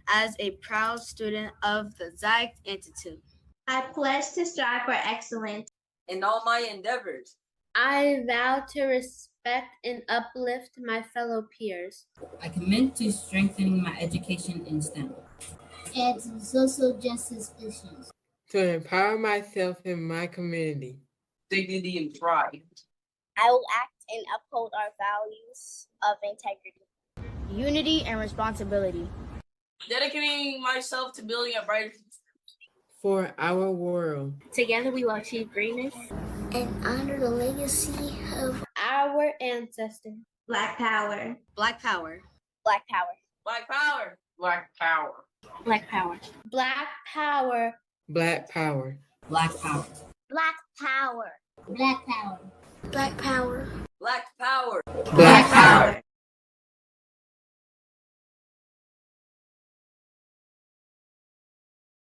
as a proud student of the Zyx Institute. I pledge to strive for excellence in all my endeavors. I vow to respect and uplift my fellow peers. I commit to strengthening my education in STEM and to social justice issues. To empower myself and my community. Dignity and pride. I will act and uphold our values of integrity, unity, and responsibility. Dedicating myself to building a brighter for our world. Together we will achieve greatness and honor the legacy of our ancestors. Black power. Black power. Black power. Black power. Black power. Black power. Black power. Black power. Black power. Black power. Black power. Black power. Black power. Black power.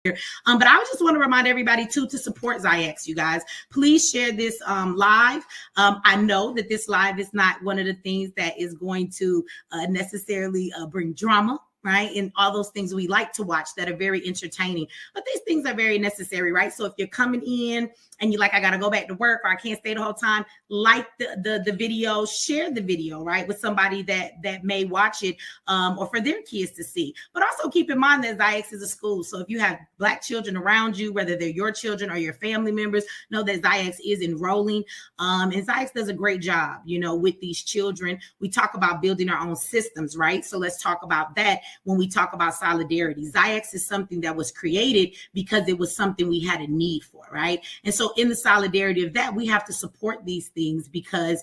But I just want to remind everybody too to support Zyx, you guys. Please share this live. I know that this live is not one of the things that is going to necessarily bring drama, right? And all those things we like to watch that are very entertaining, but these things are very necessary, right? So if you're coming in and you're like, I got to go back to work or I can't stay the whole time, like the video, share the video, right? With somebody that may watch it or for their kids to see. But also keep in mind that Zyx is a school. So if you have Black children around you, whether they're your children or your family members, know that Zyx is enrolling. And Zyx does a great job, with these children. We talk about building our own systems, right? So let's talk about that when we talk about solidarity. Zyx is something that was created because it was something we had a need for, right? And so in the solidarity of that, we have to support these things because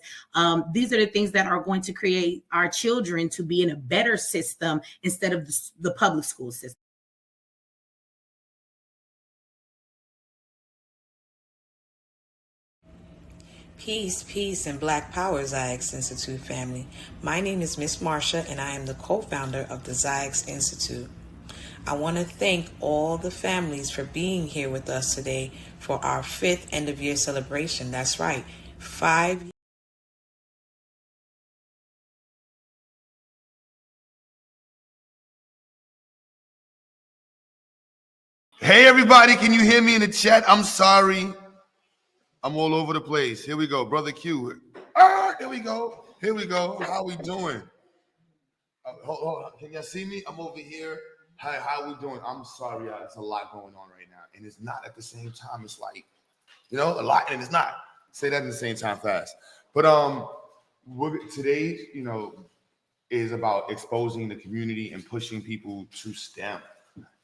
these are the things that are going to create our children to be in a better system instead of the public school system. Peace, and Black Power Zyx Institute family. My name is Miss Marsha, and I am the co-founder of the Zyx Institute. I want to thank all the families for being here with us today for our 5th end-of-year celebration. That's right, 5 years. Hey, everybody, can you hear me in the chat? I'm sorry. I'm all over the place. Here we go, Brother Q. Here we go. Here we go. How we doing? Hold on. Can y'all see me? I'm over here. Hi, how we doing? I'm sorry, y'all. It's a lot going on right now. And it's not at the same time. It's like, a lot, and it's not. Say that at the same time fast. But today, is about exposing the community and pushing people to STEM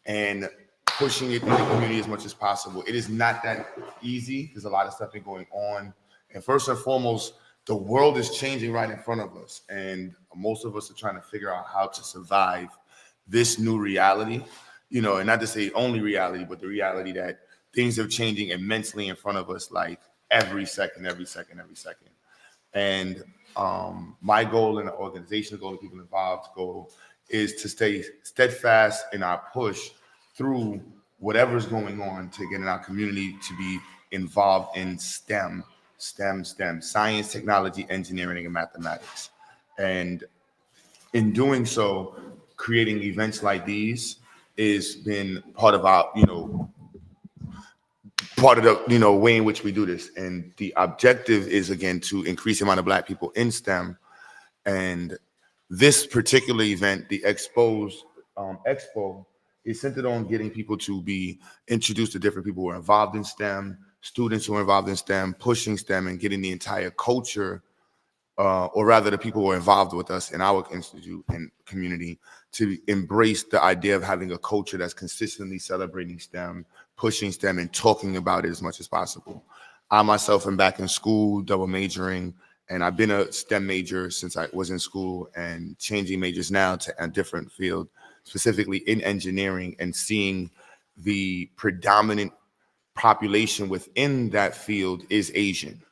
and pushing it in the community as much as possible. It is not that easy. There's a lot of stuff going on. And first and foremost, the world is changing right in front of us. And most of us are trying to figure out how to survive this new reality, and not to say only reality, but the reality that things are changing immensely in front of us, like every second. And my goal and the organization's goal, the people involved's goal, is to stay steadfast in our push through whatever's going on to get in our community to be involved in STEM, science, technology, engineering, and mathematics. And in doing so, creating events like these has been part of our, way in which we do this. And the objective is, again, to increase the amount of Black people in STEM. And this particular event, the EXPO, is centered on getting people to be introduced to different people who are involved in STEM, students who are involved in STEM, pushing STEM, and getting the entire culture, or rather the people who are involved with us in our institute and community, to embrace the idea of having a culture that's consistently celebrating STEM, pushing STEM, and talking about it as much as possible. I myself am back in school, double majoring, and I've been a STEM major since I was in school, and changing majors now to a different field, specifically in engineering, and seeing the predominant population within that field is Asian,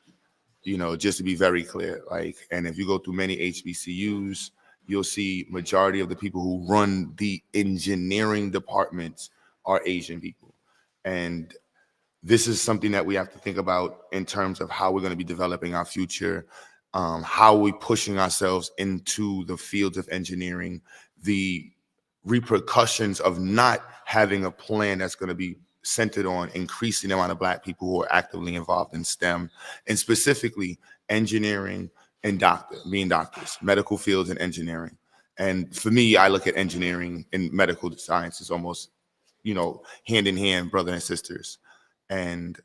just to be very clear. And if you go through many HBCUs, you'll see majority of the people who run the engineering departments are Asian people. And this is something that we have to think about in terms of how we're going to be developing our future, how we're pushing ourselves into the fields of engineering, the repercussions of not having a plan that's going to be centered on increasing the amount of Black people who are actively involved in STEM, and specifically engineering and being doctors, medical fields and engineering. And for me, I look at engineering and medical science as almost, hand in hand, brother and sisters. And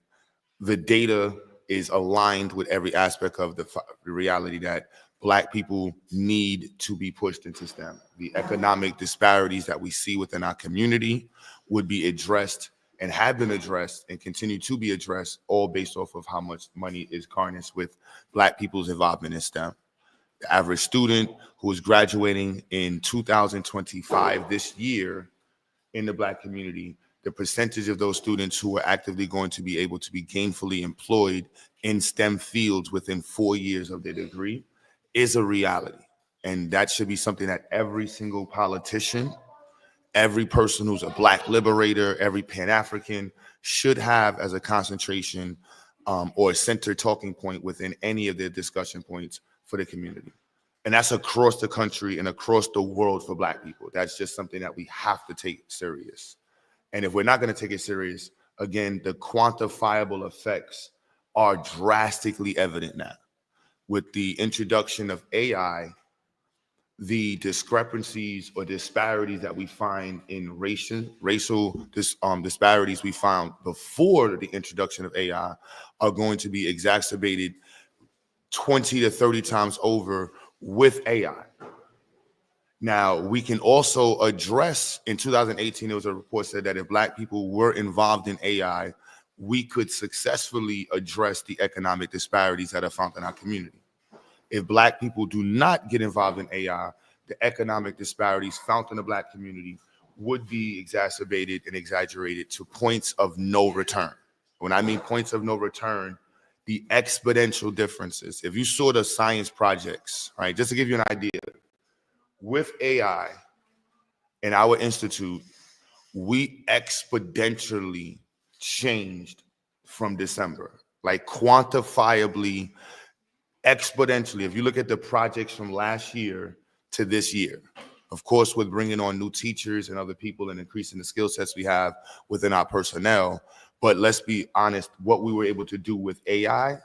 the data is aligned with every aspect of the reality that Black people need to be pushed into STEM. The economic disparities that we see within our community would be addressed and have been addressed and continue to be addressed, all based off of how much money is garnished with Black people's involvement in STEM. The average student who is graduating in 2025 this year in the Black community, the percentage of those students who are actively going to be able to be gainfully employed in STEM fields within 4 years of their degree is a reality. And that should be something that every single politician, every person who's a Black liberator, every Pan-African should have as a concentration or a center talking point within any of their discussion points for the community. And that's across the country and across the world for Black people. That's just something that we have to take serious. And if we're not going to take it serious, again, the quantifiable effects are drastically evident now. With the introduction of AI, the discrepancies or disparities that we find in racial disparities we found before the introduction of AI are going to be exacerbated 20 to 30 times over with AI. Now, we can also address, in 2018, there was a report said that if Black people were involved in AI, we could successfully address the economic disparities that are found in our community. If Black people do not get involved in AI, the economic disparities found in the Black community would be exacerbated and exaggerated to points of no return. When I mean points of no return, the exponential differences. If you saw the science projects, right, just to give you an idea, with AI in our institute, we exponentially changed from December, like quantifiably, exponentially. If you look at the projects from last year to this year, of course, with bringing on new teachers and other people and increasing the skill sets we have within our personnel. But let's be honest, what we were able to do with AI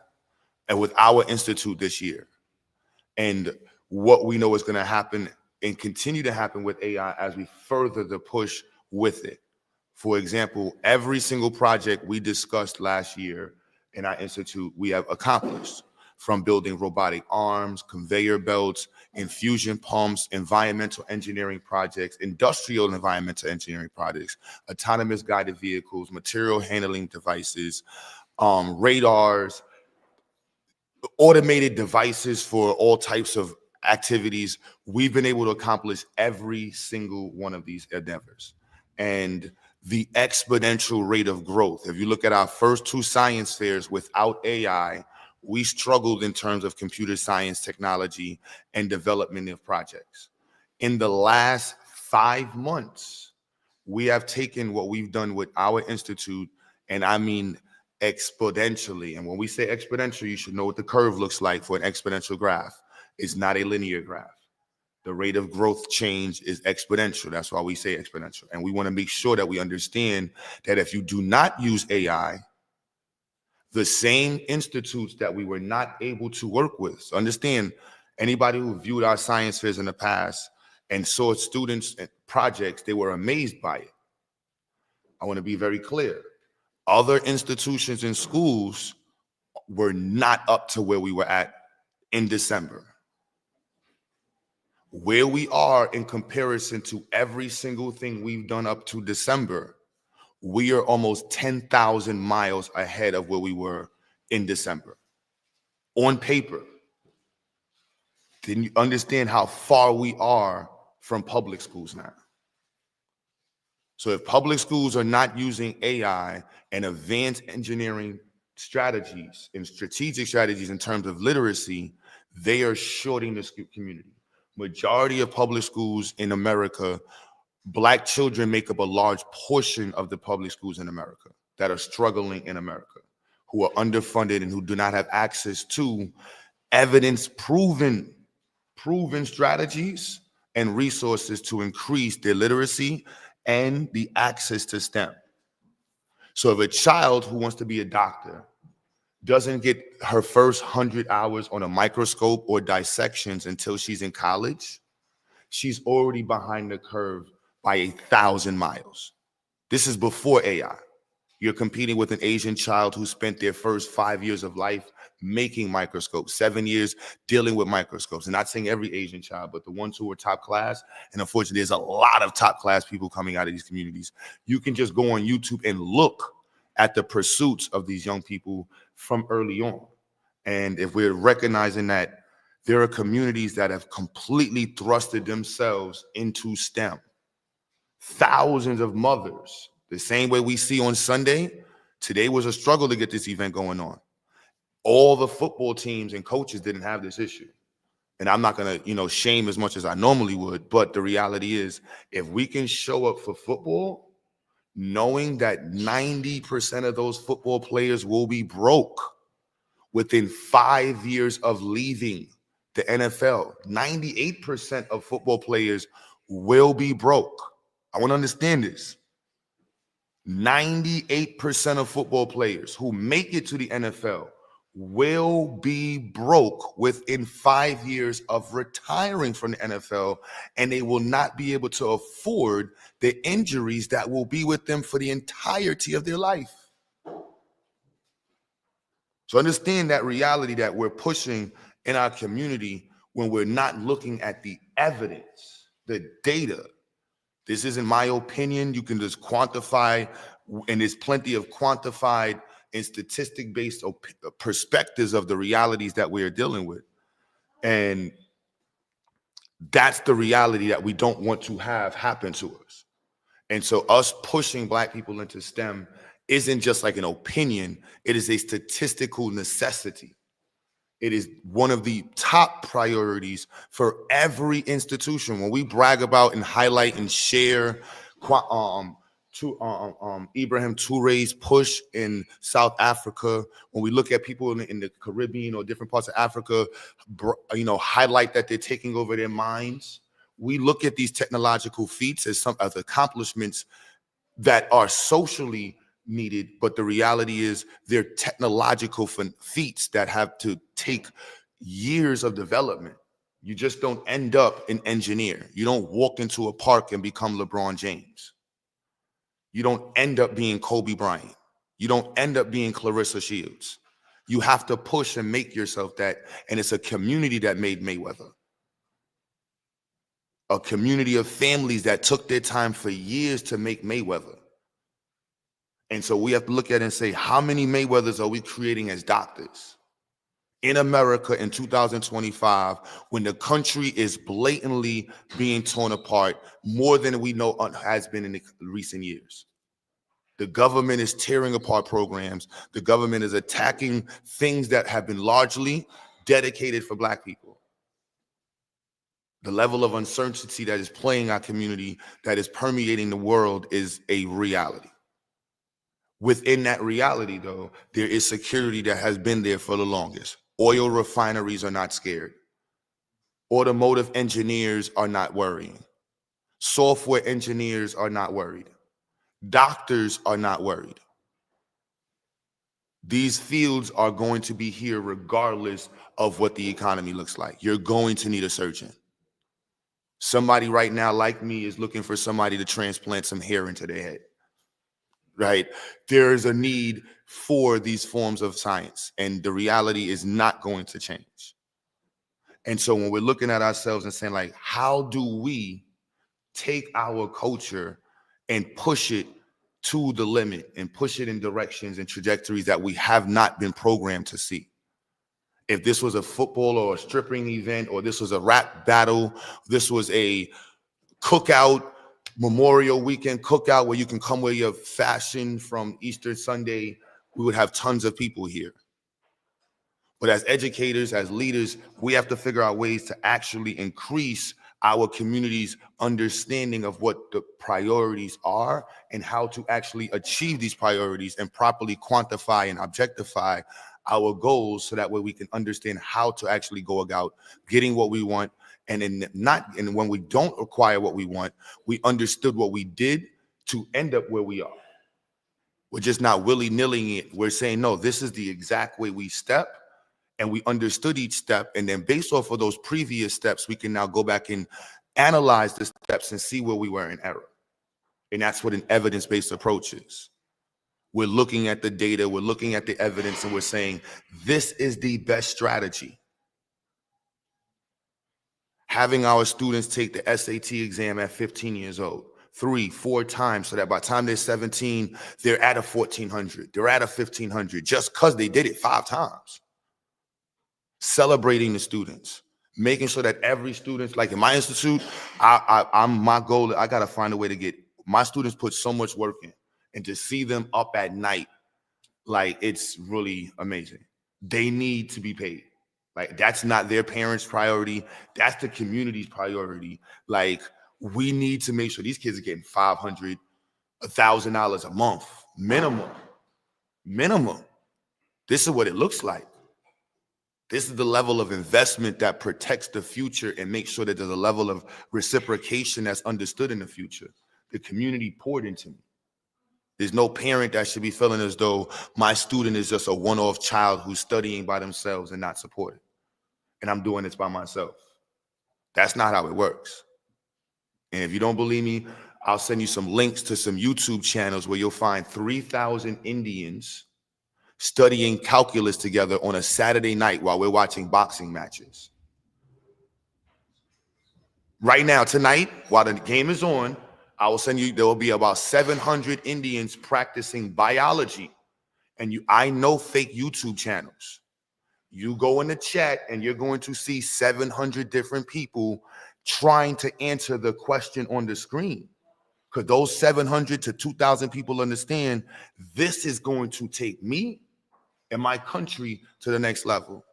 and with our institute this year, and what we know is going to happen and continue to happen with AI as we further the push with it. For example, every single project we discussed last year in our institute, we have accomplished, from building robotic arms, conveyor belts, infusion pumps, environmental engineering projects, industrial and environmental engineering projects, autonomous guided vehicles, material handling devices, radars, automated devices for all types of activities. We've been able to accomplish every single one of these endeavors. And the exponential rate of growth, if you look at our first 2 science fairs without AI, we struggled in terms of computer science technology and development of projects. In the last 5 months, we have taken what we've done with our institute, and I mean exponentially. And when we say exponential, you should know what the curve looks like for an exponential graph. It's not a linear graph. The rate of growth change is exponential. That's why we say exponential. And we want to make sure that we understand that if you do not use AI, the same institutes that we were not able to work with. So understand, anybody who viewed our science fairs in the past and saw students and projects, they were amazed by it. I want to be very clear. Other institutions and schools were not up to where we were at in December. Where we are in comparison to every single thing we've done up to December, we are almost 10,000 miles ahead of where we were in December. On paper, then you understand how far we are from public schools now. So if public schools are not using AI and advanced engineering strategies and strategic strategies in terms of literacy, they are shorting the community. Majority of public schools in America, Black children make up a large portion of the public schools in America that are struggling in America, who are underfunded and who do not have access to evidence proven strategies and resources to increase their literacy and the access to STEM. So if a child who wants to be a doctor doesn't get her first 100 hours on a microscope or dissections until she's in college, she's already behind the curve by 1,000 miles. This is before AI. You're competing with an Asian child who spent their first 5 years of life making microscopes, 7 years dealing with microscopes. And not saying every Asian child, but the ones who are top class. And unfortunately, there's a lot of top class people coming out of these communities. You can just go on YouTube and look at the pursuits of these young people from early on. And if we're recognizing that there are communities that have completely thrusted themselves into STEM, thousands of mothers, the same way we see on Sunday, today was a struggle to get this event going on. All the football teams and coaches didn't have this issue. And I'm not going to, shame as much as I normally would, but the reality is if we can show up for football, knowing that 90% of those football players will be broke within 5 years of leaving the NFL, 98% of football players will be broke. I want to understand this. 98% of football players who make it to the NFL will be broke within 5 years of retiring from the NFL, and they will not be able to afford the injuries that will be with them for the entirety of their life. So understand that reality that we're pushing in our community when we're not looking at the evidence, the data. This isn't my opinion. You can just quantify, and there's plenty of quantified and statistic-based perspectives of the realities that we are dealing with. And that's the reality that we don't want to have happen to us. And so us pushing Black people into STEM isn't just like an opinion. It is a statistical necessity. It is one of the top priorities for every institution. When we brag about and highlight and share Ibrahim Touré's push in South Africa, when we look at people in the Caribbean or different parts of Africa, highlight that they're taking over their minds, we look at these technological feats as accomplishments that are socially needed, but the reality is they're technological feats that have to take years of development. You just don't end up an engineer. You don't walk into a park and become LeBron James. You don't end up being Kobe Bryant. You don't end up being Clarissa Shields. You have to push and make yourself that, and it's a community that made Mayweather. A community of families that took their time for years to make Mayweather. And so we have to look at it and say, how many Mayweathers are we creating as doctors in America in 2025 when the country is blatantly being torn apart more than we know has been in the recent years? The government is tearing apart programs. The government is attacking things that have been largely dedicated for Black people. The level of uncertainty that is plaguing our community, that is permeating the world, is a reality. Within that reality, though, there is security that has been there for the longest. Oil refineries are not scared. Automotive engineers are not worrying. Software engineers are not worried. Doctors are not worried. These fields are going to be here regardless of what the economy looks like. You're going to need a surgeon. Somebody right now, like me, is looking for somebody to transplant some hair into their head. Right? There is a need for these forms of science, and the reality is not going to change. And so when we're looking at ourselves and saying, like, how do we take our culture and push it to the limit and push it in directions and trajectories that we have not been programmed to see? If this was a football or a stripping event, or this was a rap battle, this was a cookout, Memorial Weekend cookout where you can come wear your fashion from Easter Sunday, we would have tons of people here. But as educators, as leaders, we have to figure out ways to actually increase our community's understanding of what the priorities are and how to actually achieve these priorities and properly quantify and objectify our goals so that way we can understand how to actually go about getting what we want. And when we don't acquire what we want, we understood what we did to end up where we are. We're just not willy-nilly it. We're saying, no, this is the exact way we step, and we understood each step. And then based off of those previous steps, we can now go back and analyze the steps and see where we were in error. And that's what an evidence-based approach is. We're looking at the data, we're looking at the evidence, and we're saying, this is the best strategy. Having our students take the SAT exam at 15 years old, 3-4 times, so that by the time they're 17, they're at a 1400, they're at a 1500, just because they did it 5 times. Celebrating the students, making sure that every student, like in my institute, my goal, I got to find a way to get my students put so much work in, and to see them up at night, like, it's really amazing. They need to be paid. Like, that's not their parents' priority. That's the community's priority. Like, we need to make sure these kids are getting $500, $1,000 a month, minimum. This is what it looks like. This is the level of investment that protects the future and makes sure that there's a level of reciprocation that's understood in the future. The community poured into me. There's no parent that should be feeling as though my student is just a one-off child who's studying by themselves and not supported, and I'm doing this by myself. That's not how it works. And if you don't believe me, I'll send you some links to some YouTube channels where you'll find 3,000 Indians studying calculus together on a Saturday night while we're watching boxing matches. Right now, tonight, while the game is on, I will send you, there will be about 700 Indians practicing biology. And I know fake YouTube channels. You go in the chat and you're going to see 700 different people trying to answer the question on the screen. Because those 700 to 2,000 people understand this is going to take me and my country to the next level.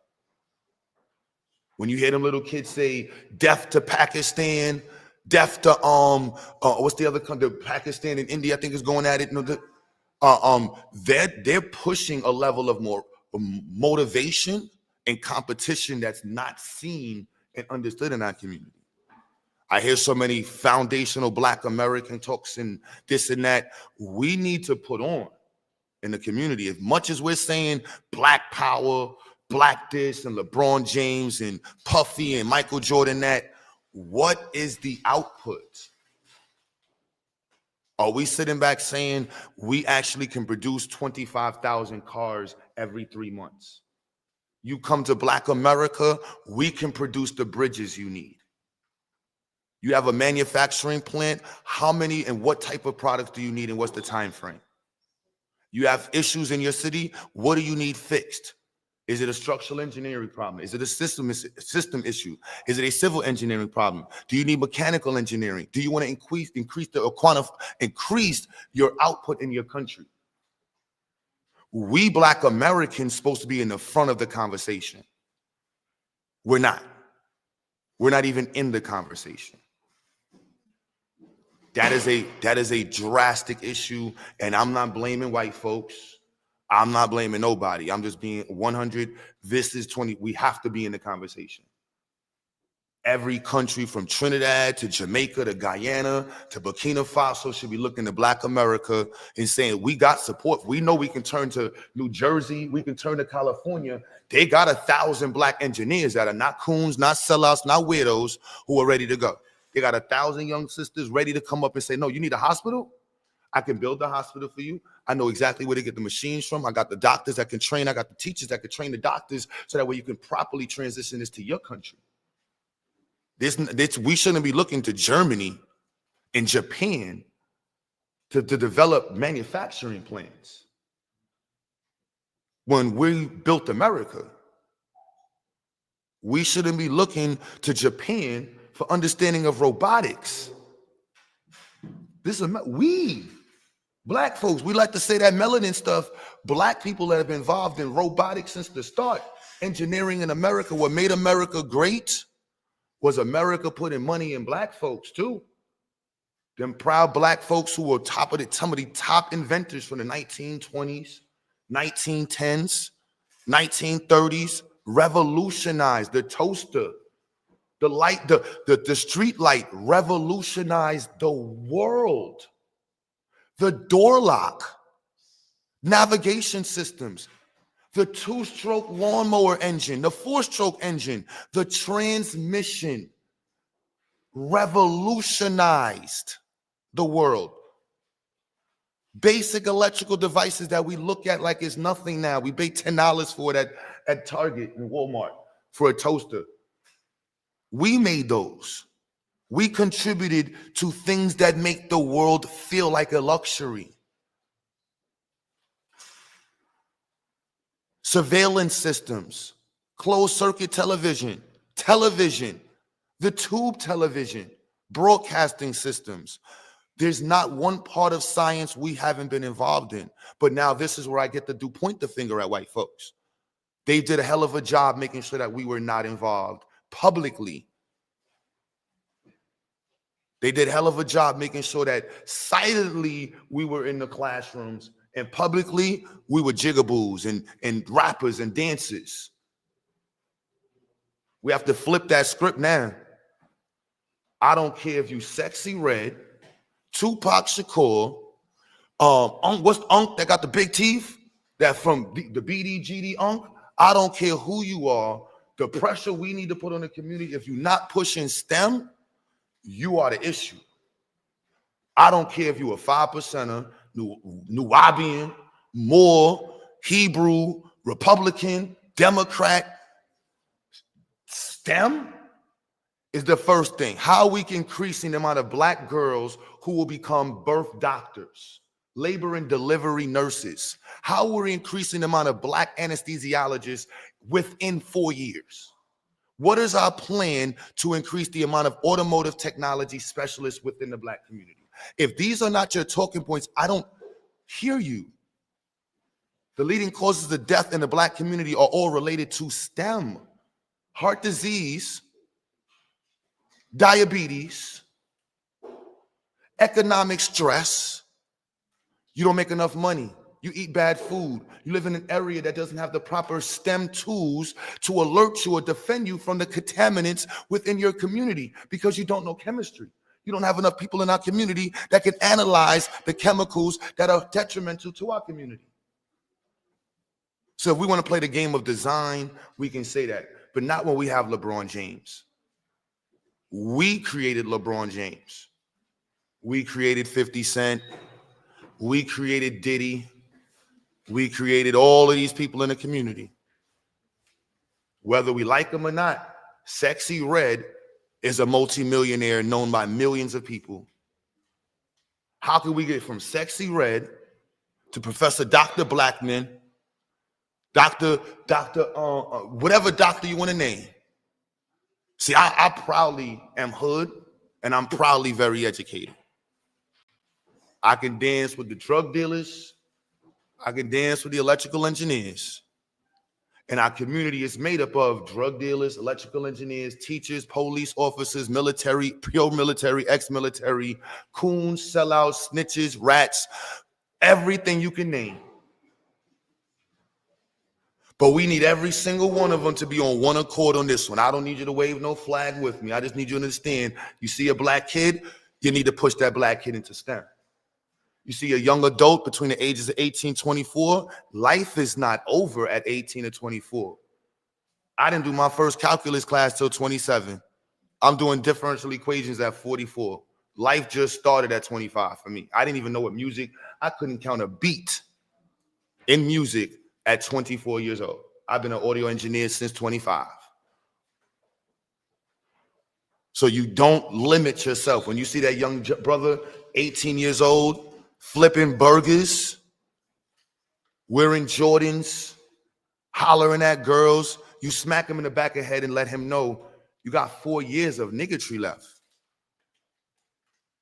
When you hear them little kids say, death to Pakistan, death to what's the other country? Pakistan and India, I think, is going at it. They're pushing a level of more motivation and competition that's not seen and understood in our community. I hear so many foundational Black American talks and this and that. We need to put on in the community, as much as we're saying Black power, Black this, and LeBron James and Puffy and Michael Jordan that, what is the output? Are we sitting back saying we actually can produce 25,000 cars every 3 months? You come to Black America, we can produce the bridges you need. You have a manufacturing plant, how many and what type of products do you need and what's the time frame? You have issues in your city, what do you need fixed? Is it a structural engineering problem? Is it a system issue? Is it a civil engineering problem? Do you need mechanical engineering? Do you want to increase your output in your country? We Black Americans supposed to be in the front of the conversation. We're not. We're not even in the conversation. That is a drastic issue, and I'm not blaming white folks. I'm not blaming nobody. I'm just being 100. This is 20. We have to be in the conversation. Every country from Trinidad to Jamaica to Guyana to Burkina Faso should be looking to Black America and saying, we got support. We know we can turn to New Jersey. We can turn to California. They got 1,000 Black engineers that are not coons, not sellouts, not weirdos, who are ready to go. They got 1,000 young sisters ready to come up and say, no, you need a hospital? I can build the hospital for you. I know exactly where to get the machines from. I got the doctors that can train. I got the teachers that can train the doctors so that way you can properly transition this to your country. We shouldn't be looking to Germany and Japan to develop manufacturing plants when we built America. We shouldn't be looking to Japan for understanding of robotics. This is we Black folks, we like to say that melanin stuff. Black people that have been involved in robotics since the start, engineering in America. What made America great was America putting money in Black folks too. Them proud Black folks who were some of the top inventors from the 1920s, 1910s. 1930s, revolutionized the toaster, the light, the street light revolutionized the world. The door lock, navigation systems, the two-stroke lawnmower engine, the four-stroke engine, the transmission revolutionized the world. Basic electrical devices that we look at like it's nothing now. We pay $10 for it at Target and Walmart for a toaster. We made those. We contributed to things that make the world feel like a luxury. Surveillance systems, closed circuit television, the tube television, broadcasting systems. There's not one part of science we haven't been involved in. But now this is where I get to point the finger at white folks. They did a hell of a job making sure that we were not involved publicly. They did a hell of a job making sure that silently we were in the classrooms and publicly we were jigaboos and rappers and dancers. We have to flip that script now. I don't care if you Sexy Red, Tupac Shakur, what's Unc that got the big teeth? That from the BDGD Unc? I don't care who you are. The pressure we need to put on the community, if you're not pushing STEM, you are the issue. I don't care if you're a 5%er, Nubian, Moor, Hebrew, Republican, Democrat. STEM is the first thing. How are we increasing the amount of black girls who will become birth doctors, labor and delivery nurses? How are we increasing the amount of black anesthesiologists within 4 years? What is our plan to increase the amount of automotive technology specialists within the black community? If these are not your talking points, I don't hear you. The leading causes of death in the black community are all related to STEM. Heart disease, diabetes, economic stress. You don't make enough money. You eat bad food. You live in an area that doesn't have the proper STEM tools to alert you or defend you from the contaminants within your community because you don't know chemistry. You don't have enough people in our community that can analyze the chemicals that are detrimental to our community. So if we want to play the game of design, we can say that, but not when we have LeBron James. We created LeBron James. We created 50 Cent. We created Diddy. We created all of these people in the community. Whether we like them or not, Sexy Red is a multimillionaire known by millions of people. How can we get from Sexy Red to Professor Dr. Blackman, whatever doctor you want to name? See, I proudly am hood, and I'm proudly very educated. I can dance with the drug dealers. I can dance with the electrical engineers. And our community is made up of drug dealers, electrical engineers, teachers, police officers, military, pure military, ex-military, coons, sellouts, snitches, rats, everything you can name. But we need every single one of them to be on one accord on this one. I don't need you to wave no flag with me. I just need you to understand, you see a black kid, you need to push that black kid into STEM. You see a young adult between the ages of 18 and 24, life is not over at 18 or 24. I didn't do my first calculus class till 27. I'm doing differential equations at 44. Life just started at 25 for me. I didn't even know what music, I couldn't count a beat in music at 24 years old. I've been an audio engineer since 25. So you don't limit yourself. When you see that young brother, 18 years old, flipping burgers, wearing Jordans, hollering at girls, you smack him in the back of the head and let him know you got 4 years of niggotry left.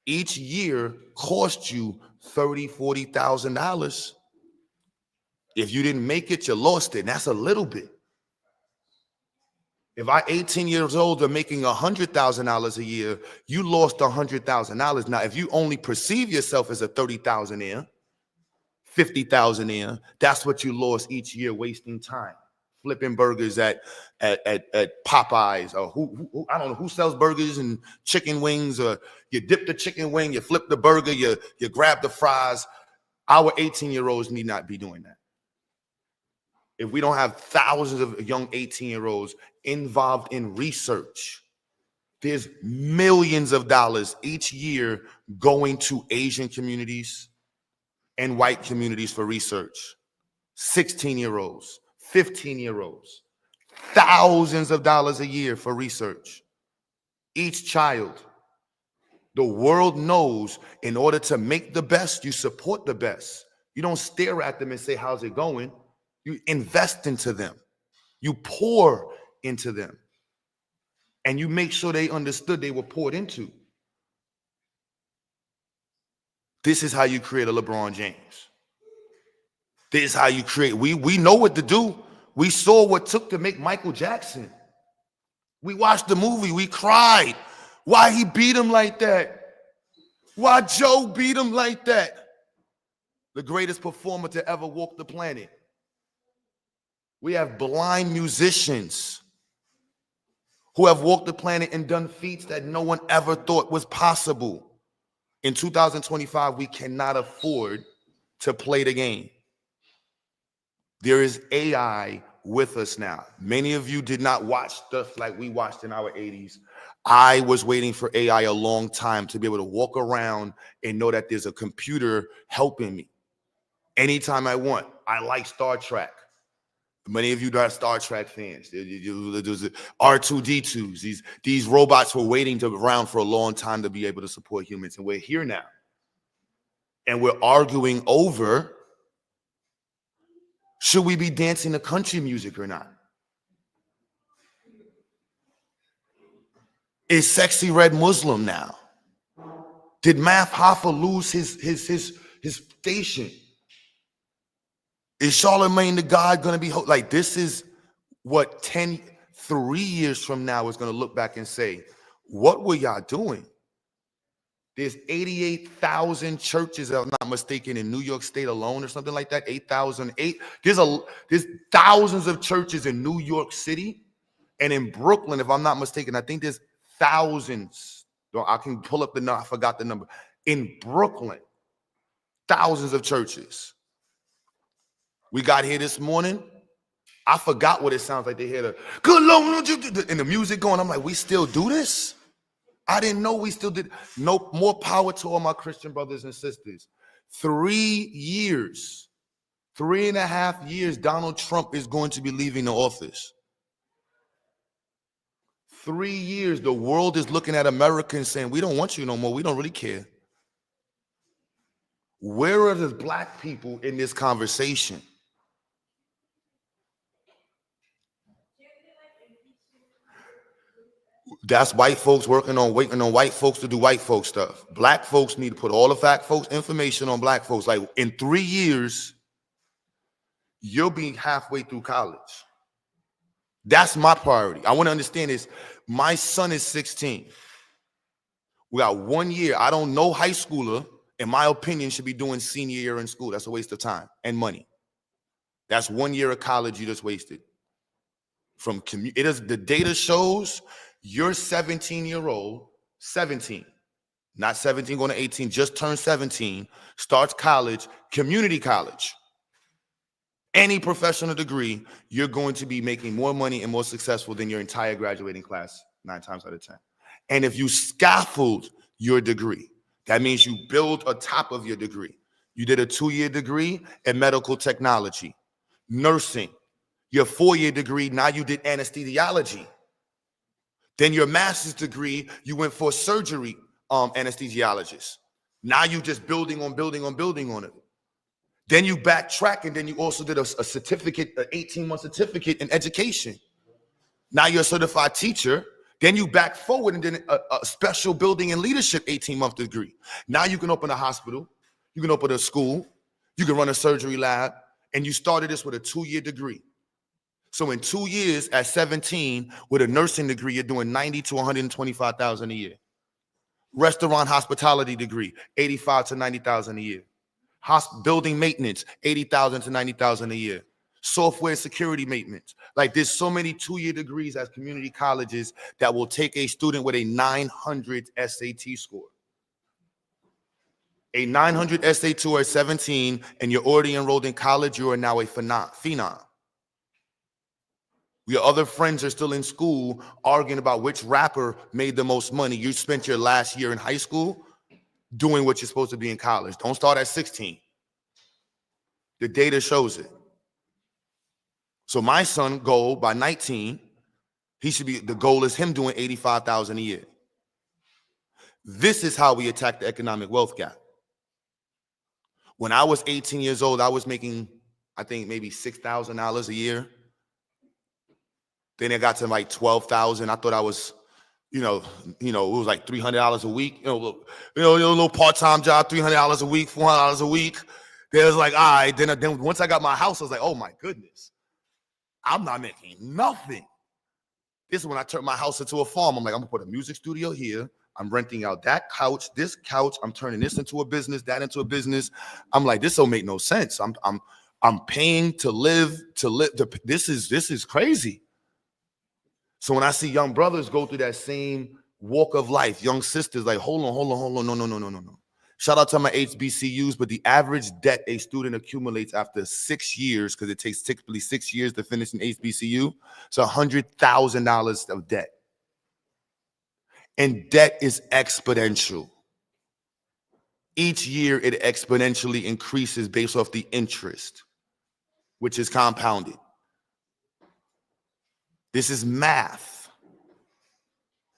Each year cost you $30,000, $40,000. If you didn't make it, you lost it. And that's a little bit. If I 18 years old are making $100,000 a year, you lost $100,000. Now, if you only perceive yourself as a 30,000-aire, 50,000-aire, that's what you lost each year wasting time. flipping burgers at Popeyes, or who I don't know who sells burgers and chicken wings, or you dip the chicken wing, you flip the burger, you grab the fries. Our 18-year-olds need not be doing that. If we don't have thousands of young 18-year-olds involved in research, there's millions of dollars each year going to Asian communities and white communities for research. 16-year-olds, 15-year-olds, thousands of dollars a year for research. Each child. The world knows in order to make the best, you support the best. You don't stare at them and say, how's it going? You invest into them. You pour into them. And you make sure they understood they were poured into. This is how you create a LeBron James. This is how you create. We know what to do. We saw what it took to make Michael Jackson. We watched the movie. We cried. Why he beat him like that? Why Joe beat him like that? The greatest performer to ever walk the planet. We have blind musicians who have walked the planet and done feats that no one ever thought was possible. In 2025, we cannot afford to play the game. There is AI with us now. Many of you did not watch stuff like we watched in our 80s. I was waiting for AI a long time to be able to walk around and know that there's a computer helping me anytime I want. I like Star Trek. Many of you are Star Trek fans. There's R2-D2s. These robots were waiting around for a long time to be able to support humans, and we're here now. And we're arguing over, should we be dancing to country music or not? Is Sexy Red Muslim now? Did Math Hoffa lose his station? Is Charlemagne the God going to be like, this is what 3 years from now is going to look back and say, what were y'all doing? There's 88,000 churches, if I'm not mistaken, in New York State alone, or something like that. 8,008. There's thousands of churches in New York City, and in Brooklyn, if I'm not mistaken, I think there's thousands. I can pull up the number. I forgot the number. In Brooklyn, thousands of churches. We got here this morning. I forgot what it sounds like. They hear the good Lord and the music going. I'm like, we still do this? I didn't know we still did. No, more power to all my Christian brothers and sisters. 3 years, 3.5 years, Donald Trump is going to be leaving the office. 3 years, the world is looking at America and saying, we don't want you no more. We don't really care. Where are the black people in this conversation? That's white folks waiting on white folks to do white folks stuff. Black folks need to put all the black folks information on black folks. Like, in 3 years, you'll be halfway through college. That's my priority. I want to understand this. My son is 16. We got 1 year. I don't know high schooler, in my opinion, should be doing senior year in school. That's a waste of time and money. That's 1 year of college you just wasted. The data shows your 17-year-old, 17, not 17 going to 18, just turned 17, starts college, community college. Any professional degree, you're going to be making more money and more successful than your entire graduating class 9 times out of 10. And if you scaffold your degree, that means you build a top of your degree. You did a 2-year degree in medical technology, nursing. Your 4-year degree, now you did anesthesiology. Then your master's degree, you went for surgery anesthesiologist. Now you just building on it. Then you backtrack, and then you also did a certificate, an 18-month certificate in education. Now you're a certified teacher. Then you back forward and then a special building and leadership 18-month degree. Now you can open a hospital, you can open a school, you can run a surgery lab, and you started this with a 2-year degree. So in 2 years, at 17, with a nursing degree, you're doing $90,000 to $125,000 a year. Restaurant hospitality degree, $85,000 to $90,000 a year. Building maintenance, $80,000 to $90,000 a year. software security maintenance. Like there's so many 2-year degrees at community colleges that will take a student with a 900 SAT score. A 900 SAT or 17, and you're already enrolled in college, you are now a phenom. Your other friends are still in school arguing about which rapper made the most money. You spent your last year in high school doing what you're supposed to be in college. Don't start at 16. The data shows it. So my son goal by 19, the goal is him doing 85,000 a year. This is how we attack the economic wealth gap. When I was 18 years old, I was making, I think maybe $6,000 a year. Then it got to like 12,000. I thought I was, it was like $300 a week. A little part-time job, $300 a week, $400 a week. Then it was like, all right. Then once I got my house, I was like, oh my goodness, I'm not making nothing. This is when I turned my house into a farm. I'm like, I'm gonna put a music studio here. I'm renting out that couch, this couch. I'm turning this into a business, that into a business. I'm like, this don't make no sense. I'm paying to live. This is crazy. So when I see young brothers go through that same walk of life, young sisters like, hold on, no. Shout out to my HBCUs, but the average debt a student accumulates after 6 years, because it takes typically 6 years to finish an HBCU, so $100,000 of debt. And debt is exponential. Each year it exponentially increases based off the interest, which is compounded. This is math.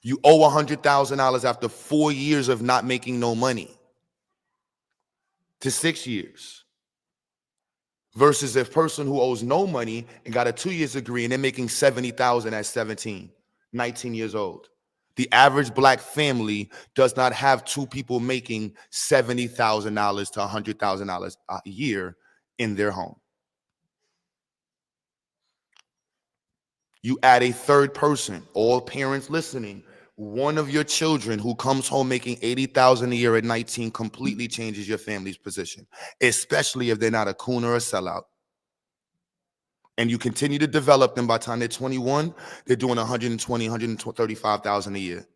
You owe $100,000 after 4 years of not making no money to 6 years, versus a person who owes no money and got a 2 year degree and they're making $70,000 at 17, 19 years old. The average black family does not have two people making $70,000 to $100,000 a year in their home. You add a third person, all parents listening, one of your children who comes home making $80,000 a year at 19 completely changes your family's position, especially if they're not a coon or a sellout. And you continue to develop them. By the time they're 21, they're doing $120,000, $135,000 a year.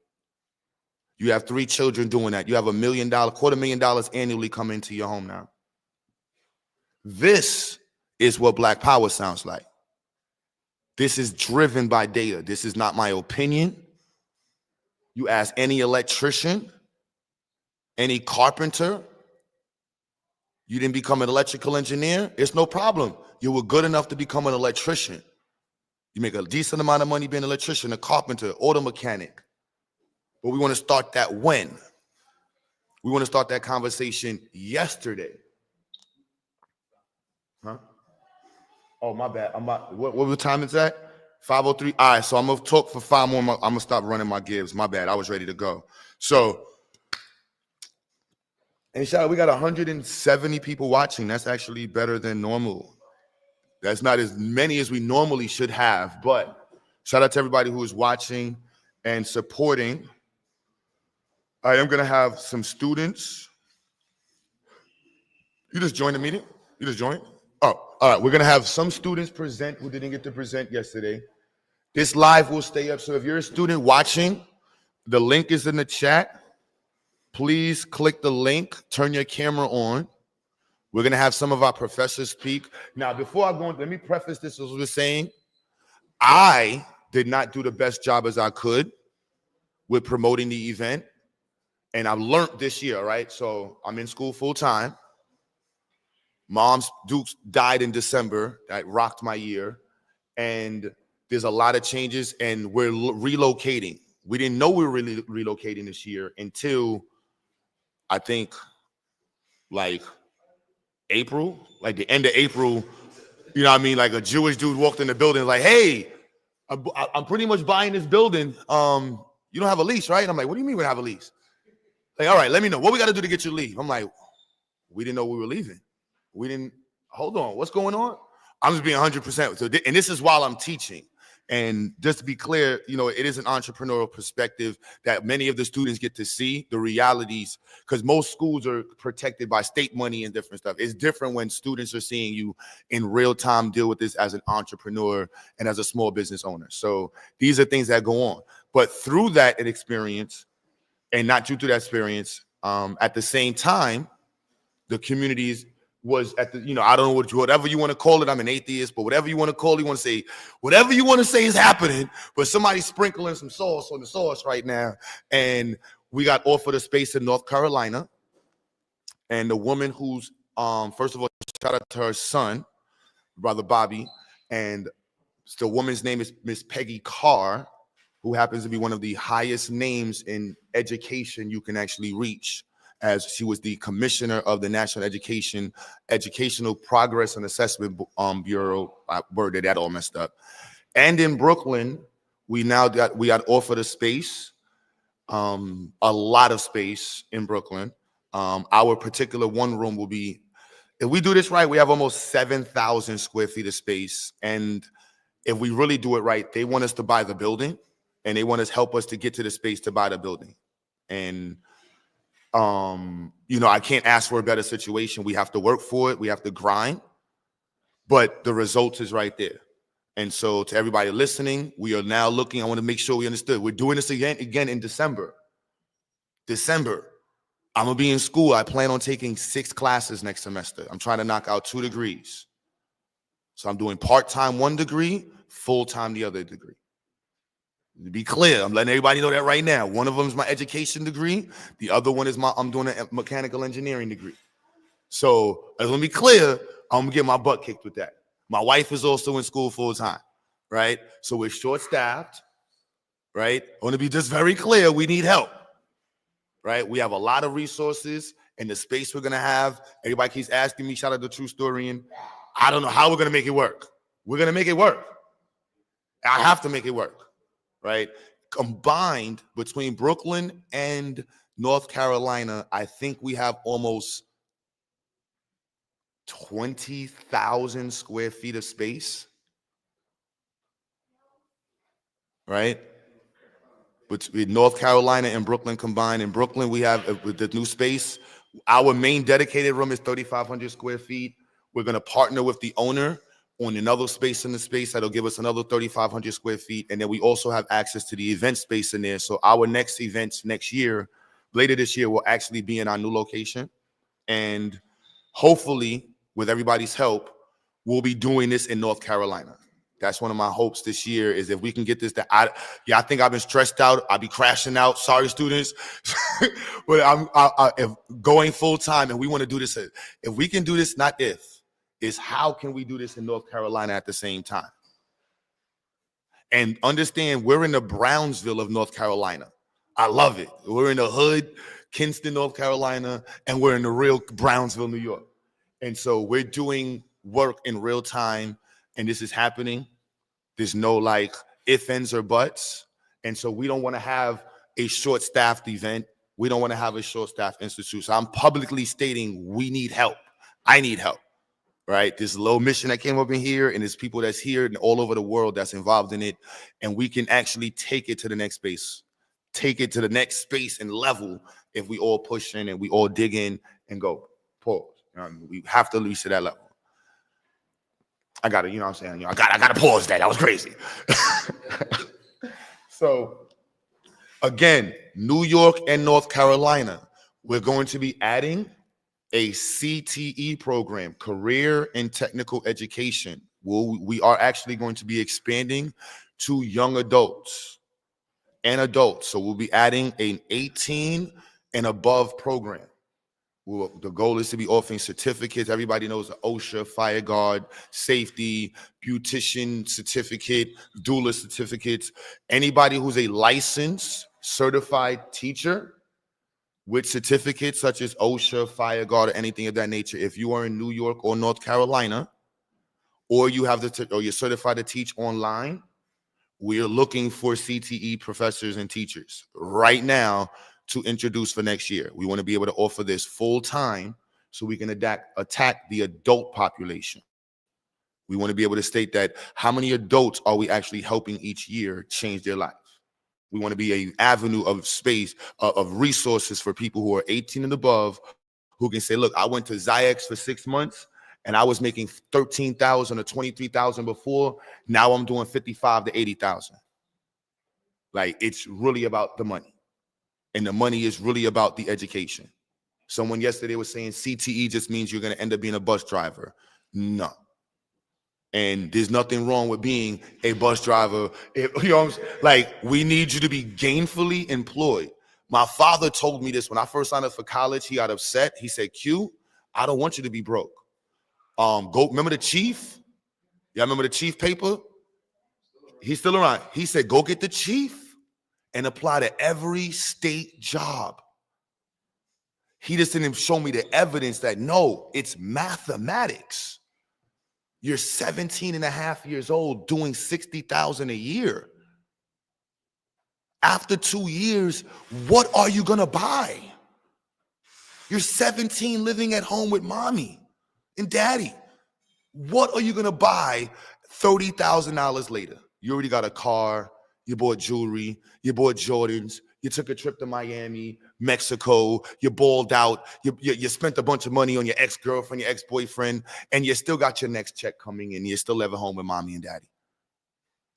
You have 3 children doing that. You have $1 million, $250,000 annually coming into your home now. This is what Black Power sounds like. This is driven by data. This is not my opinion. You ask any electrician, any carpenter, you didn't become an electrical engineer, it's no problem. You were good enough to become an electrician. You make a decent amount of money being an electrician, a carpenter, auto mechanic. But we want to start that when? We want to start that conversation yesterday. Huh? Oh, my bad. What time is that? 5:03. All right, so I'm going to talk for 5 more. I'm going to stop running my gives. My bad. I was ready to go. So, and shout out, we got 170 people watching. That's actually better than normal. That's not as many as we normally should have, but shout out to everybody who is watching and supporting. I am going to have some students. You just joined the meeting? You just joined? Oh, all right. We're going to have some students present who didn't get to present yesterday. This live will stay up. So if you're a student watching, the link is in the chat. Please click the link, turn your camera on. We're going to have some of our professors speak. Now, before I go on, let me preface this as I was saying. I did not do the best job as I could with promoting the event. And I've learned this year, right? So I'm in school full time. Mom's Dukes died in December. That rocked my year. And there's a lot of changes, and we're relocating. We didn't know we were really relocating this year until I think like April, like the end of April. You know what I mean? Like a Jewish dude walked in the building like, hey, I'm pretty much buying this building. You don't have a lease, right? And I'm like, what do you mean we don't have a lease? Like, all right, let me know. What we got to do to get you to leave? I'm like, we didn't know we were leaving. We didn't, hold on, what's going on? I'm just being 100%. So, and this is while I'm teaching. And just to be clear, you know, it is an entrepreneurial perspective that many of the students get to see the realities, because most schools are protected by state money and different stuff. It's different when students are seeing you in real time deal with this as an entrepreneur and as a small business owner. So these are things that go on. But through that experience, and not due to that experience, at the same time, the communities was at the, you know, I don't know whatever you want to call it. I'm an atheist, but whatever you want to call it, you want to say, whatever you want to say is happening, but somebody's sprinkling some sauce on the sauce right now. And we got offered a space in North Carolina. And the woman who's, first of all, shout out to her son, brother Bobby. And the woman's name is Miss Peggy Carr, who happens to be one of the highest names in education you can actually reach, as she was the commissioner of the National Educational Progress and Assessment Bureau. I worded that all messed up. And in Brooklyn, we got offered a space, a lot of space in Brooklyn. Our particular one room will be, if we do this right, we have almost 7,000 square feet of space. And if we really do it right, they want us to buy the building, and they want us help us to get to the space to buy the building. And you know, I can't ask for a better situation. We have to work for it. We have to grind, but the result is right there. And so to everybody listening, we are now looking, I want to make sure we understood. We're doing this again in December. I'm going to be in school. I plan on taking 6 classes next semester. I'm trying to knock out 2 degrees. So I'm doing part-time 1 degree, full-time the other degree. To be clear, I'm letting everybody know that right now. One of them is my education degree. The other one is I'm doing a mechanical engineering degree. So let me be clear, I'm gonna get my butt kicked with that. My wife is also in school full time, right? So we're short-staffed, right? I want to be just very clear, we need help, right? We have a lot of resources and the space we're gonna have. Everybody keeps asking me, shout out to True Storian. I don't know how we're gonna make it work. We're gonna make it work. I have to make it work. Right? Combined between Brooklyn and North Carolina, I think we have almost 20,000 square feet of space. Right? Between North Carolina and Brooklyn combined. In Brooklyn, we have, with the new space, our main dedicated room is 3,500 square feet. We're going to partner with the owner on another space in the space that'll give us another 3,500 square feet. And then we also have access to the event space in there. So our next events next year, later this year, will actually be in our new location. And hopefully, with everybody's help, we'll be doing this in North Carolina. That's one of my hopes this year, is if we can get this, I think I've been stressed out. I'll be crashing out. Sorry, students. But if going full time, and we want to do this. If we can do this, not if, is how can we do this in North Carolina at the same time? And understand, we're in the Brownsville of North Carolina. I love it. We're in the hood, Kinston, North Carolina, and we're in the real Brownsville, New York. And so we're doing work in real time, and this is happening. There's no like ifs, ands, or buts. And so we don't want to have a short-staffed event. We don't want to have a short-staffed institute. So I'm publicly stating we need help. I need help. Right? This little mission that came up in here, and there's people that's here and all over the world that's involved in it. And we can actually take it to the next space, take it to the next space and level if we all push in and we all dig in and go. Pause. We have to reach to that level. I got to, you know what I'm saying? I got to pause that. That was crazy. So again, New York and North Carolina, we're going to be adding a CTE program, career and technical education. We are actually going to be expanding to young adults and adults. So we'll be adding an 18 and above program. The goal is to be offering certificates. Everybody knows the OSHA, fire guard, safety, beautician certificate, doula certificates. Anybody who's a licensed, certified teacher with certificates such as OSHA, fire guard, or anything of that nature, if you are in New York or North Carolina, or you have or you're certified to teach online, we are looking for CTE professors and teachers right now to introduce for next year. We want to be able to offer this full time so we can attack the adult population. We want to be able to state that how many adults are we actually helping each year change their life? We want to be an avenue of space, of resources for people who are 18 and above, who can say, look, I went to Zyx for 6 months and I was making 13,000 or 23,000 before. Now I'm doing 55 to 80,000. Like, it's really about the money. And the money is really about the education. Someone yesterday was saying CTE just means you're going to end up being a bus driver. No. And there's nothing wrong with being a bus driver. You know what I'm saying? Like, we need you to be gainfully employed. My father told me this when I first signed up for college. He got upset. He said, Q, I don't want you to be broke. Go, remember the chief? Y'all remember the chief paper? He's still around. He said, go get the chief and apply to every state job. He just didn't show me the evidence that, no, it's mathematics. You're 17 and a half years old doing 60,000 a year. After 2 years, what are you going to buy? You're 17 living at home with mommy and daddy. What are you going to buy $30,000 later? You already got a car. You bought jewelry. You bought Jordans. You took a trip to Miami, Mexico. You balled out. You spent a bunch of money on your ex-girlfriend, your ex-boyfriend, and you still got your next check coming in. You still live at home with mommy and daddy.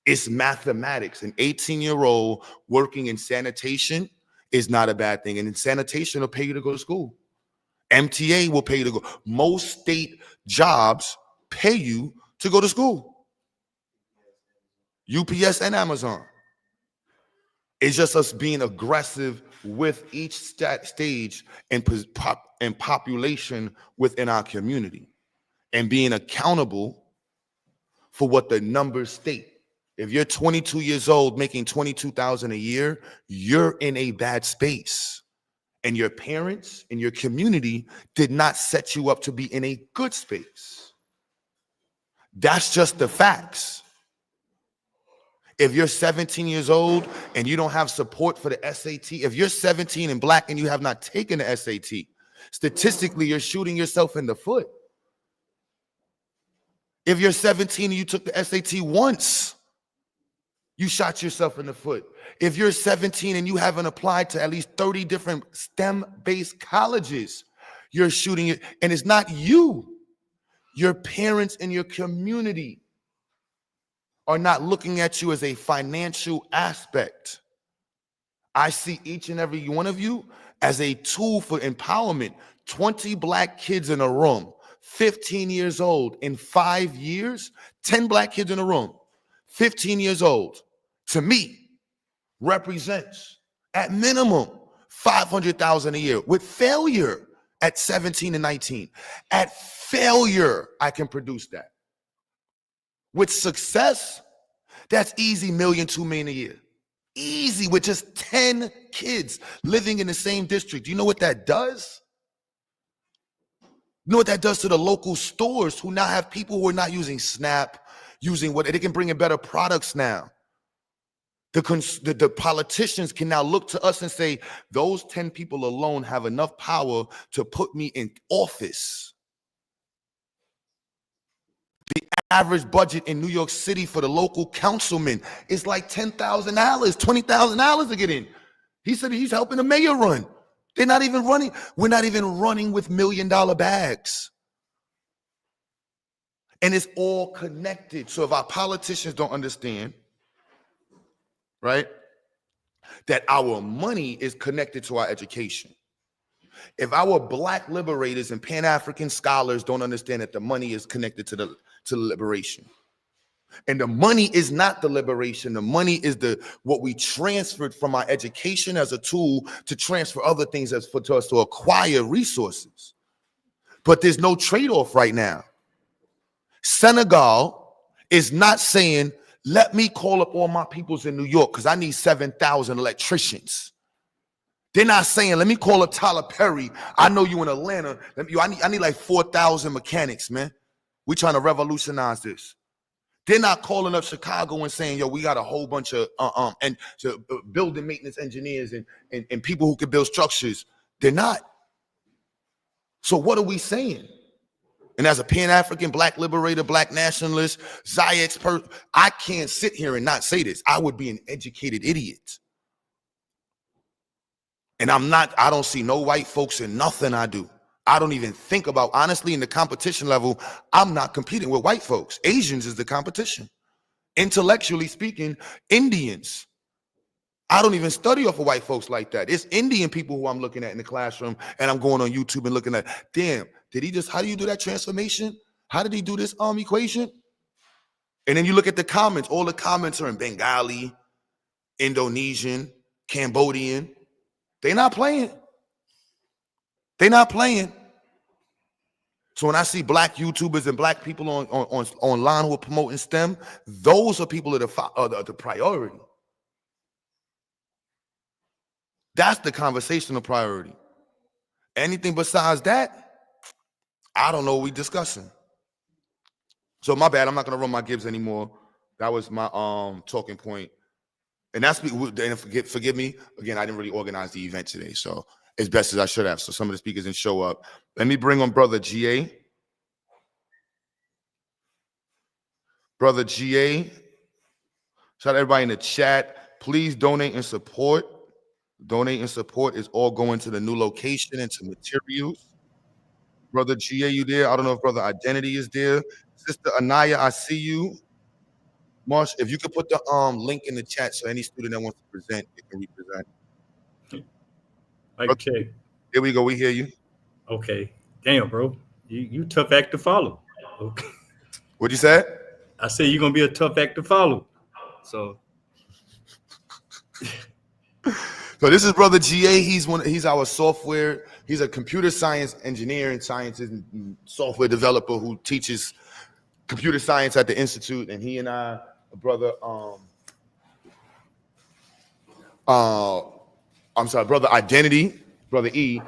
It's mathematics. An 18-year-old working in sanitation is not a bad thing. And in sanitation will pay you to go to school. MTA will pay you to go. Most state jobs pay you to go to school. UPS and Amazon. It's just us being aggressive with each stage and population within our community and being accountable for what the numbers state. If you're 22 years old making 22,000 a year, you're in a bad space. And your parents and your community did not set you up to be in a good space. That's just the facts. If you're 17 years old and you don't have support for the SAT, if you're 17 and black and you have not taken the SAT, statistically, you're shooting yourself in the foot. If you're 17 and you took the SAT once, you shot yourself in the foot. If you're 17 and you haven't applied to at least 30 different STEM-based colleges, you're shooting it. And it's not you. Your parents and your community are not looking at you as a financial aspect. I see each and every one of you as a tool for empowerment. 20 black kids in a room, 15 years old. In 5 years, 10 black kids in a room, 15 years old, to me, represents at minimum 500,000 a year. With failure at 17 and 19, at failure, I can produce that. With success, that's easy, $1 million, $2 million a year. Easy, with just 10 kids living in the same district. You know what that does? You know what that does to the local stores who now have people who are not using SNAP, using what they can bring in better products now. The politicians can now look to us and say, those 10 people alone have enough power to put me in office. The average budget in New York City for the local councilman is like $10,000, $20,000 to get in. He said he's helping the mayor run. They're not even running. We're not even running with $1 million bags. And it's all connected. So if our politicians don't understand, right, that our money is connected to our education. If our black liberators and Pan-African scholars don't understand that the money is connected to the liberation. And the money is not the liberation. The money is what we transferred from our education as a tool to transfer other things to us to acquire resources. But there's no trade-off right now. Senegal is not saying, let me call up all my peoples in New York because I need 7,000 electricians. They're not saying, let me call up Tyler Perry. I know you in Atlanta. I need like 4,000 mechanics, man. We're trying to revolutionize this. They're not calling up Chicago and saying, yo, we got a whole bunch of building maintenance engineers and people who can build structures. They're not. So what are we saying? And as a Pan-African, Black liberator, Black nationalist, Zayx I can't sit here and not say this. I would be an educated idiot. And I don't see no white folks in nothing I do. I don't even think about, honestly, in the competition level, I'm not competing with white folks. Asians is the competition. Intellectually speaking, Indians. I don't even study off of white folks like that. It's Indian people who I'm looking at in the classroom, and I'm going on YouTube and looking at, damn, how do you do that transformation? How did he do this equation? And then you look at the comments. All the comments are in Bengali, Indonesian, Cambodian. They're not playing. They're not playing. So when I see Black YouTubers and Black people online who are promoting STEM, those are people that are the priority. That's the conversational priority. Anything besides that, I don't know what we're discussing. So my bad, I'm not gonna run my Gibbs anymore. That was my talking point. And forgive me, again, I didn't really organize the event today, so as best as I should have. So some of the speakers didn't show up. Let me bring on Brother GA. Brother GA, shout out everybody in the chat. Please donate and support. Donate and support is all going to the new location and to materials. Brother GA, you there? I don't know if Brother Identity is there. Sister Anaya, I see you. Marsh, if you could put the link in the chat so any student that wants to present, they can represent. Okay. Here we go. We hear you. Okay. Damn, bro. You tough act to follow. Okay. What'd you say? I said you're gonna be a tough act to follow. So this is Brother GA. He's our software. He's a computer science engineer and scientist and software developer who teaches computer science at the institute. And he and I, Brother Brother Identity, Brother E,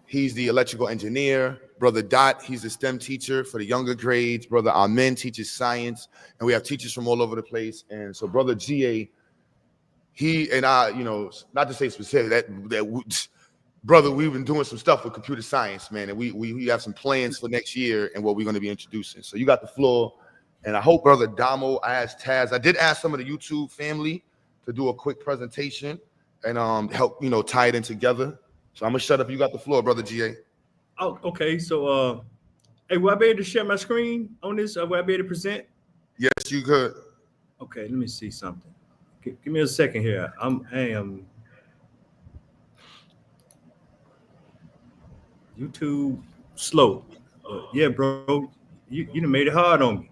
he's the electrical engineer. Brother Dot, he's the STEM teacher for the younger grades. Brother Amen teaches science, and we have teachers from all over the place. And so Brother GA, he and I, not to say specific, brother, we've been doing some stuff with computer science, man, and we have some plans for next year and what we're going to be introducing. So you got the floor, and I hope Brother Damo, I asked Taz, I did ask some of the YouTube family to do a quick presentation and help tie it in together. So I'm gonna shut up. You got the floor, Brother GA. Oh, okay. So hey, will I be able to share my screen on this? Will I be able to present? Yes, you could. Okay, let me see something. Give me a second here. I am YouTube slow. Yeah, bro. You done made it hard on me.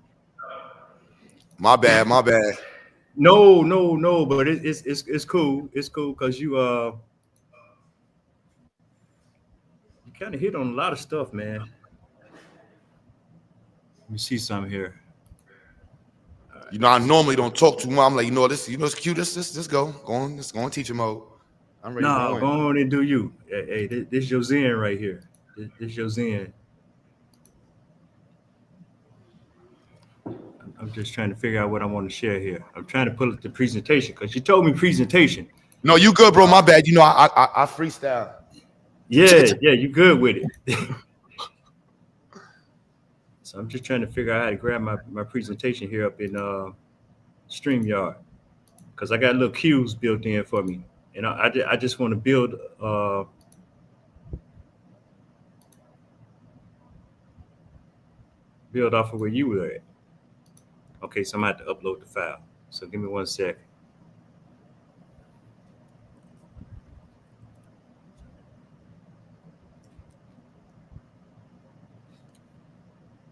My bad. No, but it's cool. It's cool because you kind of hit on a lot of stuff, man. Let me see something here. Right. I normally don't talk too much. I'm like, it's cute. Let's go on. Let's go on teacher mode. I'm ready. No, go on and do you. Hey, this your zen right here. This your zen. I'm just trying to figure out what I want to share here. I'm trying to pull up the presentation because you told me presentation. No, you good, bro. My bad. I freestyle. Yeah, you good with it. So I'm just trying to figure out how to grab my presentation here up in StreamYard because I got little cues built in for me. And I just want to build off of where you were at. Okay, so I'm going to have to upload the file. So give me 1 second.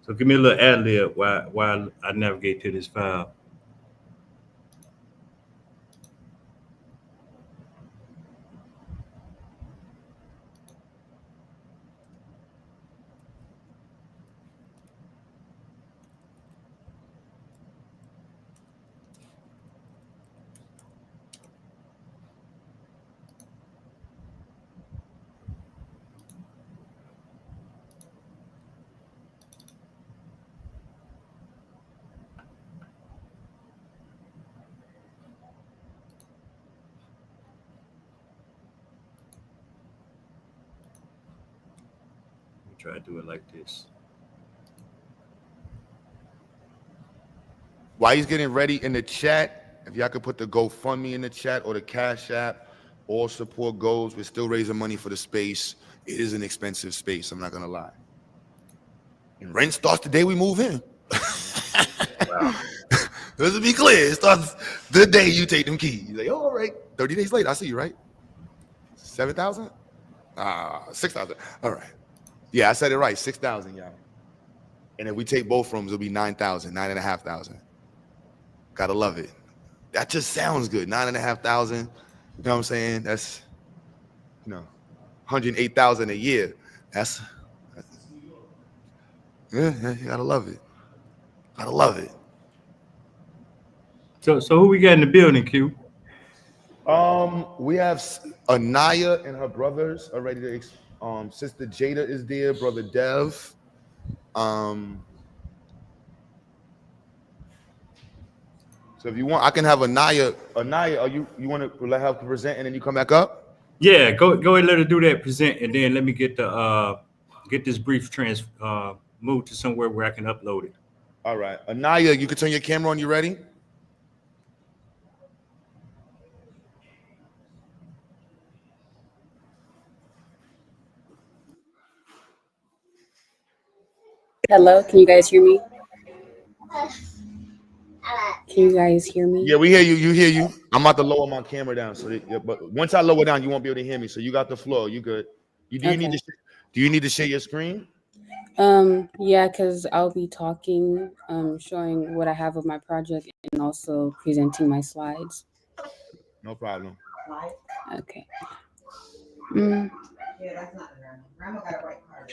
So give me a little ad lib while I navigate to this file. Try to do it like this. while he's getting ready in the chat, if y'all could put the GoFundMe in the chat or the Cash App, all support goes. We're still raising money for the space. It is an expensive space, I'm not gonna lie. And rent starts the day we move in. Let's be clear, it starts the day you take them keys. You're like, oh, all right, 30 days later, I see you, right? 7,000? 6,000. All right. Yeah, I said it right, 6,000, y'all. And if we take both rooms, it'll be 9,000, 9,500. Gotta love it. That just sounds good. 9,500. You know what I'm saying? That's 108,000 a year. That's yeah, you gotta love it. Gotta love it. So who we got in the building, Q? We have Anaya and her brothers are ready to. Sister Jada is there. Brother Dev. So if you want, I can have Anaya. Anaya, you want to let her present and then you come back up? Yeah, go ahead and let her do that present, and then let me get the get this brief moved to somewhere where I can upload it. All right, Anaya, you can turn your camera on. You ready? Hello, can you guys hear me? Can you guys hear me? Yeah, we hear you. You hear you. I'm about to lower my camera down, but once I lower down, you won't be able to hear me. So you got the floor. You good? Do you need to share your screen? Yeah, because I'll be talking, showing what I have of my project and also presenting my slides. No problem. Okay. Yeah, that's not the grandma. Grandma got a white card.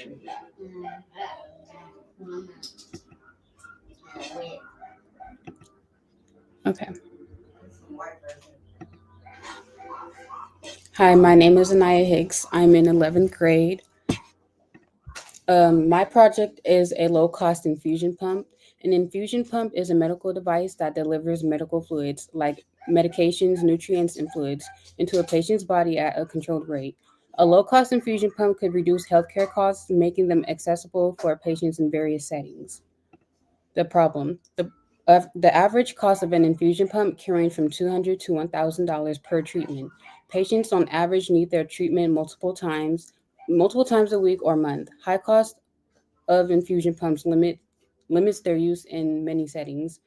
Okay. Hi, my name is Anaya Hicks. I'm in 11th grade. My project is a low-cost infusion pump. An infusion pump is a medical device that delivers medical fluids like medications, nutrients, and fluids into a patient's body at a controlled rate. A low-cost infusion pump could reduce healthcare costs, making them accessible for patients in various settings. The problem: the average cost of an infusion pump can range from $200 to $1,000 per treatment. Patients on average need their treatment multiple times a week or month. High cost of infusion pumps limits their use in many settings.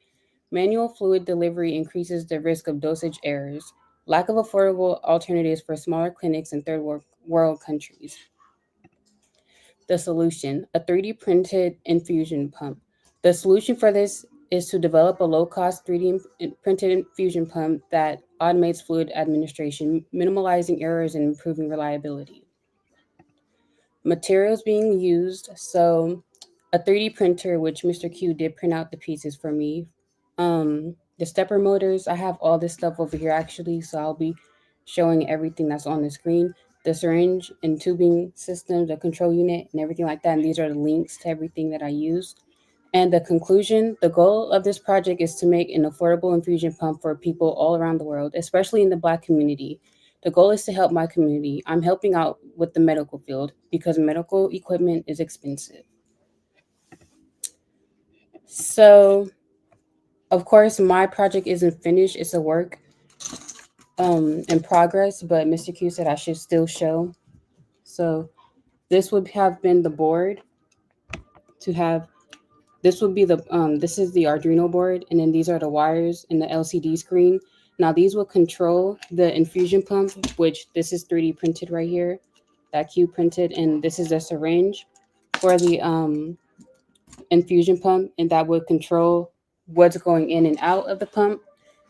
Manual fluid delivery increases the risk of dosage errors. Lack of affordable alternatives for smaller clinics in third world countries. The solution: a 3D printed infusion pump. The solution for this is to develop a low-cost 3D printed infusion pump that automates fluid administration, minimalizing errors and improving reliability. Materials being used: so a 3D printer, which Mr. Q did print out the pieces for me. The stepper motors, I have all this stuff over here actually, so I'll be showing everything that's on the screen. The syringe and tubing system, the control unit, and everything like that. And these are the links to everything that I used. And the conclusion: the goal of this project is to make an affordable infusion pump for people all around the world, especially in the Black community. The goal is to help my community. I'm helping out with the medical field because medical equipment is expensive. So, of course, my project isn't finished. It's a work in progress, but Mr. Q said I should still show. So this would have been the board to have. This would be the this is the Arduino board, and then these are the wires and the LCD screen. Now these will control the infusion pump, which this is 3D printed right here, that Q printed, and this is a syringe for the infusion pump, and that would control what's going in and out of the pump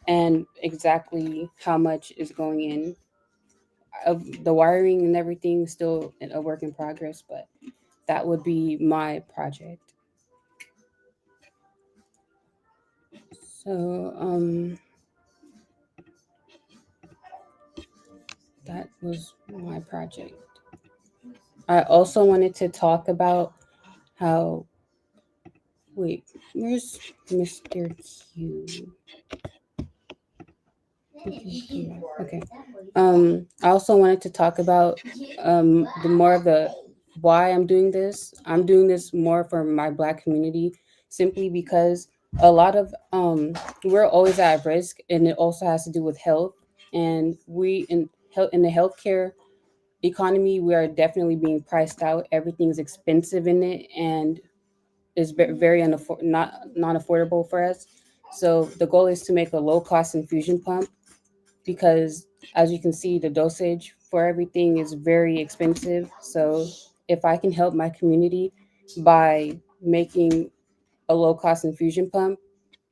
and exactly how much is going in. Of the wiring and everything is still a work in progress, but that would be my project. So that was my project. I also wanted to talk about how, wait, where's Mr. Q? Okay. I also wanted to talk about the more of the why I'm doing this. I'm doing this more for my Black community, simply because A lot of we're always at risk, and it also has to do with health. And we in health in the healthcare economy, we are definitely being priced out. Everything's expensive in it, and is very not non-affordable for us. So the goal is to make a low-cost infusion pump because, as you can see, the dosage for everything is very expensive. So if I can help my community by making a low-cost infusion pump,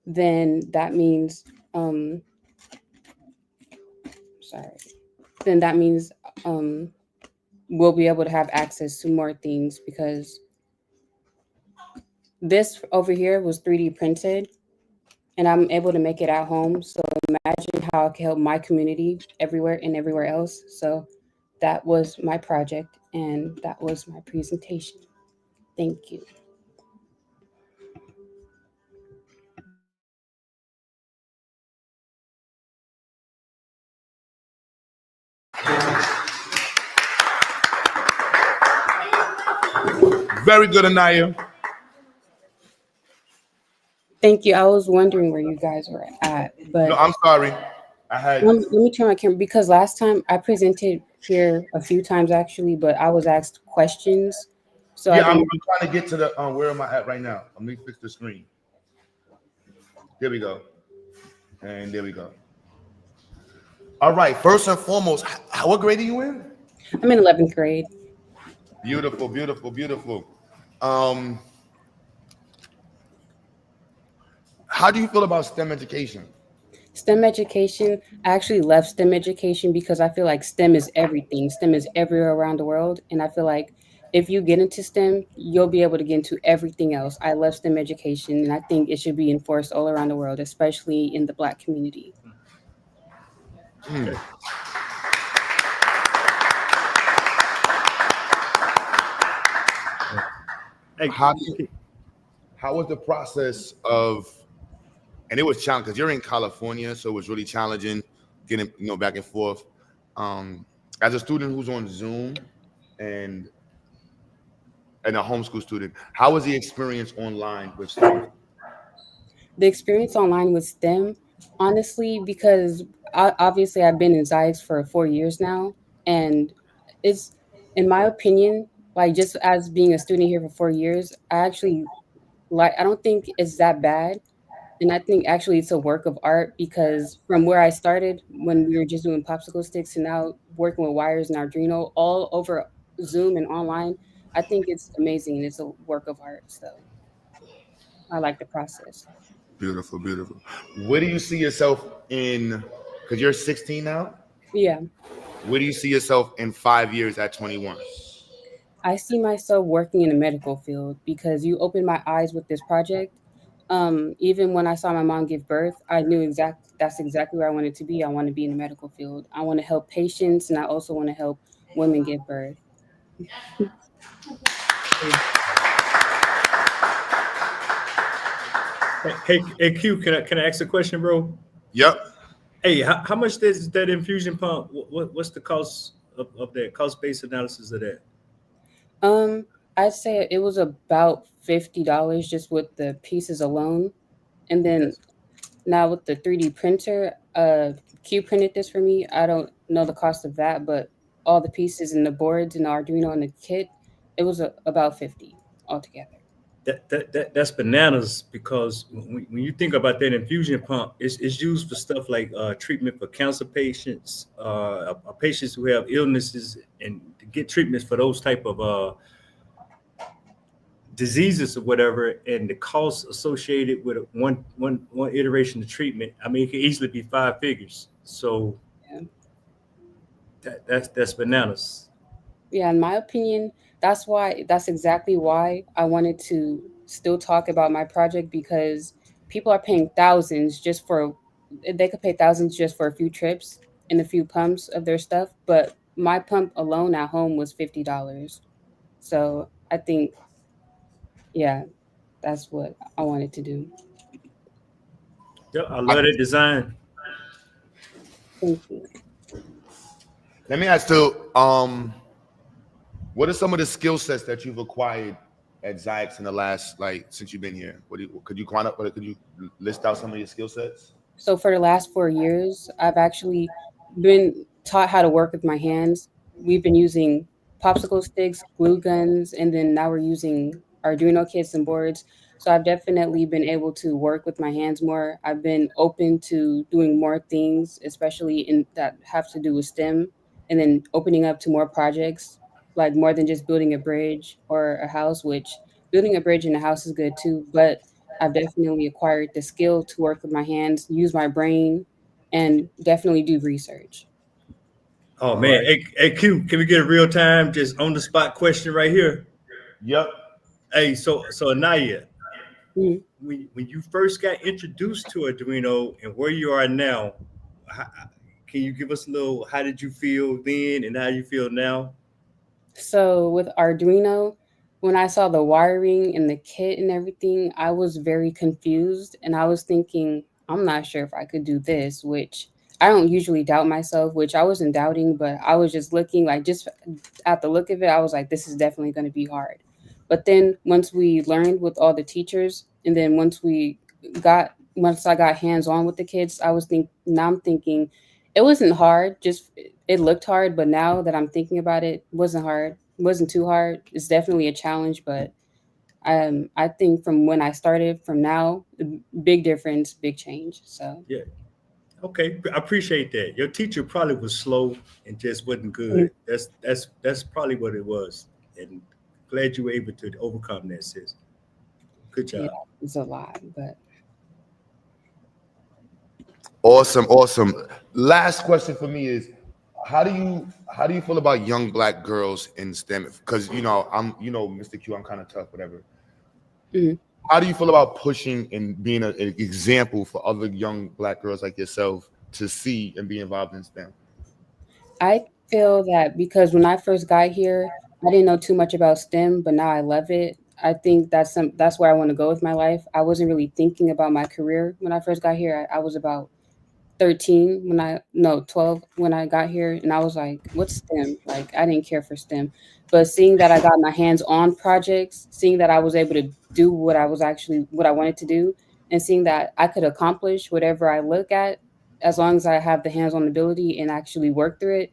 then that means um, sorry, then that means um, we'll be able to have access to more things because this over here was 3D printed and I'm able to make it at home. So imagine how I can help my community everywhere and everywhere else. So that was my project and that was my presentation. Thank you. Very good, Anaya. Thank you. I was wondering where you guys were at, but No, I'm sorry. I had. let me turn my camera because last time I presented here a few times actually, but I was asked questions. So I Yeah, I'm didn't. trying to get to the. Where am I at right now? Let me fix the screen. There we go. And there we go. All right. First and foremost, what grade are you in? I'm in 11th grade. Beautiful, beautiful, beautiful. Um, how do you feel about STEM education? STEM education, I actually left STEM education because I feel like STEM is everything. STEM is everywhere around the world. And I feel like if you get into STEM, you'll be able to get into everything else. I love STEM education and I think it should be enforced all around the world, especially in the Black community. Mm. Hey, how was the process of, and it was challenging because you're in California, so it was really challenging getting back and forth. As a student who's on Zoom and a homeschool student, how was the experience online with STEM? The experience online with STEM, honestly, because obviously I've been in Zyx for 4 years now, and it's, in my opinion, like just as being a student here for 4 years, I actually like. I don't think it's that bad, and I think actually it's a work of art because from where I started when we were just doing popsicle sticks to now working with wires and Arduino all over Zoom and online, I think it's amazing. It's a work of art, so I like the process. Beautiful, beautiful. Where do you see yourself in? Because you're 16 now. Yeah. Where do you see yourself in 5 years at 21? I see myself working in the medical field because you opened my eyes with this project. Even when I saw my mom give birth, I knew that's exactly where I wanted to be. I want to be in the medical field. I want to help patients, and I also want to help women give birth. Hey, Q, can I ask a question, bro? Yep. Hey, how much does that infusion pump? What's the cost of that cost-based analysis of that? I'd say it was about $50 just with the pieces alone, and then now with the 3D printer, Q printed this for me. I don't know the cost of that, but all the pieces and the boards and the Arduino and the kit, it was about 50 altogether. That's bananas because when you think about that infusion pump, it's used for stuff like treatment for cancer patients, patients who have illnesses, and to get treatments for those type of diseases or whatever, and the costs associated with one iteration of treatment. I mean, it could easily be 5 figures. So Yeah. that's bananas. Yeah, in my opinion, that's exactly why I wanted to still talk about my project because people are paying thousands just for they could pay thousands just for a few trips and a few pumps of their stuff, but my pump alone at home was $50. So I think, yeah, that's what I wanted to do. Yeah, I love that design. Thank you. Let me ask you, what are some of the skill sets that you've acquired at Zyx in the last, like, since you've been here? Could you could you list out some of your skill sets? So for the last 4 years, I've actually been taught how to work with my hands. We've been using popsicle sticks, glue guns, and then now we're using Arduino kits and boards. So I've definitely been able to work with my hands more. I've been open to doing more things, especially in that have to do with STEM, and then opening up to more projects, like more than just building a bridge or a house, which building a bridge and a house is good too, but I've definitely acquired the skill to work with my hands, use my brain, and definitely do research. Oh All man, right. hey Q, can we get a real time, just on the spot question right here? Yep. Hey, so Anaya, Mhm. when you first got introduced to Arduino and where you are now, how, can you give us a little? How did you feel then, and how you feel now? So with Arduino, when I saw the wiring and the kit and everything, I was very confused and I was thinking, I'm not sure if I could do this, which I don't usually doubt myself, which I wasn't doubting, but I was just looking like just at the look of it, I was like, this is definitely going to be hard. But then once we learned with all the teachers, and then once I got hands on with the kids, now I'm thinking it wasn't hard, just it looked hard, but now that I'm thinking about it, wasn't hard. It wasn't too hard. It's definitely a challenge, but I think from when I started from now, big difference, big change. So Yeah. Okay, I appreciate that. Your teacher probably was slow and just wasn't mm, good. That's probably what it was. And glad you were able to overcome that, sis. Good yeah, job. it's a lot, but Awesome, awesome. Last question for me is, how do you feel about young black girls in STEM? Because Mr. Q, I'm kind of tough, whatever. mhm. How do you feel about pushing and being an example for other young black girls like yourself to see and be involved in STEM? I feel that because when I first got here, I didn't know too much about STEM, but now I love it. I think that's where I want to go with my life. I wasn't really thinking about my career when I first got here. I was about 13 when I no 12 when I got here, and I was like, what's STEM? Like I didn't care for STEM. But seeing that I got my hands on projects, seeing that I was able to do what I wanted to do, and seeing that I could accomplish whatever I look at as long as I have the hands on ability and actually work through it,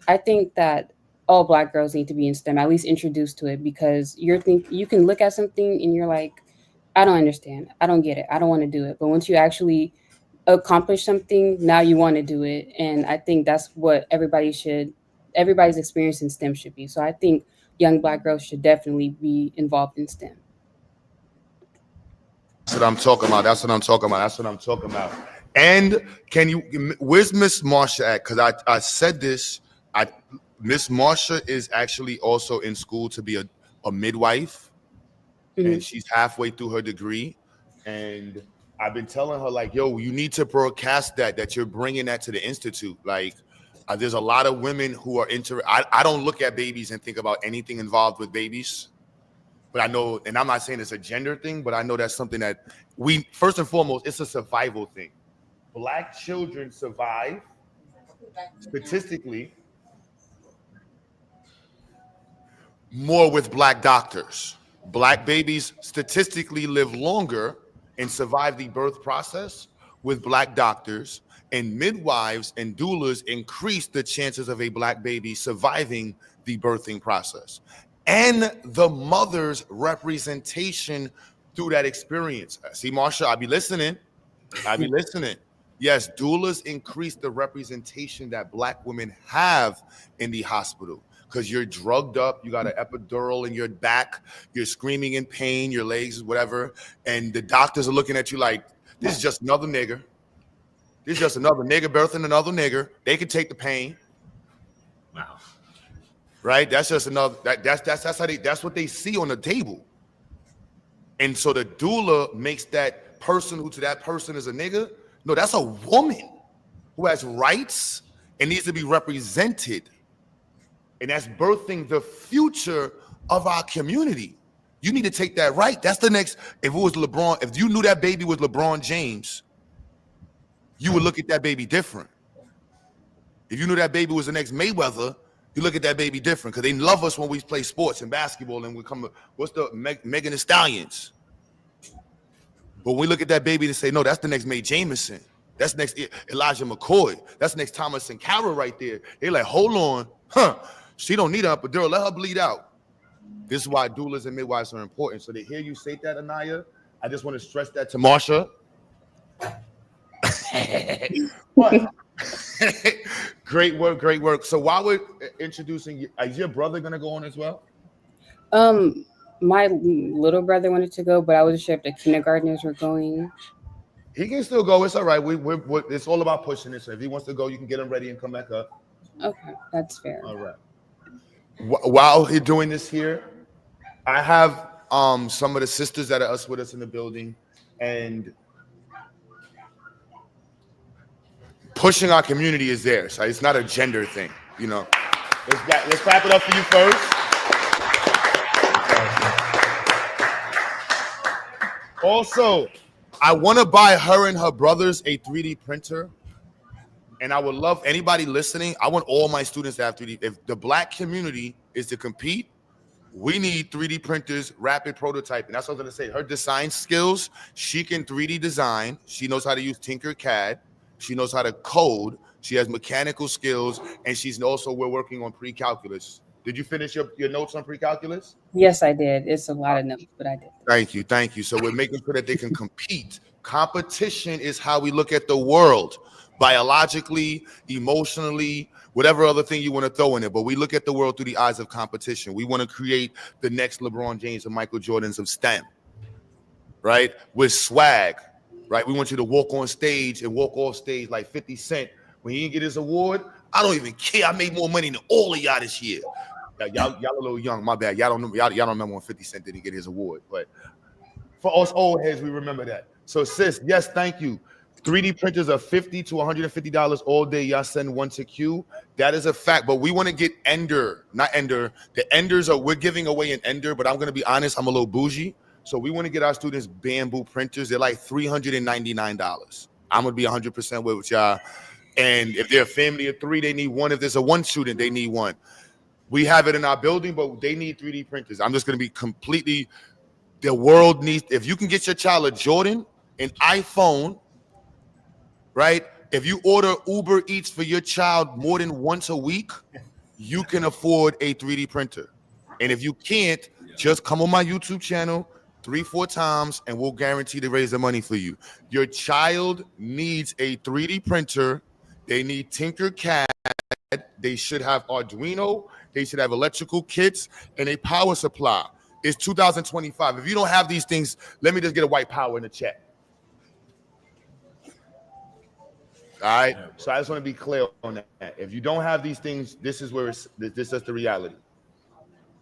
I think that all black girls need to be in STEM, at least introduced to it, because you can look at something and you're like, I don't understand. I don't get it. I don't want to do it. But once you actually accomplish something, now you want to do it. And I think that's what everybody's experience in STEM should be. So I think young black girls should definitely be involved in STEM. That's what I'm talking about. That's what I'm talking about. That's what I'm talking about. And where's Miss Marsha at? Because I said this. Miss Marsha is actually also in school to be a midwife, Mhm. and she's halfway through her degree. And I've been telling her, like, yo, you need to broadcast that you're bringing that to the institute. Like, there's a lot of women who are I don't look at babies and think about anything involved with babies. But I know, and I'm not saying it's a gender thing, but I know that's something that first and foremost, it's a survival thing. Black children survive statistically more with black doctors. Black babies statistically live longer and survive the birth process with black doctors, and midwives and doulas increase the chances of a black baby surviving the birthing process. And the mother's representation through that experience. See, Marsha, I'll be listening. I'll be listening. Yes, doulas increase the representation that black women have in the hospital, because you're drugged up, you got an epidural in your back, you're screaming in pain, your legs, whatever, and the doctors are looking at you like, this is just another nigger. This is just another nigger birthing another nigger. They can take the pain. Wow. Right? That's just another. That's what they see on the table. And so the doula makes that person who to that person is a nigga. No, that's a woman who has rights and needs to be represented. And that's birthing the future of our community. You need to take that right. That's the next. If it was LeBron, if you knew that baby was LeBron James, you would look at that baby different. If you knew that baby was the next Mayweather, You look at that baby different because they love us when we play sports and basketball and we come. What's the Megan Thee Stallions? But when we look at that baby and say, no, that's the next Mae Jameson. That's next Elijah McCoy. That's next Thomas and Carroll right there. They're like, hold on, she don't need an epidural. Let her bleed out. This is why doulas and midwives are important. So to hear you say that, Anaya, I just want to stress that to Marsha. Great work, great work. So while we're introducing you, is your brother gonna go on as well? My little brother wanted to go, but I wasn't sure if the kindergartners were going. He can still go. It's all right. We're it's all about pushing it. So if he wants to go, you can get him ready and come back up. Okay, that's fair. All right. While he's doing this here, I have some of the sisters that are with us in the building, and pushing our community is there. So it's not a gender thing, you know. Let's clap it up for you first. Also, I want to buy her and her brothers a 3D printer. And I would love anybody listening. I want all my students to have 3D. If the Black community is to compete, we need 3D printers, rapid prototyping. That's what I was going to say. Her design skills, she can 3D design. She knows how to use Tinkercad. She knows how to code. She has mechanical skills. And we're working on pre-calculus. Did you finish your notes on pre-calculus? Yes, I did. It's a lot of notes, but I did. Thank you. Thank you. So we're making sure that they can compete. Competition is how we look at the world. Biologically, emotionally, whatever other thing you want to throw in it. But we look at the world through the eyes of competition. We want to create the next LeBron James and Michael Jordans of STEM, right? With swag, right? We want you to walk on stage and walk off stage like 50 Cent. When he didn't get his award, I don't even care. I made more money than all of y'all this year. Y'all a little young, my bad. Y'all don't remember when 50 Cent didn't get his award. But for us old heads, we remember that. So sis, yes, thank you. 3D printers are $50 to $150 all day. Y'all send one to Q. That is a fact. But we want to get not Ender. The Enders we're giving away an Ender, but I'm going to be honest, I'm a little bougie. So we want to get our students bamboo printers. They're like $399. I'm going to be 100% with y'all. And if they're a family of 3, they need one. If there's a 1 student, they need one. We have it in our building, but they need 3D printers. I'm just going to be completely, the world needs, if you can get your child a Jordan, an iPhone, right? If you order Uber Eats for your child more than once a week, you can afford a 3D printer. And if you can't, just come on my YouTube channel 3-4 times and we'll guarantee to raise the money for you. Your child needs a 3D printer. They need Tinkercad. They should have Arduino. They should have electrical kits and a power supply. It's 2025. If you don't have these things, let me just get a white power in the chat. All right. So I just want to be clear on that. If you don't have these things, this is the reality.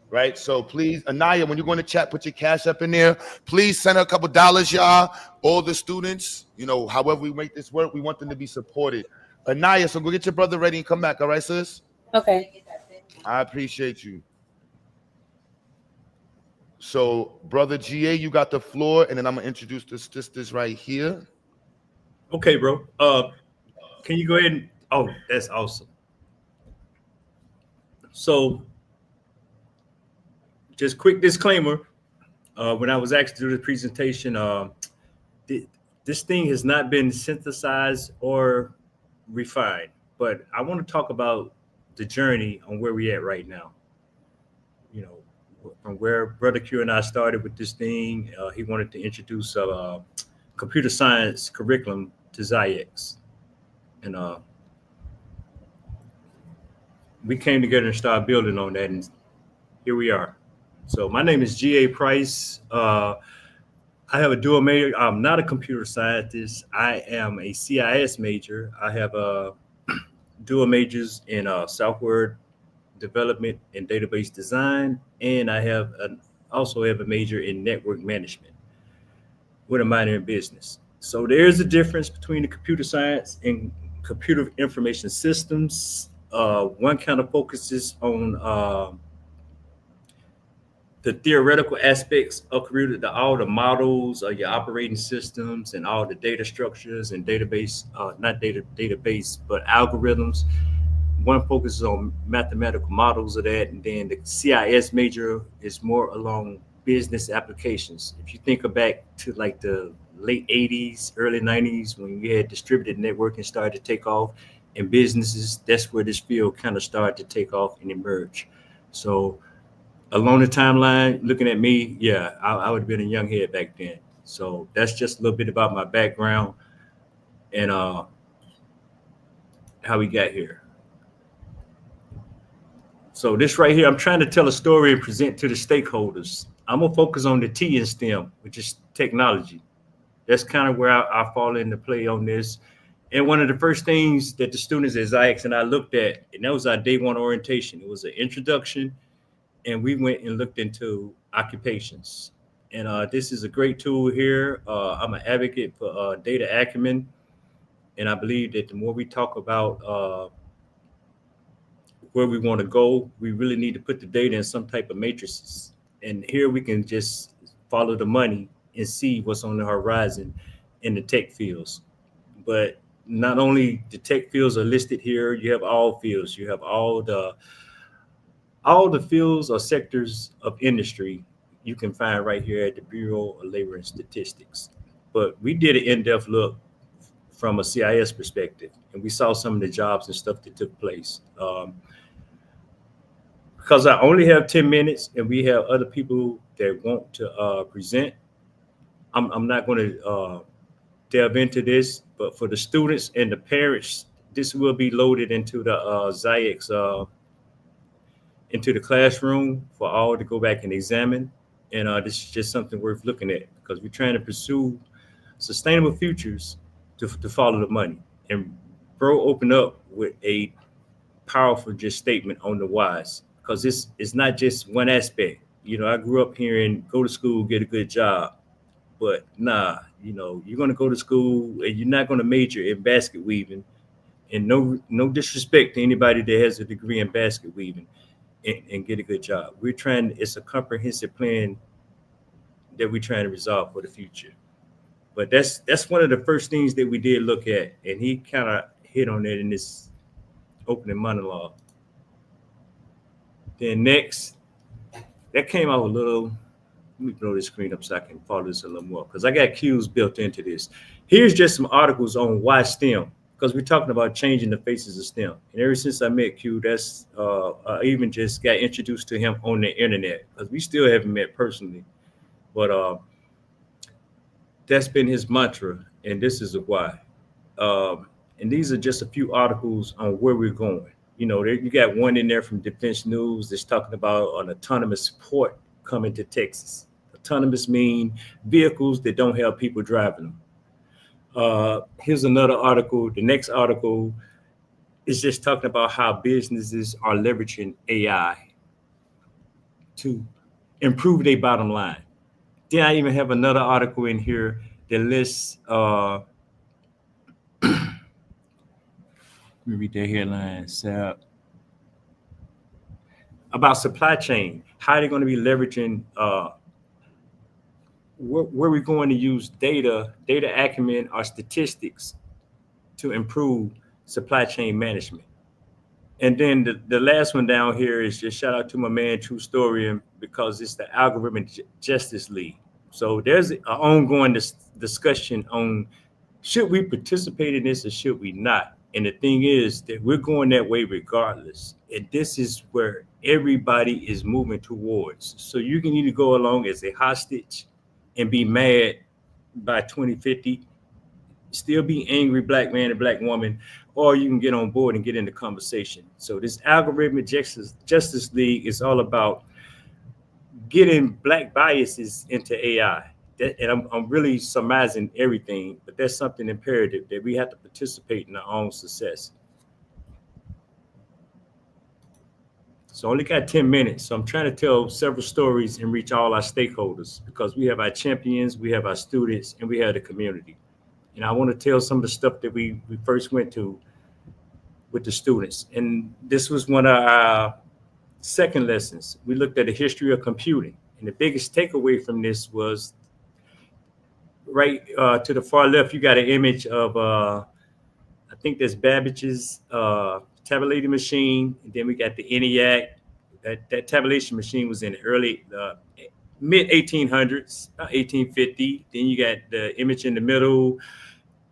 Right. So please, Anaya, when you're going to chat, put your cash up in there. Please send her a couple dollars, y'all. All the students, however we make this work, we want them to be supported. Anaya, so go get your brother ready and come back. All right, sis? Okay. I appreciate you. So, brother GA, you got the floor, and then I'm gonna introduce the sisters right here. Okay, bro. Can you go ahead and? Oh, that's awesome. So, just quick disclaimer. When I was asked to do the presentation, this thing has not been synthesized or refined, but I want to talk about the journey on where we at right now. From where Brother Q and I started with this thing, he wanted to introduce a computer science curriculum to ZIEX. And we came together and started building on that, and here we are. So my name is G.A. Price. I have a dual major. I'm not a computer scientist. I am a CIS major. I have dual majors in software development and database design, and I also have a major in network management with a minor in business. So there's a difference between the computer science and computer information systems. One kind of focuses on the theoretical aspects of computer, all the models of your operating systems and all the data structures and database, not database, but algorithms one focuses on mathematical models of that, and then the CIS major is more along business applications. If you think back to like the late 80s, early 90s, when you had distributed networking started to take off in businesses, that's where this field kind of started to take off and emerge. So along the timeline, looking at me, yeah, I would have been a young head back then. So that's just a little bit about my background and how we got here. So this right here, I'm trying to tell a story and present to the stakeholders. I'm gonna focus on the T in STEM, which is technology. That's kind of where I fall into play on this. And one of the first things that the students at Zyx and I looked at, and that was our day one orientation. It was an introduction, and we went and looked into occupations. And this is a great tool here. I'm an advocate for data acumen, and I believe that the more we talk about where we want to go, we really need to put the data in some type of matrices. And here we can just follow the money and see what's on the horizon in the tech fields. But not only the tech fields are listed here, you have all fields. You have all the fields or sectors of industry you can find right here at the Bureau of Labor and Statistics. But we did an in-depth look from a CIS perspective, and we saw some of the jobs and stuff that took place. Because I only have 10 minutes and we have other people that want to present, I'm not going to delve into this, but for the students and the parents, this will be loaded into the Zyx, into the classroom for all to go back and examine. And this is just something worth looking at because we're trying to pursue sustainable futures to follow the money. And bro opened up with a powerful just statement on the whys, because this is not just one aspect. You know, I grew up hearing go to school, get a good job. But nah, you know, you're gonna go to school and you're not gonna major in basket weaving. And no disrespect to anybody that has a degree in basket weaving and get a good job. It's a comprehensive plan that we're trying to resolve for the future. But that's one of the first things that we did look at. And he kind of hit on it in this opening monologue. Then next, that came out a little. Let me blow this screen up so I can follow this a little more because I got cues built into this. Here's just some articles on why STEM, because we're talking about changing the faces of STEM. And ever since I met Q, that's I even just got introduced to him on the internet because we still haven't met personally. But that's been his mantra, and this is a why. And these are just a few articles on where we're going. You know, you got one in there from Defense News that's talking about an autonomous port coming to Texas. Autonomous mean vehicles that don't have people driving them. Here's another article. The next article is just talking about how businesses are leveraging AI to improve their bottom line. Then I even have another article in here that lists, let me read that headline. So, about supply chain, how they're going to be leveraging, where we're going to use data acumen or statistics to improve supply chain management. And then the last one down here is just shout out to my man True Story, because it's the Algorithmic Justice League. So there's an ongoing discussion on should we participate in this or should we not? And the thing is that we're going that way regardless. And this is where everybody is moving towards. So you can either go along as a hostage and be mad by 2050, still be angry black man and black woman, or you can get on board and get into conversation. So this Algorithmic Justice League is all about getting black biases into AI. And I'm really surmising everything, but that's something imperative that we have to participate in our own success. So I only got 10 minutes. So I'm trying to tell several stories and reach all our stakeholders because we have our champions, we have our students, and we have the community. And I want to tell some of the stuff that we first went to with the students. And this was one of our second lessons. We looked at the history of computing. And the biggest takeaway from this was right to the far left, you got an image of, I think that's Babbage's tabulating machine, and then we got the ENIAC. That tabulation machine was in the early mid 1800s, 1850. Then you got the image in the middle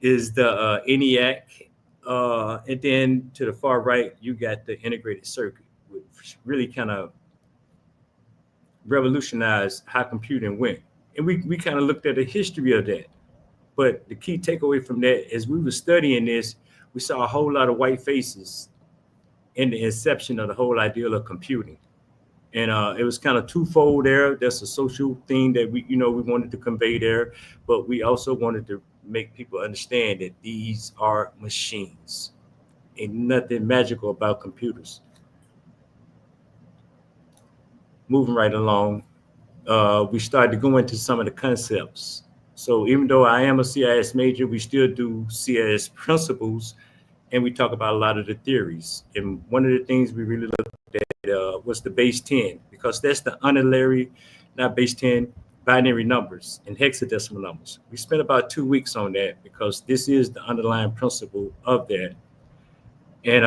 is the ENIAC, and then to the far right you got the integrated circuit, which really kind of revolutionized how computing went. And we kind of looked at the history of that. But the key takeaway from that, as we were studying this, we saw a whole lot of white faces in the inception of the whole idea of computing. And it was kind of twofold there. That's a social thing that we wanted to convey there, but we also wanted to make people understand that these are machines. Ain't nothing magical about computers. Moving right along, we started to go into some of the concepts. So even though I am a CIS major, we still do CIS principles, and we talk about a lot of the theories. And one of the things we really looked at was the base 10, because that's the unitary, not base 10, binary numbers and hexadecimal numbers. We spent about 2 weeks on that because this is the underlying principle of that. And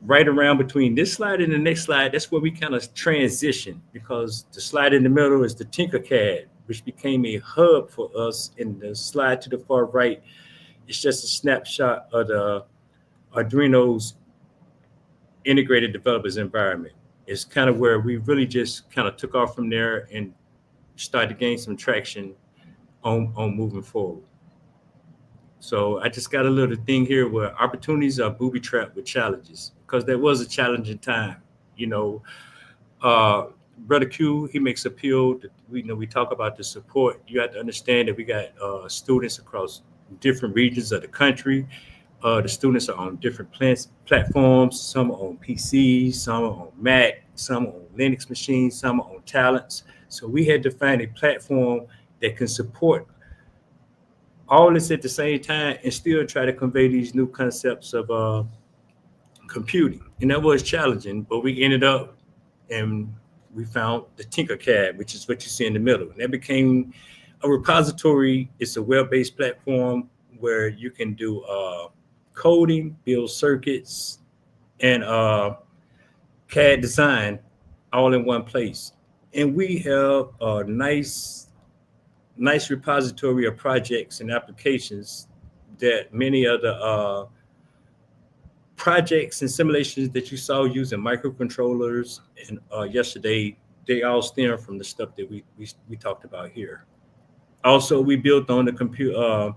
right around between this slide and the next slide, that's where we kind of transition, because the slide in the middle is the Tinkercad, which became a hub for us. And the slide to the far right, it's just a snapshot of the Arduino's integrated developers environment. It's kind of where we really just kind of took off from there and started to gain some traction on moving forward. So I just got a little thing here where opportunities are booby-trapped with challenges, because there was a challenging time. Brother Q, he makes appeal. We talk about the support. You have to understand that we got students across different regions of the country. The students are on different platforms. Some are on PCs, some are on Mac, some are on Linux machines, some are on Talents. So we had to find a platform that can support all this at the same time and still try to convey these new concepts of computing. And that was challenging, but we ended up and we found the Tinkercad, which is what you see in the middle. And that became a repository. It's a web-based platform where you can do coding, build circuits, and CAD design all in one place. And we have a nice repository of projects and applications that many of the projects and simulations that you saw using microcontrollers and yesterday, they all stem from the stuff that we talked about here. Also, we built on the computer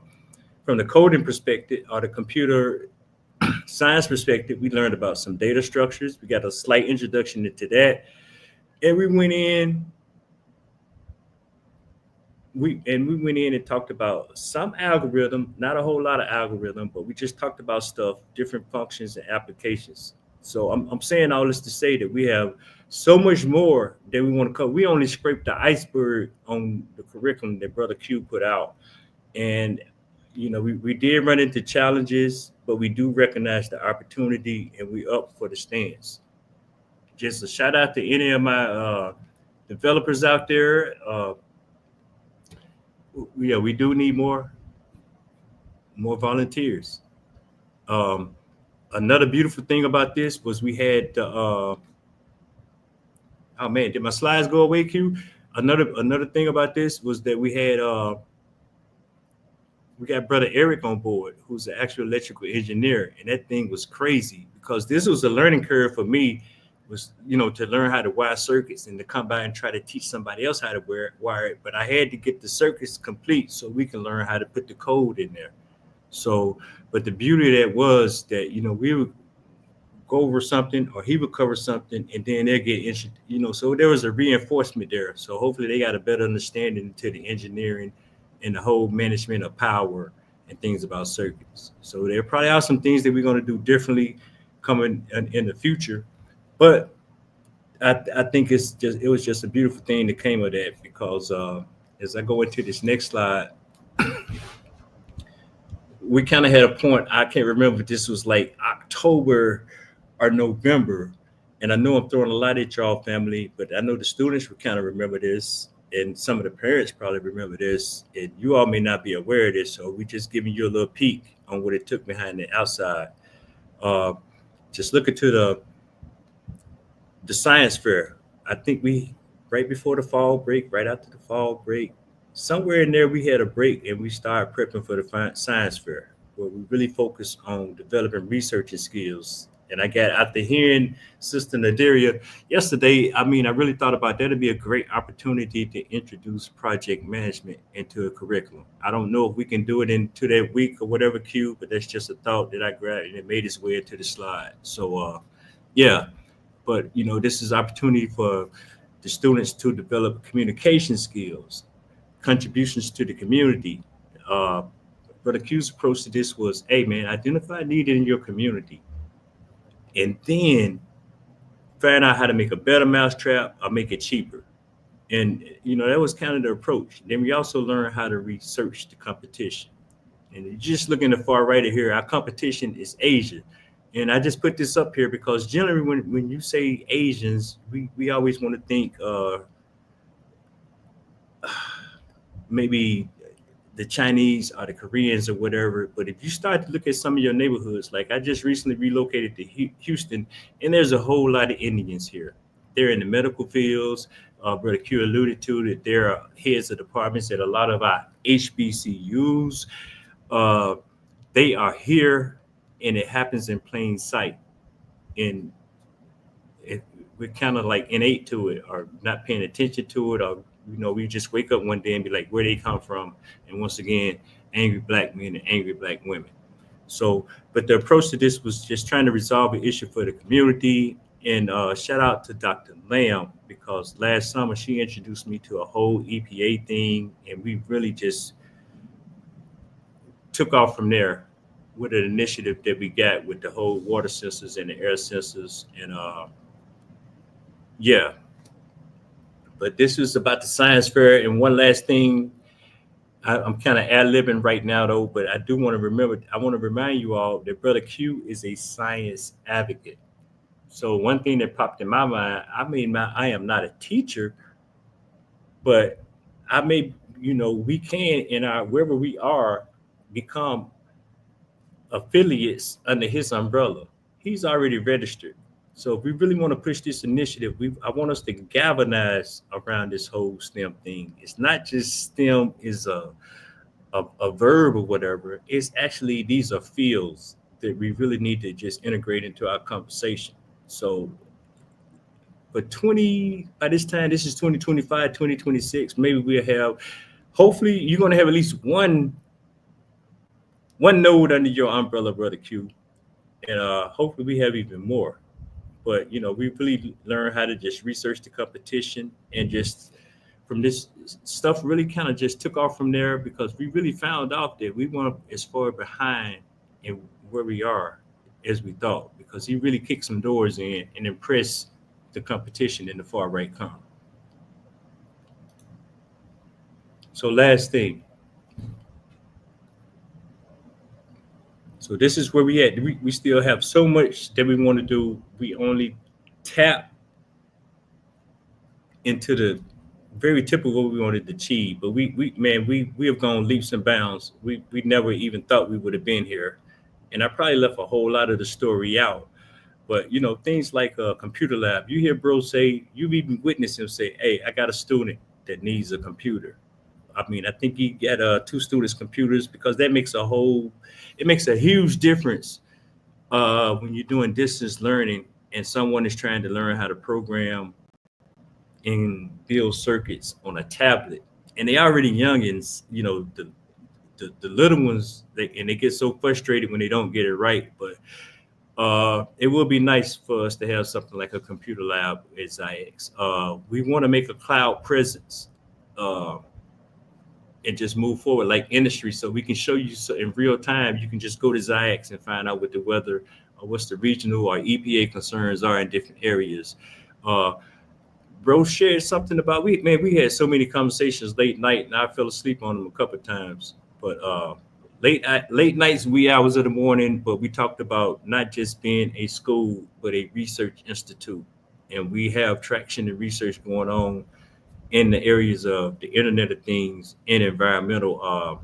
from the coding perspective or the computer science perspective. We learned about some data structures. We got a slight introduction into that, and we went in. We went in and talked about some algorithm, not a whole lot of algorithm, but we just talked about stuff, different functions and applications. So I'm saying all this to say that we have so much more that we want to cover. We only scraped the iceberg on the curriculum that Brother Q put out. And, we did run into challenges, but we do recognize the opportunity and we up for the stance. Just a shout out to any of my developers out there. We do need more volunteers. Another beautiful thing about this was we had oh man, did my slides go away, Q? Another thing about this was that we had we got Brother Eric on board, who's an actual electrical engineer, and that thing was crazy because this was a learning curve for me. Was to learn how to wire circuits and to come by and try to teach somebody else how to wire it. But I had to get the circuits complete so we can learn how to put the code in there. So, but the beauty of that was that we would go over something or he would cover something and then they'll get so there was a reinforcement there. So hopefully they got a better understanding to the engineering and the whole management of power and things about circuits. So there probably are some things that we're going to do differently coming in the future. But I think it was just a beautiful thing that came of that, because as I go into this next slide, we kind of had a point. I can't remember if this was like October or November. And I know I'm throwing a lot at y'all, family, but I know the students will kind of remember this. And some of the parents probably remember this. And you all may not be aware of this. So we're just giving you a little peek on what it took behind the outside. just look into the science fair. I think we right before the fall break, right after the fall break, somewhere in there we had a break and we started prepping for the science fair, where we really focused on developing research skills. And I got after hearing Sister Nadiria yesterday, I mean, I really thought about that'd be a great opportunity to introduce project management into a curriculum. I don't know if we can do it into that week or whatever Q, but that's just a thought that I grabbed and it made its way into the slide. So yeah, but this is opportunity for the students to develop communication skills, contributions to the community. Brother Q's approach to this was, hey man, identify a need in your community, and then find out how to make a better mousetrap or make it cheaper. And that was kind of the approach. Then we also learned how to research the competition. And just looking at the far right of here, our competition is Asia. And I just put this up here because generally when you say Asians, we always want to think maybe the Chinese or the Koreans or whatever. But if you start to look at some of your neighborhoods, like I just recently relocated to Houston, and there's a whole lot of Indians here. They're in the medical fields. Brother Q alluded to that there are heads of departments at a lot of our HBCUs. They are here, and it happens in plain sight. And we're kind of like innate to it, or not paying attention to it, or we just wake up one day and be like, where they come from? And once again, angry black men and angry black women. So, but the approach to this was just trying to resolve an issue for the community. And shout out to Dr. Lamb, because last summer she introduced me to a whole EPA thing, and we really just took off from there with an initiative that we got with the whole water sensors and the air sensors. And yeah, but this was about the science fair. And one last thing, I'm kind of ad-libbing right now though, but I do want to I want to remind you all that Brother Q is a science advocate. So one thing that popped in my mind, I am not a teacher, but we can wherever we are, become affiliates under his umbrella. He's already registered. So if we really want to push this initiative, I want us to galvanize around this whole STEM thing. It's not just STEM is a verb or whatever. It's actually, these are fields that we really need to just integrate into our conversation. So by this time, this is 2025, 2026, maybe we'll have, hopefully you're going to have at least one node under your umbrella, Brother Q. And hopefully we have even more. But, we really learn how to just research the competition, and just from this stuff really kind of just took off from there, because we really found out that we weren't as far behind in where we are as we thought, because he really kicked some doors in and impressed the competition in the far right corner. So last thing. So this is where we at. We still have so much that we want to do. We only tap into the very tip of what we wanted to achieve. But we have gone leaps and bounds. We never even thought we would have been here. And I probably left a whole lot of the story out. But things like a computer lab. You hear bro say, you've even witnessed him say, hey, I got a student that needs a computer. I mean, I think he got 2 students' computers, because that makes a huge difference when you're doing distance learning and someone is trying to learn how to program and build circuits on a tablet. And they already youngins, the little ones, they get so frustrated when they don't get it right. But it will be nice for us to have something like a computer lab at ZIX. We want to make a cloud presence. And just move forward like industry, so we can show you in real time. You can just go to ZIX and find out what the weather or what's the regional or EPA concerns are in different areas. Bro shared something about we had so many conversations late night, and I fell asleep on them a couple of times. But late nights, wee hours of the morning. But we talked about not just being a school, but a research institute, and we have traction and research going on in the areas of the Internet of Things and environmental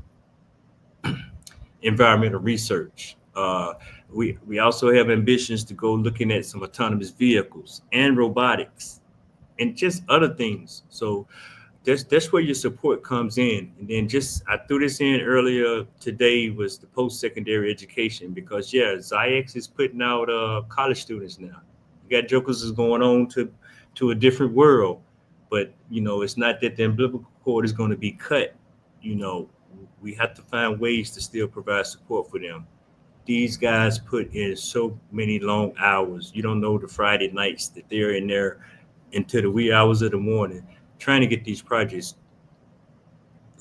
research. We also have ambitions to go looking at some autonomous vehicles and robotics and just other things. So that's where your support comes in. And then just I threw this in earlier today was the post-secondary education because Ziax is putting out college students now. You got jokers is going on to a different world, but it's not that the umbilical cord is going to be cut. We have to find ways to still provide support for them. These guys put in so many long hours. You don't know the Friday nights that they're in there into the wee hours of the morning trying to get these projects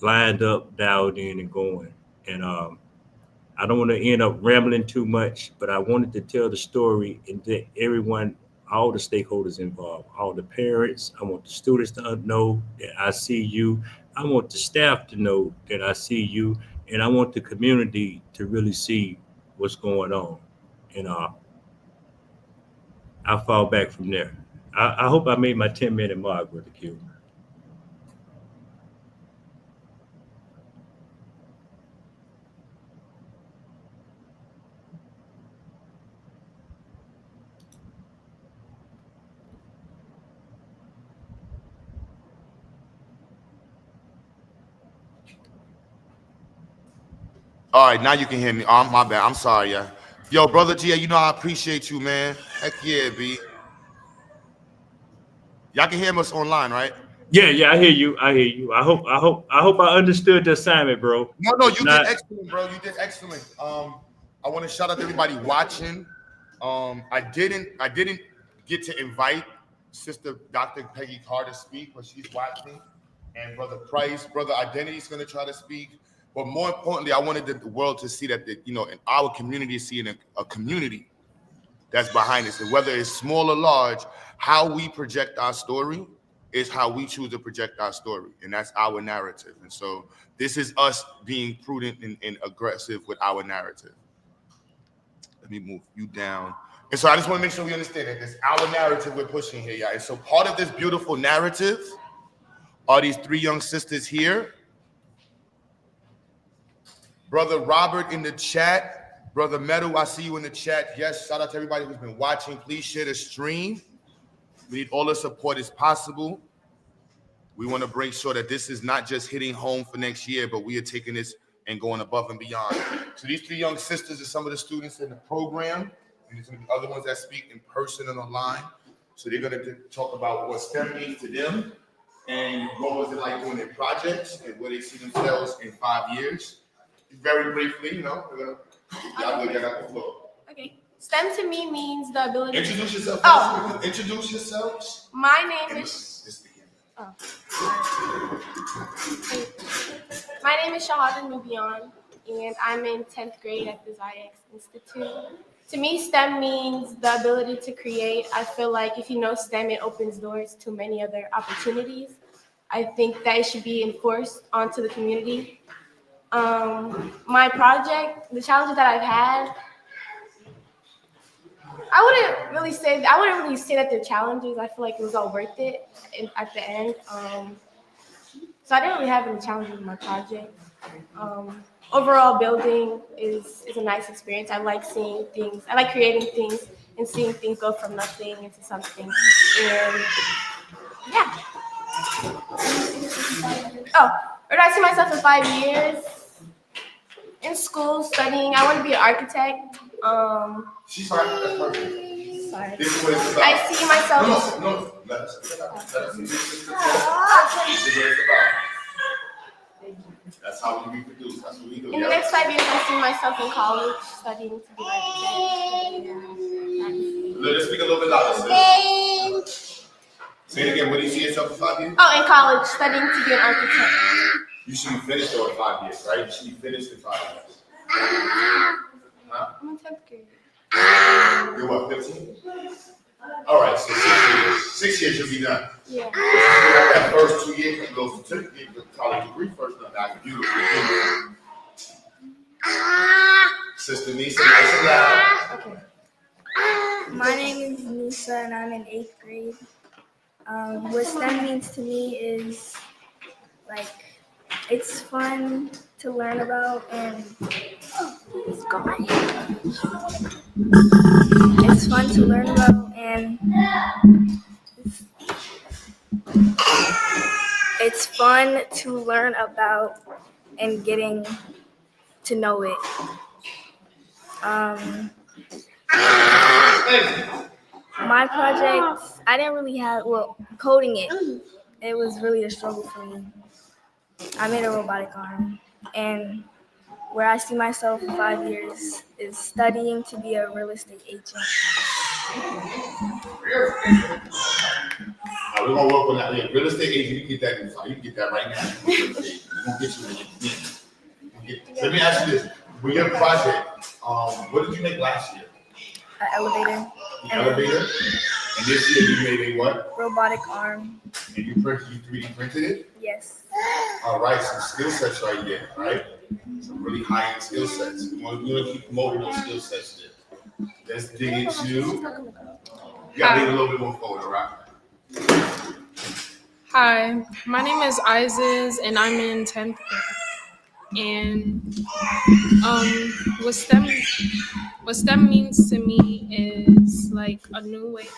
lined up, dialed in, and going. And I don't want to end up rambling too much, but I wanted to tell the story and that everyone, all the stakeholders involved, all the parents, I want the students to know that I see you. I want the staff to know that I see you. And I want the community to really see what's going on. And I'll fall back from there. I hope I made my 10-minute mark with the Q. All right, now you can hear me. Oh, my bad. I'm sorry, yeah. Yo, brother G, I appreciate you, man. Heck yeah, B. Y'all can hear us online, right? Yeah, I hear you. I hope I understood the assignment, bro. No, you did excellent, bro. You did excellent. I want to shout out to everybody watching. I didn't get to invite Sister Dr. Peggy Carter to speak, but she's watching, and Brother Price, Brother Identity is going to try to speak. But more importantly, I wanted the world to see that in our community, seeing a community that's behind us, and whether it's small or large, how we project our story is how we choose to project our story, and that's our narrative. And so this is us being prudent and aggressive with our narrative. Let me move you down. And so I just want to make sure we understand that it's our narrative we're pushing here, yeah. And so part of this beautiful narrative are these three young sisters here. Brother Robert in the chat, Brother Meadow, I see you in the chat. Yes, shout out to everybody who's been watching. Please share the stream. We need all the support as possible. We want to make sure that this is not just hitting home for next year, but we are taking this and going above and beyond. So these three young sisters are some of the students in the program, and there's going to be other ones that speak in person and online. So they're going to talk about what STEM means to them and what was it like doing their projects and where they see themselves in 5 years. Very briefly, y'all got the floor. Okay. STEM to me means the ability. Introduce yourself. Oh. Introduce yourselves. My name is. Oh. My name is Shahada Nubian, and I'm in 10th grade at the Ziax Institute. To me, STEM means the ability to create. I feel like if you know STEM, it opens doors to many other opportunities. I think that it should be enforced onto the community. My project, the challenges that I've had, I wouldn't really say that they're challenges. I feel like it was all worth it at the end. So I didn't really have any challenges with my project. Overall, building is a nice experience. I like seeing things. I like creating things and seeing things go from nothing into something. And yeah. Oh, where do I see myself in 5 years? In school, studying. I want to be an architect. She's fine. That's perfect. Sorry. This is what it's about. I see myself. No. Let us see. This is what it's about. That's how we reproduce. That's what we do. In the next 5 years, I see myself in college studying to be an architect. Let us speak a little bit louder. Say it again. What do you see yourself in 5 years? Oh, in college, studying to be an architect. You should be finished though in 5 years, right? You should be finished in 5 years. Huh? I'm in 10th grade. You're what, 15? All right, so 6 years. 6 years you'll be done. Yeah. You got that first 2 years, you go to get the college degree first, now that's beautiful. Sister Nisa, nice and loud. Okay. My name is Nisa and I'm in 8th grade. What STEM means to me is like it's fun to learn about, and it's fun to learn about, and it's fun to learn about and getting to know it. My project, I didn't really have, coding it was really a struggle for me. I made a robotic arm, and where I see myself in 5 years is studying to be a real estate agent. We're gonna work on that. Yeah, real estate agent, you get that inside. You can get that right now. We're gonna get you in it. Let me ask you this. With your project, what did you make last year? An elevator. The elevator? And this year you made a what? Robotic arm. And you 3D printed it? Yes. All right, some skill sets right there, right? Some really high-end skill sets. We want to keep promoting those skill sets there. Let's dig into, you gotta dig a little bit more forward, all right? Hi, my name is Isis, and I'm in 10th grade. And what STEM means to me is like a new way,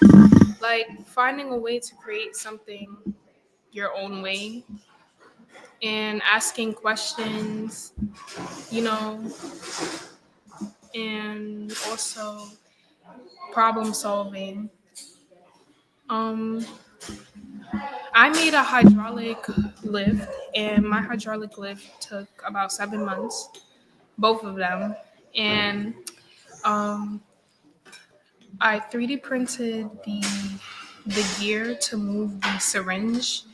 like finding a way to create something your own way and asking questions, and also problem solving. I made a hydraulic lift, and my hydraulic lift took about 7 months, both of them. And I 3D printed the gear to move the syringe.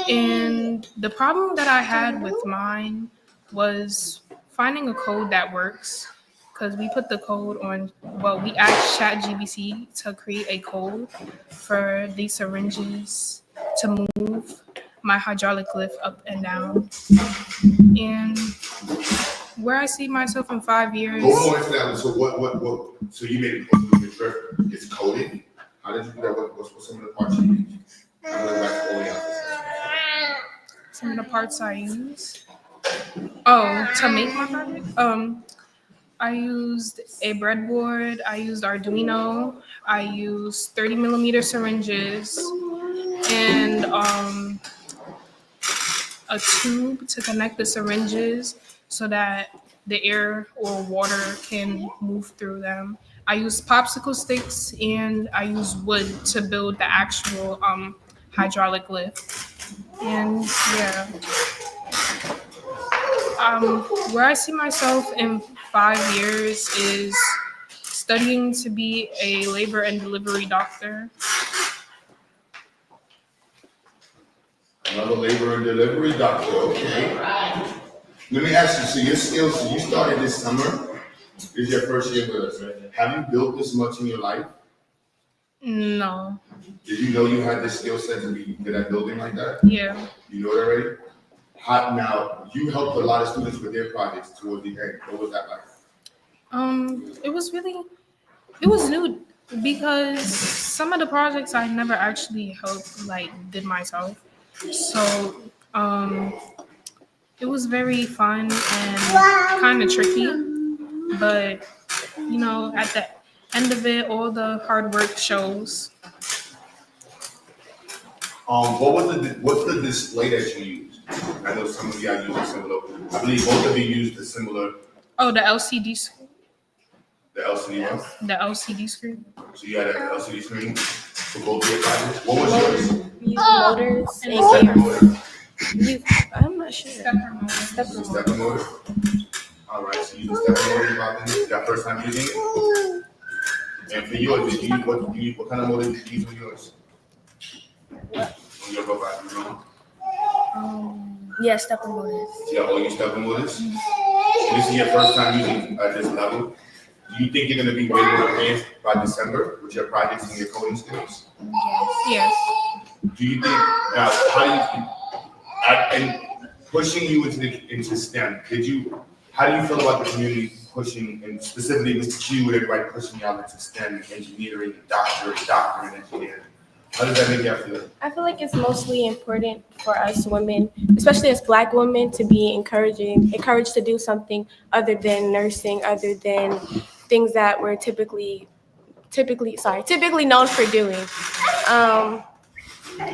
And the problem that I had with mine was finding a code that works, because we put the code on, we asked ChatGPT to create a code for these syringes to move my hydraulic lift up and down. And where I see myself in 5 years. Go more into that one. So what, so you made it the trip, it's coded. How did you do that? What's some of the parts you used? Some of the parts I use. To make my project? I used a breadboard, I used Arduino, I used 30mm syringes, and a tube to connect the syringes so that the air or water can move through them. I used popsicle sticks, and I used wood to build the actual hydraulic lift. And yeah. Where I see myself in 5 years is studying to be a labor and delivery doctor. Another labor and delivery doctor, okay. Let me ask you, so your skills, so you started this summer, this is your first year with us, right? Have you built this much in your life? No. Did you know you had this skill set to be good at building like that? Yeah. You know it already? Now, you helped a lot of students with their projects towards the end. What was that like? It was new, because some of the projects I never actually did myself. So, it was very fun and kind of tricky, but at the end of it, all the hard work shows. What's the display that you used? I know some of y'all use a similar. I believe both of you used a similar. Oh, the LCD screen. The LCD one? The LCD screen. So you had an LCD screen for both of your projects? What was yours? Motors and gears. I'm not sure. Stepper motor. All right, so you use a stepper motor. Is that first time using it? And for yours, what kind of motor did you use for yours? On your robot, you know? Yeah, stepper motors. Yeah, all you stepper motors? This is your first time using at this level. Do you think you're going to be way more advanced by December with your projects and your coding skills? Yes. Do you think, now, and pushing you into STEM, how do you feel about the community pushing, and specifically Mr. Q and everybody pushing y'all into STEM, engineering, doctorate, engineering? How does that make you feel? I feel like it's mostly important for us women, especially as Black women, to be encouraged to do something other than nursing, other than things that we're typically known for doing.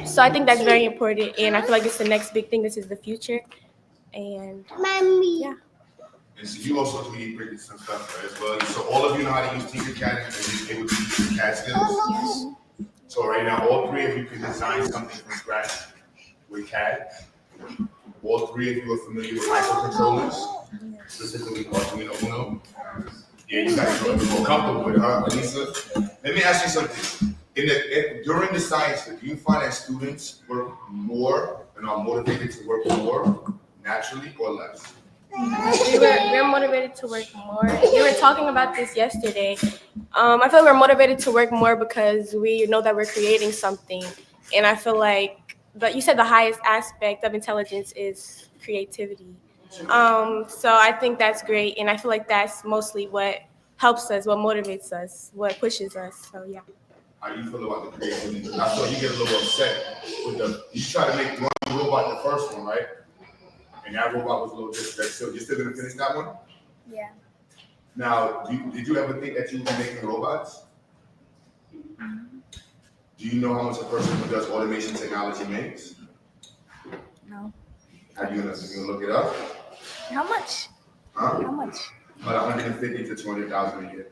So I think that's very important, and I feel like it's the next big thing. This is the future, and yeah. And so you also 3D printed some stuff as well. So all of you know how to use Tinkercad and able to use CAD skills. So right now, all three of you can design something from scratch with CAD. All three of you are familiar with microcontrollers, specifically Arduino Uno. Yeah, you guys are more comfortable with it, huh, Anissa? Let me ask you something. During the science fair, do you find that students work more and are motivated to work more naturally or less? We're motivated to work more. We were talking about this yesterday. I feel like we're motivated to work more because we know that we're creating something. And I feel like, but you said the highest aspect of intelligence is creativity. So I think that's great. And I feel like that's mostly what helps us, what motivates us, what pushes us. So yeah. How do you feel about the creativity? I saw you get a little upset with you try to make one robot the first one, right? And that robot was a little different. So you're still gonna finish that one? Yeah. Now, did you ever think that you would be making robots? Do you know how much a person who does automation technology makes? No. Are you gonna look it up? How much? Huh? How much? About 150 to 200,000 a year.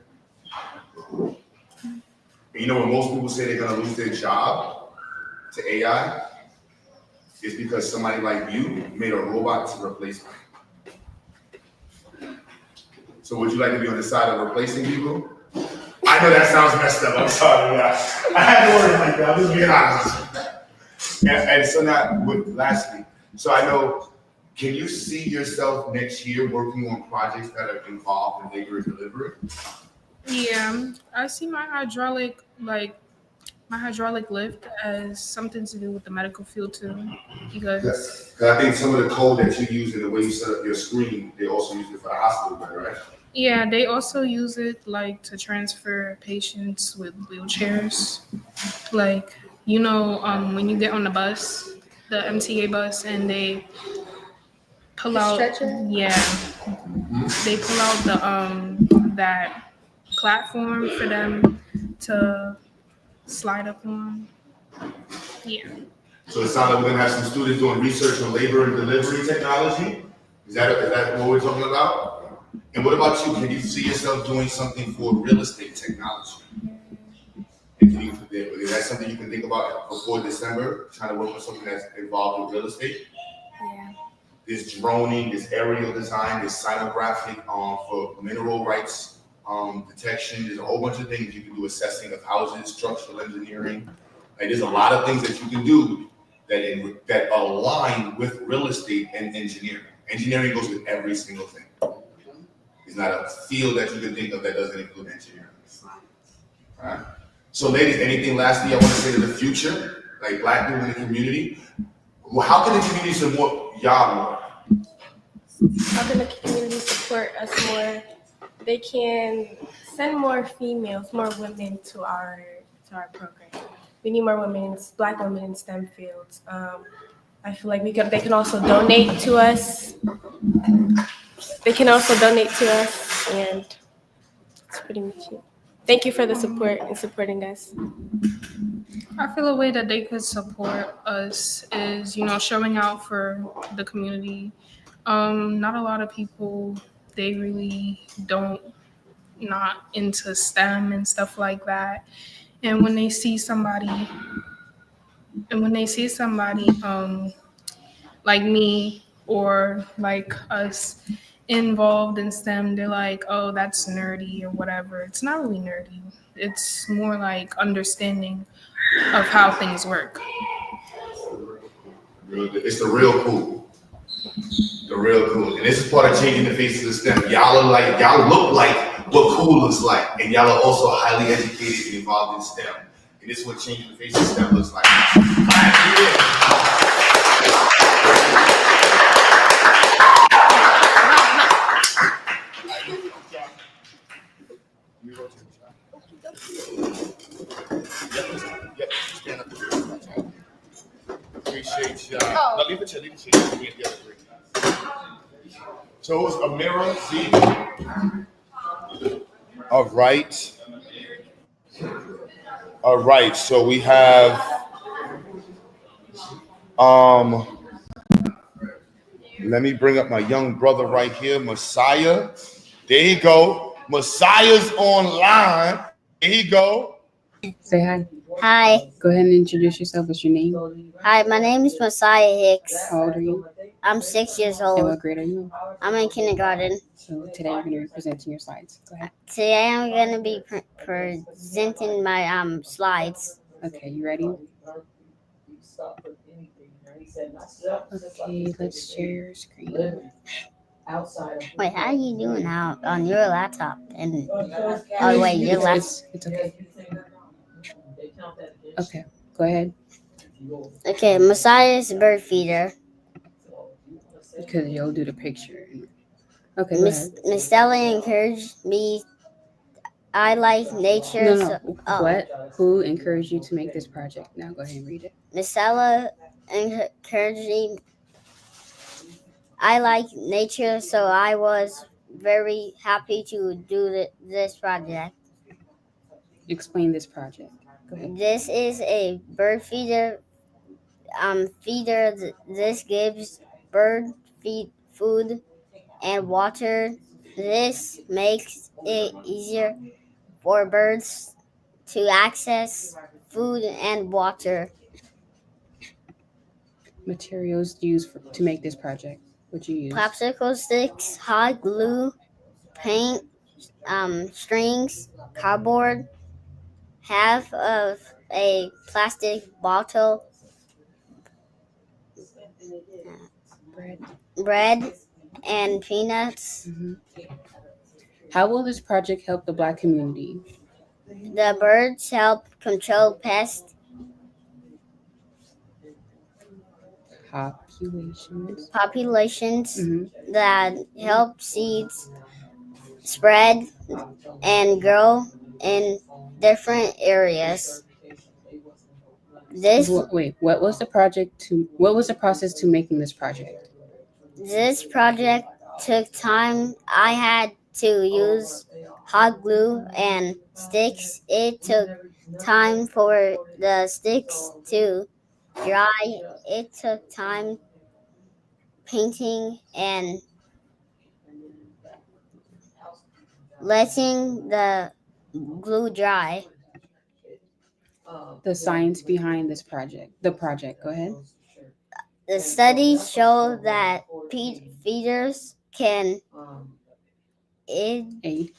And you know when most people say they're gonna lose their job to AI? It's because somebody like you made a robot to replace them. So would you like to be on the side of replacing people? I know that sounds messed up. I'm sorry. I had to word it like that. I'm just being honest. And so now, lastly, so I know, can you see yourself next year working on projects that are involved in labor and delivery? Yeah, I see my hydraulic lift as something to do with the medical field too, because I think some of the code that you use and the way you set up your screen, they also use it for the hospital bed, right? yeah, they also use it like to transfer patients with wheelchairs. Like, when you get on the bus, the MTA bus, and they pull out, yeah, they pull out the that platform for them to slide up on. Yeah. So it sounds like we're gonna have some students doing research on labor and delivery technology. Is that what we're talking about? And what about you? Can you see yourself doing something for real estate technology? And is that something you can think about before December, trying to work on something that's involved with real estate? Yeah. There's droning, there's aerial design, there's sinographic for mineral rights detection. There's a whole bunch of things you can do, assessing of houses, structural engineering. Like, there's a lot of things that you can do that align with real estate and engineering. Engineering goes with every single thing. There's not a field that you can think of that doesn't include engineering. All right? So ladies, anything lastly I want to say to the future, like Black people in the community? Well, how can the community support y'all more? How can the community support us more? They can send more females, more women to our program. We need more women, Black women in STEM fields. I feel like they can also donate to us. They can also donate to us, and that's pretty much it. Thank you for the support and supporting us. I feel a way that they could support us is, showing out for the community. Not a lot of people, they really not into STEM and stuff like that. And when they see somebody, like me or like us involved in STEM, they're like, oh, that's nerdy or whatever. It's not really nerdy. It's more like understanding of how things work. It's the real cool. The real cool. And this is part of changing the faces of STEM. Y'all look like what cool looks like. And y'all are also highly educated and involved in STEM. And this is what changing the faces of STEM looks like. Appreciate y'all. No, leave it to leave it to you. We get the other three. So it's a mirror, see? All right. All right. So we have let me bring up my young brother right here, Messiah. There you go. Messiah's online. There you go. Say hi. Hi. Go ahead and introduce yourself. What's your name? Hi, my name is Messiah Hicks. How old are you? I'm 6 years And old. what grade are you? I'm in kindergarten. So today we're going to be presenting your slides. Go ahead. Today I'm going to be presenting my slides. Okay, you ready? Okay, let's share your screen. Wait, how are you doing now on your laptop? And oh wait, your laptop. It's okay. Okay, go ahead. Okay, Messiah is a bird feeder. Because you'll do the picture. Okay, go ahead. Miss Stella encouraged me. I like nature. No. What? Who encouraged you to make this project? Now go ahead and read it. Miss Stella encouraged me. I like nature, so I was very happy to do this project. Explain this project. Go ahead. This is a bird feeder. This gives bird food and water. This makes it easier for birds to access food and water. Materials used to make this project. What you use? Popsicle sticks, hot glue, paint, strings, cardboard, half of a plastic bottle, bread, and peanuts. Mm-hmm. How will this project help the Black community? The birds help control pests. Populations mm-hmm. that help seeds spread and grow in different areas. What was the process to making this project? This project took time. I had to use hot glue and sticks. It took time for the sticks to dry. It took time painting and letting the glue dry. The science behind this project. The project. Go ahead. The studies show that feeders can aid.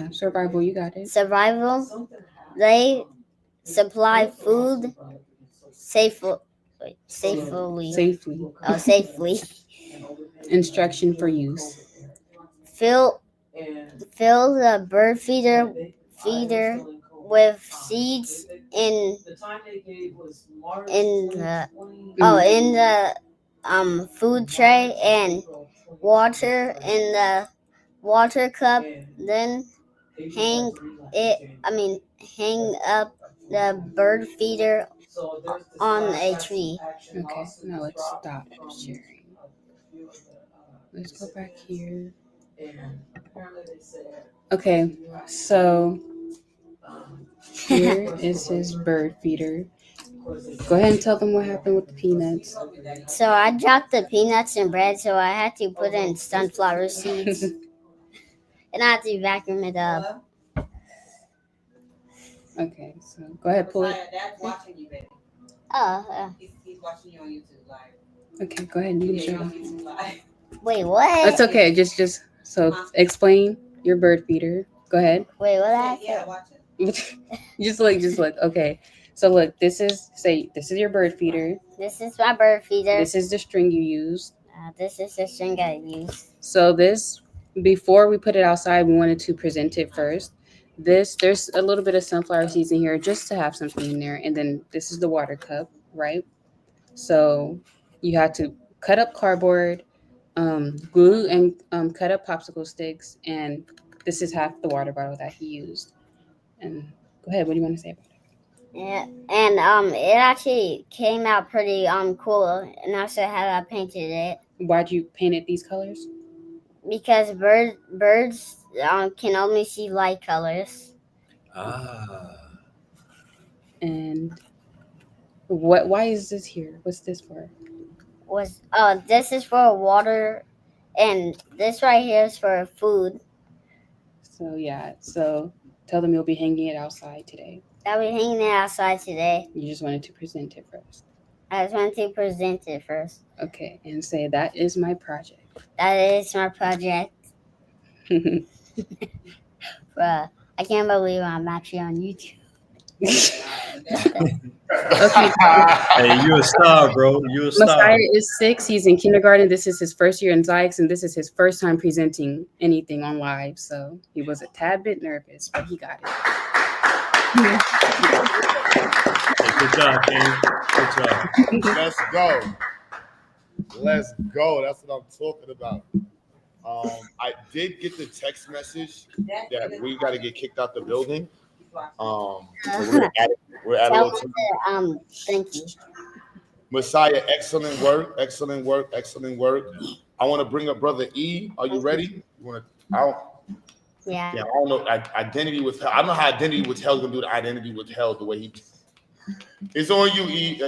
Survival. You got it. Survival. They supply food safely. Oh, safely. Instruction for use. Fill the bird feeder with seeds in the food tray and water in the water cup. Then hang up the bird feeder on a tree. Okay, now let's stop sharing. Let's go back here. Okay, so here is his bird feeder. Go ahead and tell them what happened with the peanuts. So I dropped the peanuts in bread, so I had to put in sunflower seeds. And I had to vacuum it up. Okay, so go ahead, pull it. Dad's watching you, baby. He's watching you on YouTube live. Okay, go ahead. You can show them. Wait, what? That's okay. Just so explain your bird feeder. Go ahead. Wait, what happened? Yeah, watch it. just look. Okay. So look, this is your bird feeder. This is my bird feeder. This is the string you use. This is the string I use. So this, before we put it outside, we wanted to present it first. There's a little bit of sunflower seeds in here just to have something in there. And then this is the water cup, right? So you have to cut up cardboard, glue and cut up popsicle sticks. And this is half the water bottle that he used. And go ahead, what do you want to say about it? Yeah, and it actually came out pretty cool, and also how I painted it. Why'd you painted these colors? Because birds can only see light colors. Ah. And what? Why is this here? What's this for? This is for water, and this right here is for food. So yeah. So tell them you'll be hanging it outside today. I'll be hanging it outside today. You just wanted to present it first. I just wanted to present it first. Okay, and say that is my project. That is my project. Bruh, I can't believe I'm actually on YouTube. Okay. Hey, you a star, bro. You a star. Messiah is 6. He's in kindergarten. This is his first year in Zyx, and this is his first time presenting anything on live. So he was a tad bit nervous, but he got it. Hey, good job, King. Good job. Let's go. Let's go. That's what I'm talking about. I did get the text message that we got to get kicked out the building. So we're at a little thank you. Messiah, excellent work, excellent work, excellent work. I want to bring up Brother E. Are you ready? You want to? Yeah. I don't know. Identity withheld. I don't know how identity withheld gonna do the identity withheld the way he. It's on you, E.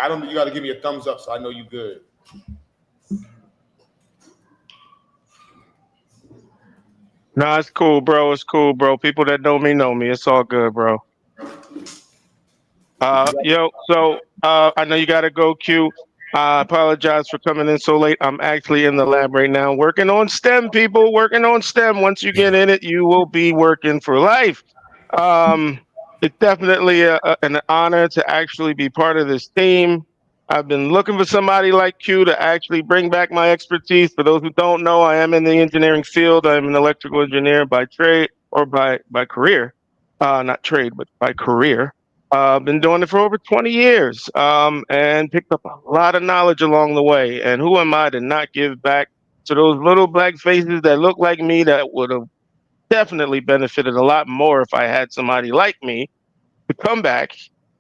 I don't. You got to give me a thumbs up so I know you good. No, it's cool, bro. It's cool, bro. People that know me. It's all good, bro. So I know you gotta go, Q. I apologize for coming in so late. I'm actually in the lab right now, working on STEM, people, working on STEM. Once you get in it, you will be working for life. It's definitely an honor to actually be part of this team. I've been looking for somebody like Q to actually bring back my expertise. For those who don't know, I am in the engineering field. I'm an electrical engineer by trade or by career, not trade, but by career. Been doing it for over 20 years and picked up a lot of knowledge along the way. And who am I to not give back to those little black faces that look like me that would have definitely benefited a lot more if I had somebody like me to come back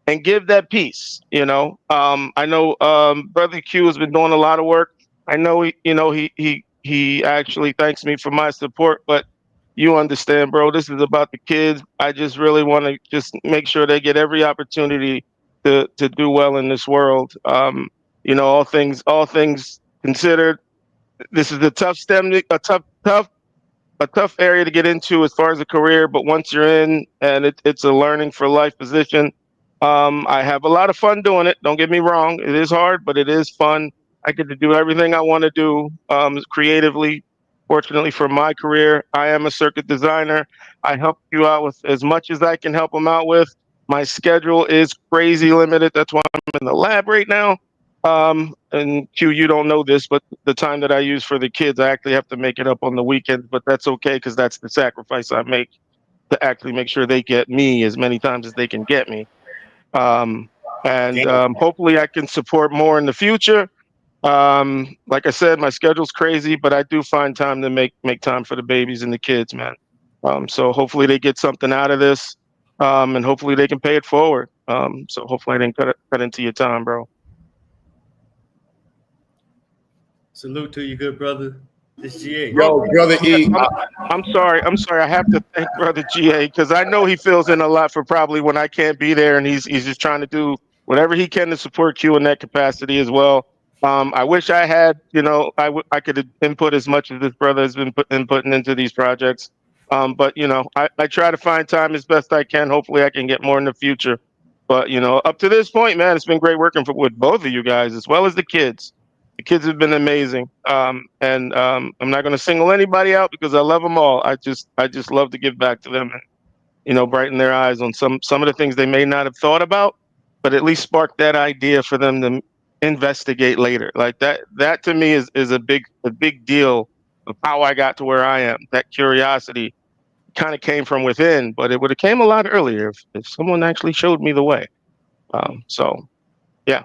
and give that piece. I know Brother Q has been doing a lot of work. I know he actually thanks me for my support, but you understand, bro. This is about the kids. I just really want to just make sure they get every opportunity to do well in this world. All things considered, this is a tough area to get into as far as a career, but once you're in and it's a learning for life position, I have a lot of fun doing it. Don't get me wrong. It is hard, but it is fun. I get to do everything I want to do creatively. Fortunately for my career, I am a circuit designer. I help you out with as much as I can help them out with. My schedule is crazy limited. That's why I'm in the lab right now. And Q, you don't know this, but the time that I use for the kids, I actually have to make it up on the weekends, but that's okay because that's the sacrifice I make to actually make sure they get me as many times as they can get me. Hopefully I can support more in the future. Like I said, my schedule's crazy, but I do find time to make time for the babies and the kids, man. So hopefully they get something out of this, and hopefully they can pay it forward. So hopefully I didn't cut into your time, bro. Salute to you, good brother. It's GA. Yo, Brother E. I'm sorry. I have to thank Brother GA because I know he fills in a lot for probably when I can't be there, and he's just trying to do whatever he can to support Q in that capacity as well. I wish I had, I could have input as much as this brother has been putting into these projects. But I try to find time as best I can. Hopefully I can get more in the future. But up to this point, man, it's been great working with both of you guys as well as the kids. The kids have been amazing. I'm not going to single anybody out because I love them all. I just love to give back to them and, brighten their eyes on some of the things they may not have thought about, but at least spark that idea for them to investigate later. Like that to me is a big deal of how I got to where I am. That curiosity kind of came from within, but it would have came a lot earlier if someone actually showed me the way. So yeah.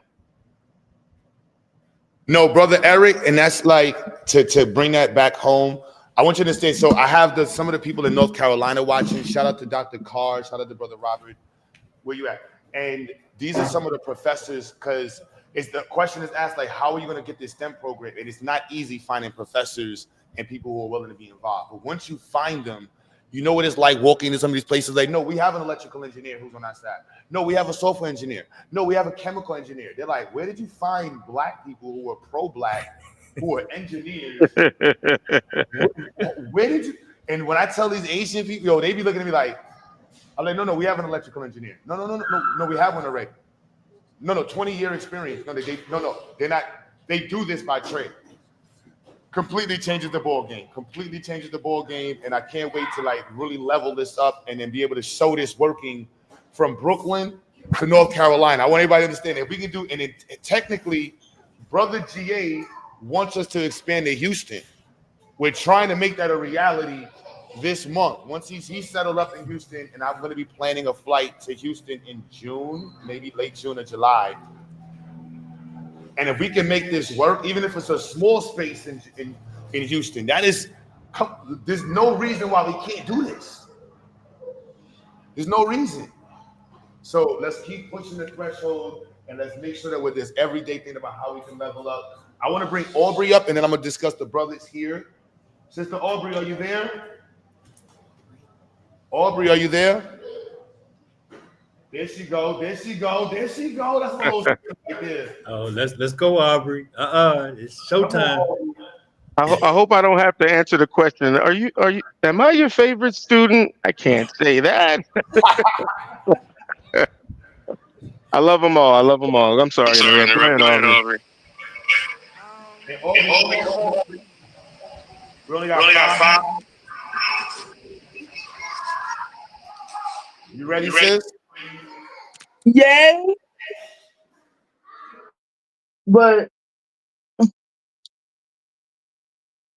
No, Brother Eric, and that's like to bring that back home. I want you to understand. So I have some of the people in North Carolina watching. Shout out to Dr. Carr. Shout out to Brother Robert. Where you at? And these are some of the professors, because it's the question is asked, like, how are you going to get this STEM program? And it's not easy finding professors and people who are willing to be involved. But once you find them, you know what it's like walking into some of these places. Like, no, we have an electrical engineer who's on our staff. No, we have a software engineer. No, we have a chemical engineer. They're like, where did you find black people who are pro-black, who are engineers? Where did you? And when I tell these Asian people, yo, they be looking at me like, I'm like, no, we have an electrical engineer. No, we have one already. No, 20-year experience. No, they're not. They do this by trade. Completely changes the ball game. Completely changes the ball game, and I can't wait to like really level this up and then be able to show this working from Brooklyn to North Carolina. I want everybody to understand that we can do. And technically, Brother GA wants us to expand to Houston. We're trying to make that a reality this month. Once he's settled up in Houston, and I'm going to be planning a flight to Houston in June, maybe late June or July. And if we can make this work, even if it's a small space in Houston, there's no reason why we can't do this. There's no reason. So let's keep pushing the threshold, and let's make sure that with this everyday thing about how we can level up. I want to bring Aubrey up, and then I'm going to discuss the brothers here. Sister Aubrey, are you there? Aubrey, are you there? There she go. That's my little right there. Oh, let's go, Aubrey. It's showtime. I hope I don't have to answer the question. Am I your favorite student? I can't say that. I love them all. I'm sorry. Go ahead, Aubrey. We only got five. You ready, sis? Yeah. But I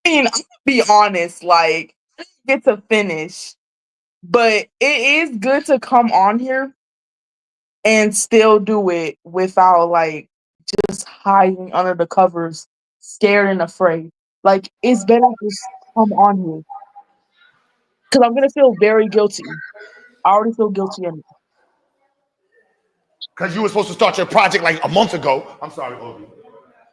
mean, I'm gonna be honest, like, I didn't get to finish. But it is good to come on here and still do it without like just hiding under the covers, scared and afraid. Like, it's better to just come on here. Because I'm gonna feel very guilty. I already feel guilty anyway. Because you were supposed to start your project like a month ago. I'm sorry, Aubrey.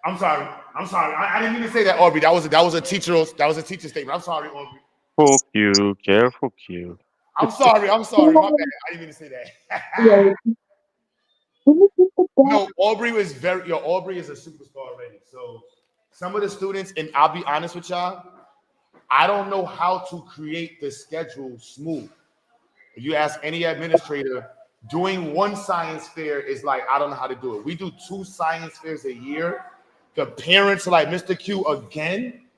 I'm sorry. I didn't mean to say that, Aubrey. That was a teacher statement. I'm sorry, Aubrey. Careful, Q. I'm sorry. My bad. I didn't mean to say that. No, Aubrey is Aubrey is a superstar already. So some of the students, and I'll be honest with y'all, I don't know how to create the schedule smooth. If you ask any administrator, doing one science fair is like, I don't know how to do it. We do 2 science fairs a year. The parents are like, Mr. Q, again?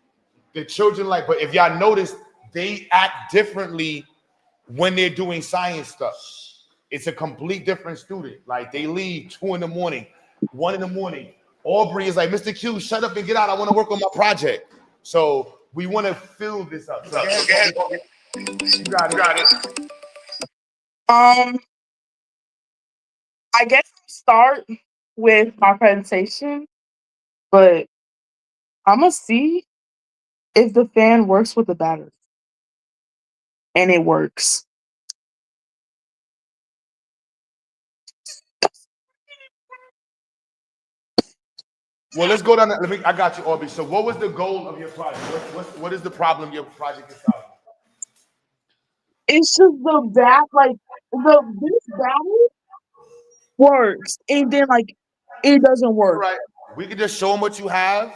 The children like, but if y'all notice, they act differently when they're doing science stuff. It's a complete different student. Like, they leave 2 in the morning, 1 in the morning. Aubrey is like, Mr. Q, shut up and get out. I want to work on my project. So we want to fill this up. So you got it. I guess I'll start with my presentation, but I'm gonna see if the fan works with the battery. And it works. Well, let's go down. I got you, Aubrey. So what was the goal of your project? What is the problem your project is solving? It's just the back, like this battery works, and then like it doesn't work. Right. We can just show them what you have.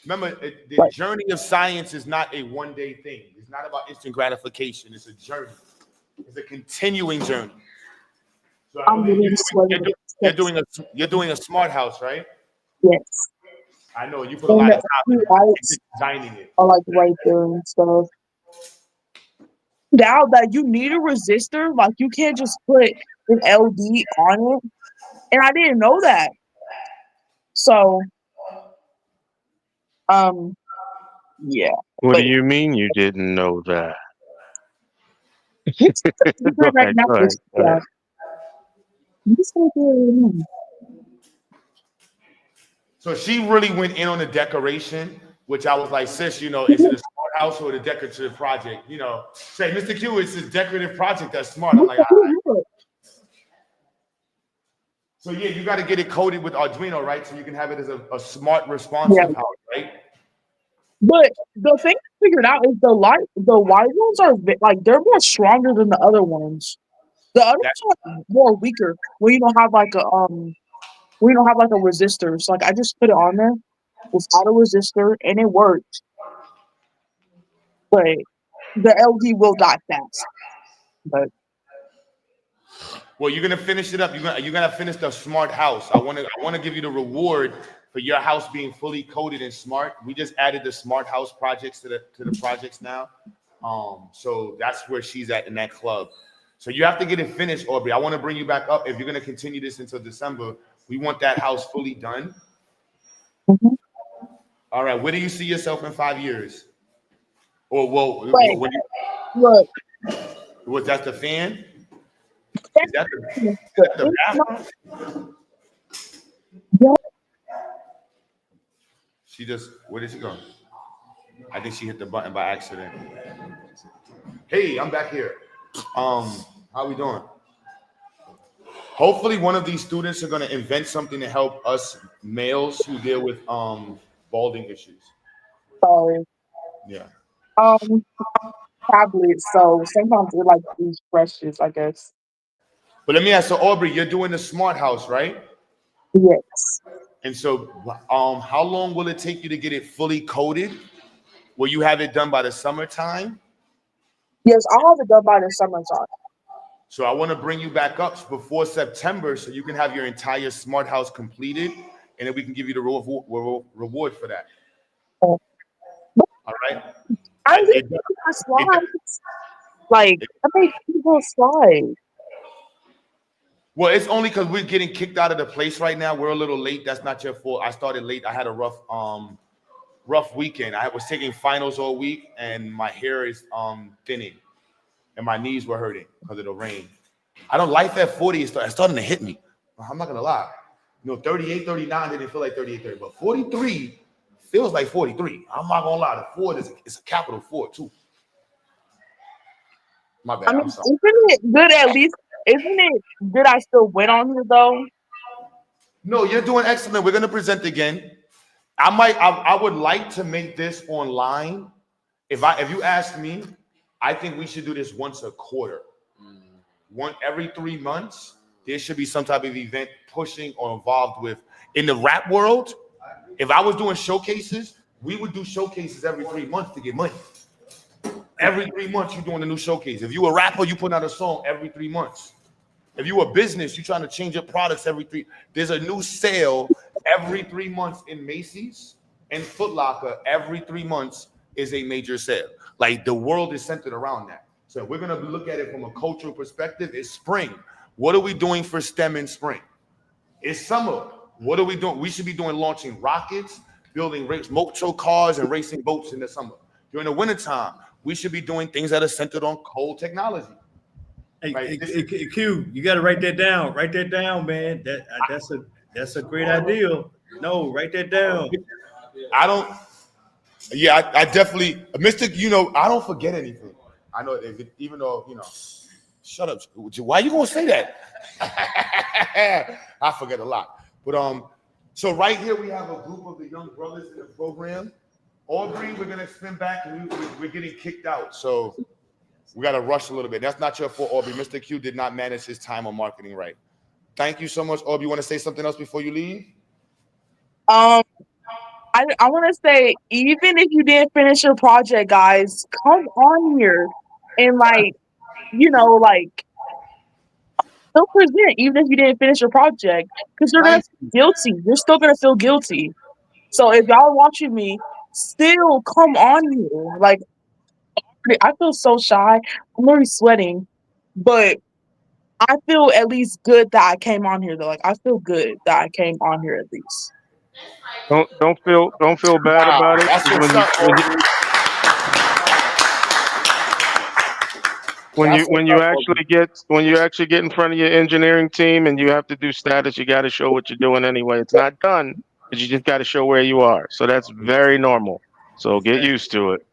Remember, the journey of science is not a one-day thing. It's not about instant gratification. It's a journey. It's a continuing journey. So you're doing a smart house, right? Yes. I know you put a lot of time into designing it. I like right there and stuff. Now that you need a resistor, like you can't just put an LD on it. And I didn't know that. So yeah. What do you mean you didn't know that? Go ahead. So she really went in on the decoration, which I was like, sis, is it a smart house or the decorative project? Say, Mr. Q, it's this decorative project that's smart. I'm like, all right. So yeah, you got to get it coded with Arduino, right? So you can have it as a smart, responsive house, right? But the thing I figured out is the white ones are like they're more stronger than the other ones. The other ones are more weaker when you don't have like a when you don't have like a resistor. So like I just put it on there without a resistor and it worked. But the LD will die fast. But Well, you're gonna finish it up. You're gonna finish the smart house. I wanna give you the reward for your house being fully coded and smart. We just added the smart house projects to the projects now. So that's where she's at in that club. So you have to get it finished, Aubrey. I want to bring you back up. If you're gonna continue this until December, we want that house fully done. All right. Where do you see yourself in 5 years? Or wait, when you, look. was that the fan? Is that It's the not- bathroom? yeah. She just, where did she go? I think she hit the button by accident. Hey, I'm back here. How we doing? Hopefully one of these students are going to invent something to help us males who deal with balding issues. Sorry. Yeah. Tablets. So sometimes it like these brushes, I guess. But let me ask, so Aubrey, you're doing the smart house, right? Yes. And so how long will it take you to get it fully coded? Will you have it done by the summertime? Yes, I'll have it done by the summertime. So I want to bring you back up before September so you can have your entire smart house completed, and then we can give you the reward for that. Oh. All right? I think slides. Like, I think people slide. Well, it's only because we're getting kicked out of the place right now. We're a little late. That's not your fault. I started late. I had a rough weekend. I was taking finals all week, and my hair is thinning, and my knees were hurting because of the rain. I don't life at 40 is starting to hit me. I'm not gonna lie. 38, 39 didn't feel like 38, 30, but 43 feels like 43. I'm not gonna lie. The Ford is a capital Ford too. My bad. I mean, I'm sorry. isn't it good at least? Isn't it good I still went on here though? No, you're doing excellent. We're gonna present again. I would like to make this online. If you ask me, I think we should do this once a quarter. Every 3 months, there should be some type of event pushing or involved with. In the rap world, if I was doing showcases, we would do showcases every 3 months to get money. Every 3 months, you're doing a new showcase. If you a rapper, you put out a song every 3 months. If you a business, you're trying to change your products every three. There's a new sale every 3 months in Macy's and Foot Locker. Every 3 months is a major sale. Like the world is centered around that. So we're gonna look at it from a cultural perspective. It's spring. What are we doing for STEM in spring? It's summer. What are we doing? We should be launching rockets, building motor cars, and racing boats in the summer. During the wintertime, we should be doing things that are centered on cold technology. Hey, Q, you got to write that down. Write that down, man. That's a great idea. No, write that down. I don't. Yeah, I definitely, Mr. I don't forget anything. I know even though shut up. Why you gonna say that? I forget a lot. But so right here we have a group of the young brothers in the program. Aubrey, we're gonna spin back and we're getting kicked out. So we gotta rush a little bit. That's not your fault, Aubrey. Mr. Q did not manage his time on marketing right. Thank you so much, Aubrey. You want to say something else before you leave? I want to say, even if you didn't finish your project, guys, come on here and like still present, even if you didn't finish your project, because you're gonna feel guilty. You're still gonna feel guilty. So if y'all watching me, still come on here. Like, I feel so shy. I'm already sweating, but I feel at least good that I came on here though. Like, I feel good that I came on here at least. Don't feel bad about it. That's what's up, When you actually get in front of your engineering team and you have to do status, you got to show what you're doing anyway. It's not done, but you just got to show where you are. So that's very normal. So get used to it.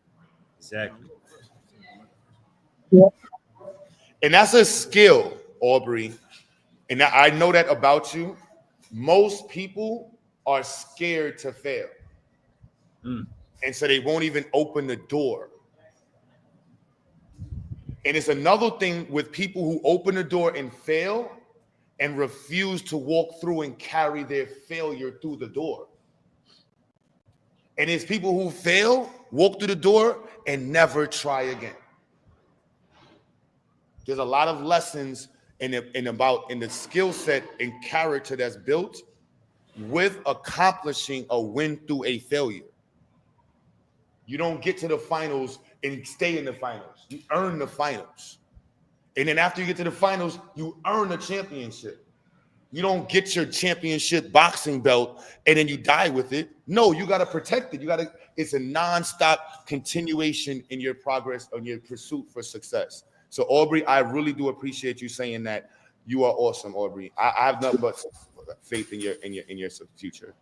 Exactly. And that's a skill, Aubrey, And I know that about you. Most people are scared to fail. And so they won't even open the door. And it's another thing with people who open the door and fail and refuse to walk through and carry their failure through the door. And it's people who fail, walk through the door, and never try again. There's a lot of lessons in the skill set and character that's built with accomplishing a win through a failure. You don't get to the finals and stay in the finals. You earn the finals. And then after you get to the finals, you earn a championship. You don't get your championship boxing belt and then you die with it. No, you got to protect it. It's a nonstop continuation in your progress, on your pursuit for success. So Aubrey, I really do appreciate you saying that. You are awesome, Aubrey. I have nothing but faith in your future.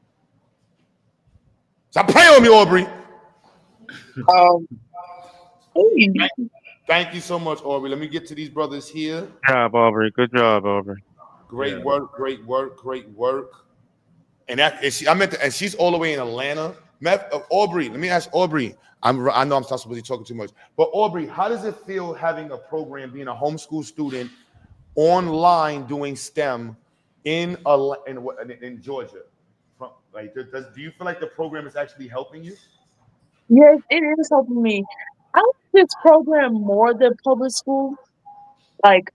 So pray on me, Aubrey. Thank you so much, Aubrey. Let me get to these brothers here. Good job, Aubrey. Good job, Aubrey. Great work, great work, great work. And she's all the way in Atlanta. Aubrey, let me ask Aubrey. I know I'm not supposed to be talking too much, but Aubrey, how does it feel having a program, being a homeschool student, online doing STEM in Georgia? Do you feel like the program is actually helping you? Yes, it is helping me. I like this program more than public school. Like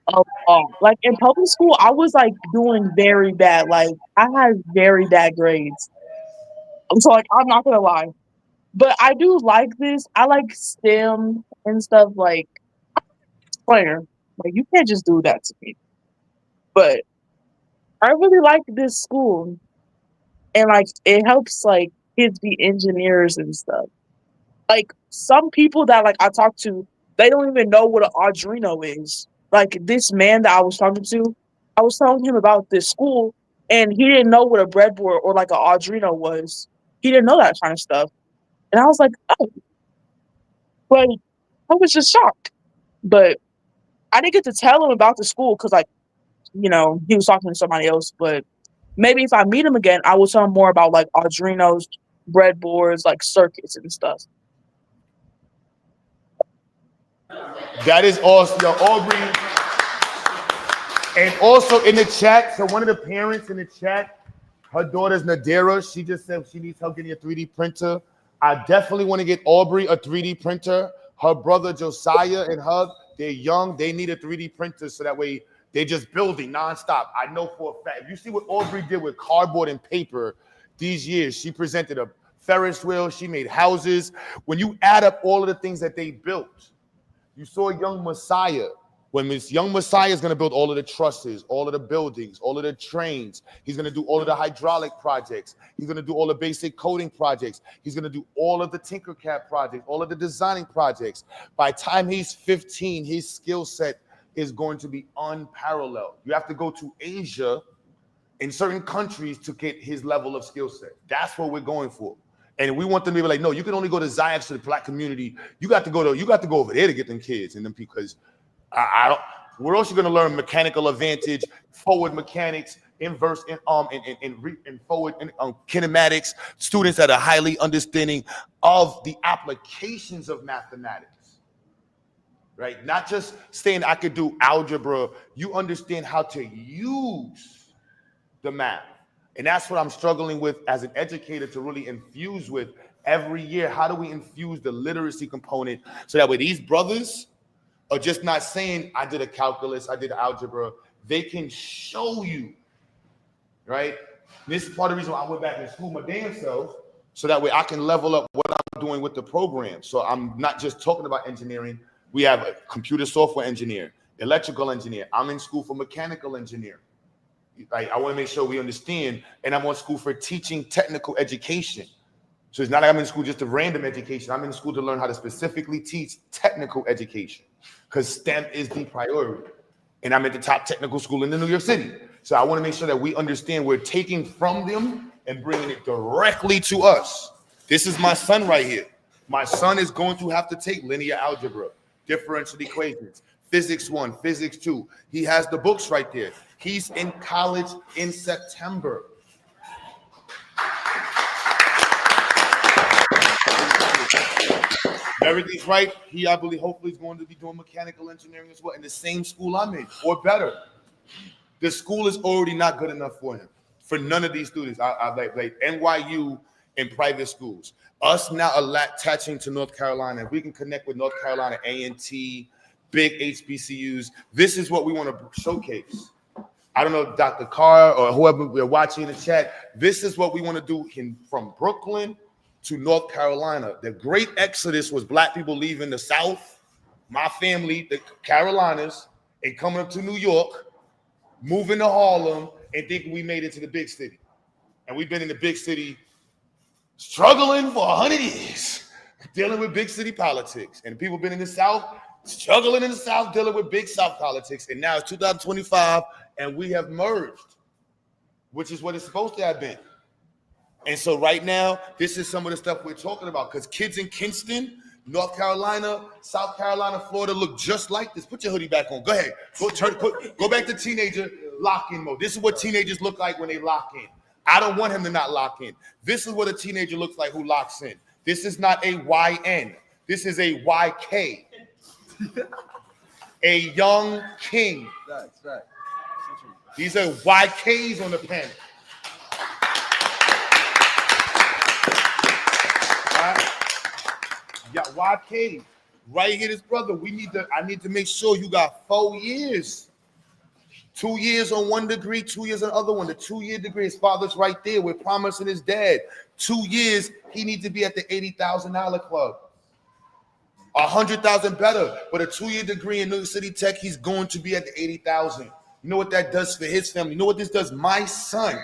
in public school, I was like doing very bad. Like I had very bad grades. So like I'm not gonna lie, but I do like this. I like STEM and stuff. Like player, like you can't just do that to me. But I really like this school, and like it helps like kids be engineers and stuff. Like some people that like I talk to, they don't even know what an Arduino is. Like this man that I was talking to, I was telling him about this school, and he didn't know what a breadboard or like an Arduino was. He didn't know that kind of stuff, and I was like, oh, but I was just shocked. But I didn't get to tell him about the school because, like, you know, he was talking to somebody else. But maybe if I meet him again, I will tell him more about like Arduinos, breadboards, like circuits and stuff. That is awesome, yo, Aubrey. And also in the chat, so one of the parents in the chat, her daughter's Nadira. She just said she needs help getting a 3D printer. I definitely want to get Aubrey a 3D printer. Her brother Josiah and Hug, they're young. They need a 3D printer so that way they're just building nonstop. I know for a fact. If you see what Aubrey did with cardboard and paper these years, she presented a Ferris wheel. She made houses. When you add up all of the things that they built, you saw young Messiah. When this young Messiah is going to build all of the trusses, all of the buildings, all of the trains. He's going to do all of the hydraulic projects. He's going to do all the basic coding projects. He's going to do all of the Tinkercad projects, all of the designing projects. By the time he's 15, his skill set is going to be unparalleled. You have to go to Asia in certain countries to get his level of skill set. That's what we're going for. And we want them to be like, no, you can only go to Zions to the Black community. You got to go over there to get them kids and them because I don't. Where else you going to learn mechanical advantage, forward mechanics, inverse and forward kinematics? Students that are highly understanding of the applications of mathematics, right? Not just saying I could do algebra. You understand how to use the math, and that's what I'm struggling with as an educator to really infuse with every year. How do we infuse the literacy component so that way these brothers are just not saying, I did a calculus, I did algebra. They can show you, right? This is part of the reason why I went back in school my damn self, so that way I can level up what I'm doing with the program. So I'm not just talking about engineering. We have a computer software engineer, electrical engineer. I'm in school for mechanical engineering. I want to make sure we understand, and I'm on school for teaching technical education. So it's not like I'm in school just a random education. I'm in school to learn how to specifically teach technical education because STEM is the priority. And I'm at the top technical school in New York City. So I want to make sure that we understand we're taking from them and bringing it directly to us. This is my son right here. My son is going to have to take linear algebra, differential equations, physics 1, physics 2. He has the books right there. He's in college in September. Everything's right. He, I believe, hopefully is going to be doing mechanical engineering as well in the same school I'm in, or better. The school is already not good enough for him, for none of these students. I like NYU and private schools. Us now attaching to North Carolina, we can connect with North Carolina A&T, big HBCUs. This is what we want to showcase. I don't know, Dr. Carr or whoever we're watching in the chat. This is what we want to do from Brooklyn to North Carolina. The great exodus was Black people leaving the South, my family, the Carolinas, and coming up to New York, moving to Harlem, and thinking we made it to the big city. And we've been in the big city struggling for 100 years, dealing with big city politics. And people been in the South, struggling in the South, dealing with big South politics. And now it's 2025, and we have merged, which is what it's supposed to have been. And so right now, this is some of the stuff we're talking about, because kids in Kinston, North Carolina, South Carolina, Florida look just like this. Put your hoodie back on. Go ahead. Go back to teenager lock-in mode. This is what teenagers look like when they lock in. I don't want him to not lock in. This is what a teenager looks like who locks in. This is not a YN. This is a YK. A young king. These are YKs on the pen. Yeah, YK, right here, this brother. I need to make sure you got 4 years. 2 years on one degree, 2 years on the other one. The 2-year degree, his father's right there. We're promising his dad. 2 years, he needs to be at the $80,000 club. 100,000 better. But a 2-year degree in New York City Tech, he's going to be at the 80,000. You know what that does for his family? You know what this does? My son,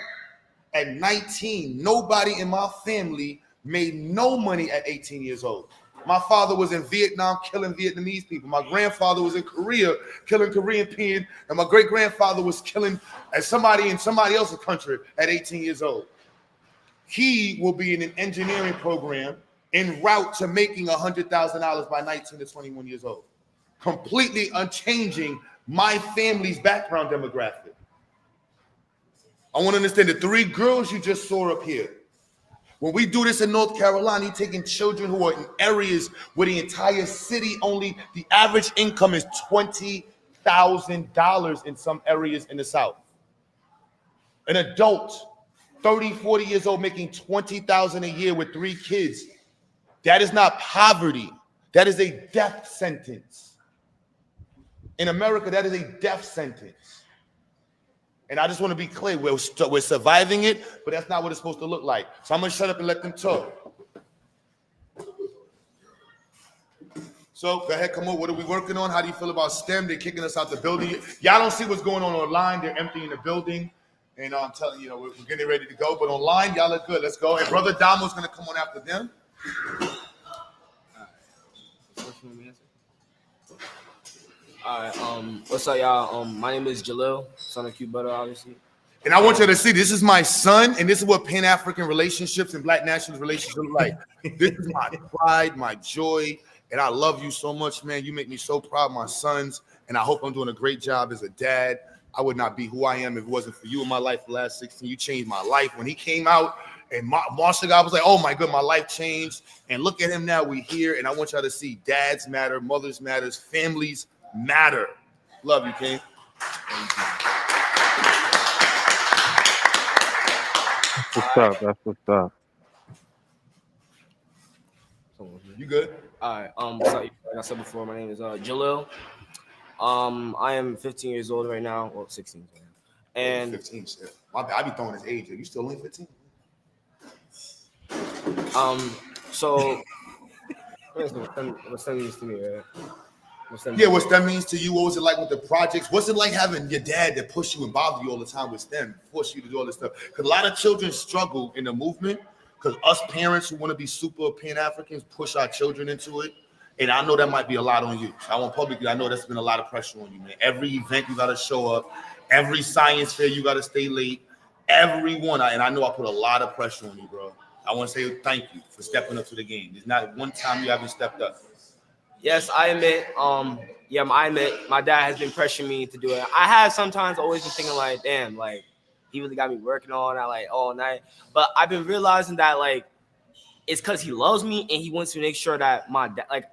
at 19, nobody in my family made no money at 18 years old. My father was in Vietnam killing Vietnamese people. My grandfather was in Korea killing Korean people. And my great-grandfather was killing somebody in somebody else's country at 18 years old. He will be in an engineering program en route to making $100,000 by 19 to 21 years old. Completely unchanging my family's background demographic. I want to understand the 3 girls you just saw up here. When we do this in North Carolina, you're taking children who are in areas where the entire city the average income is $20,000 in some areas in the South. An adult, 30, 40 years old, making $20,000 a year with 3 kids. That is not poverty. That is a death sentence. In America, that is a death sentence. And I just want to be clear, we're surviving it, but that's not what it's supposed to look like. So I'm going to shut up and let them talk. So go ahead, come on. What are we working on? How do you feel about STEM? They're kicking us out the building. Y'all don't see what's going on online. They're emptying the building. And I'm telling you, we're getting ready to go. But online, y'all look good. Let's go. And Brother Damo's going to come on after them. All right, what's up, y'all? My name is Jalil, son of Q Butter, obviously. And I want you to see, this is my son, and this is what Pan-African relationships and Black nationalist relationships look like. This is my pride, my joy, and I love you so much, man. You make me so proud, my sons, and I hope I'm doing a great job as a dad. I would not be who I am if it wasn't for you in my life the last 16. You changed my life. When he came out, and Marshall, I was like, oh my God, my life changed. And look at him now, we here, and I want y'all to see dads matter, mothers matters, families matter. Love you, King. That's what's up. That's what's up. You good? All right. Like I said before, my name is Jalil. I am 15 years old right now. Well, 16. And 15. I be throwing his age. Are you still only 15? So what's that means to me, right? Yeah, what STEM means to you? What was it like with the projects? What's it like having your dad that push you and bother you all the time with STEM, force you to do all this stuff? Because a lot of children struggle in the movement because us parents who want to be super Pan-Africans push our children into it. And I know that might be a lot on you. So I want publicly, I know that's been a lot of pressure on you, man. Every event you got to show up. Every science fair you got to stay late. Everyone, and I know I put a lot of pressure on you, bro. I want to say thank you for stepping up to the game. There's not one time you haven't stepped up. Yes, I admit. I admit my dad has been pressuring me to do it. I have sometimes always been thinking like, damn, like he really got me working all night, like all night. But I've been realizing that like it's because he loves me and he wants to make sure that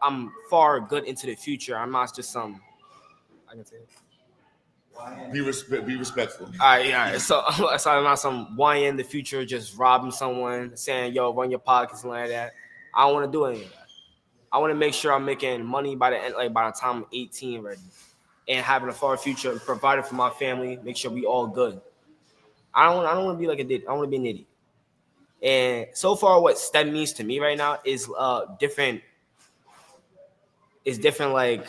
I'm far good into the future. I'm not just some. I can say it. Be respectful. All right, yeah. All right. So I'm not some YN in the future just robbing someone, saying, "Yo, run your pockets" and like that. I don't want to do any of that. I want to make sure I'm making money by the end, like by the time I'm 18 ready, and having a far future, providing for my family, make sure we all good. I don't want to be like a idiot. I want to be an idiot. And so far, what STEM means to me right now is different. Is different like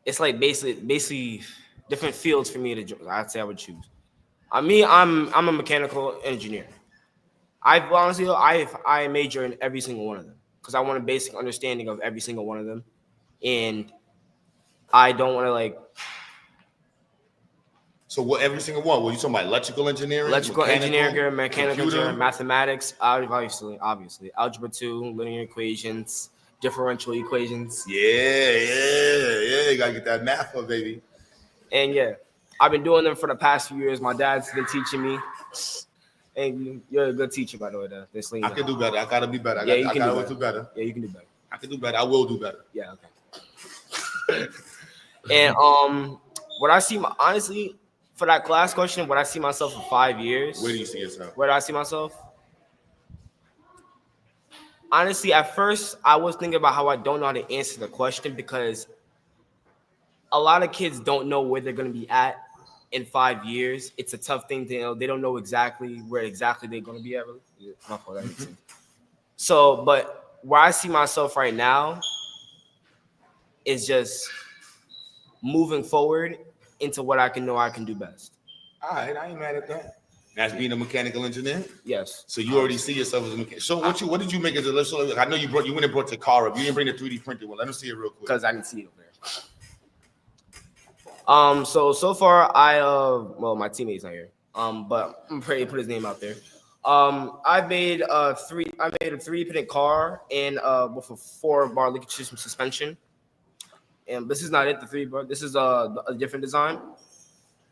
it's like basically different fields for me to. I'd say I would choose. I'm a mechanical engineer. I major in every single one of them because I want a basic understanding of every single one of them, and I don't want to like. So what? Every single one? Were you talking about electrical engineering, Engineering, mechanical computer? engineering, mathematics, obviously, algebra 2, linear equations, differential equations. Yeah. You gotta get that math up, baby. And yeah, I've been doing them for the past few years. My dad's been teaching me. And you're a good teacher, by the way. I can do better. I gotta be better. You can do better. Yeah, you can do better. I can do better. I will do better. Yeah, okay. And what I see, honestly, for that class question, what I see myself in 5 years. Where do you see yourself? Where do I see myself? Honestly, at first, I was thinking about how I don't know how to answer the question because a lot of kids don't know where they're going to be at in 5 years. It's a tough thing to know. They don't know exactly where they're going to be at. Really. Yeah, my fault, that makes sense. So, but where I see myself right now is just moving forward into what I can do best. All right, I ain't mad at that. That's being a mechanical engineer. Yes. So you already see yourself as a mechanic. So what did you make as a? So I know you went and brought the car up. You didn't bring the 3D printed one. Let me see it real quick. Because I can see it over there. So far my teammate's not here. But I'm afraid to put his name out there. I made a 3D printed car and with a 4-bar liquid system suspension. And this is not it, the 3-bar. This is a different design.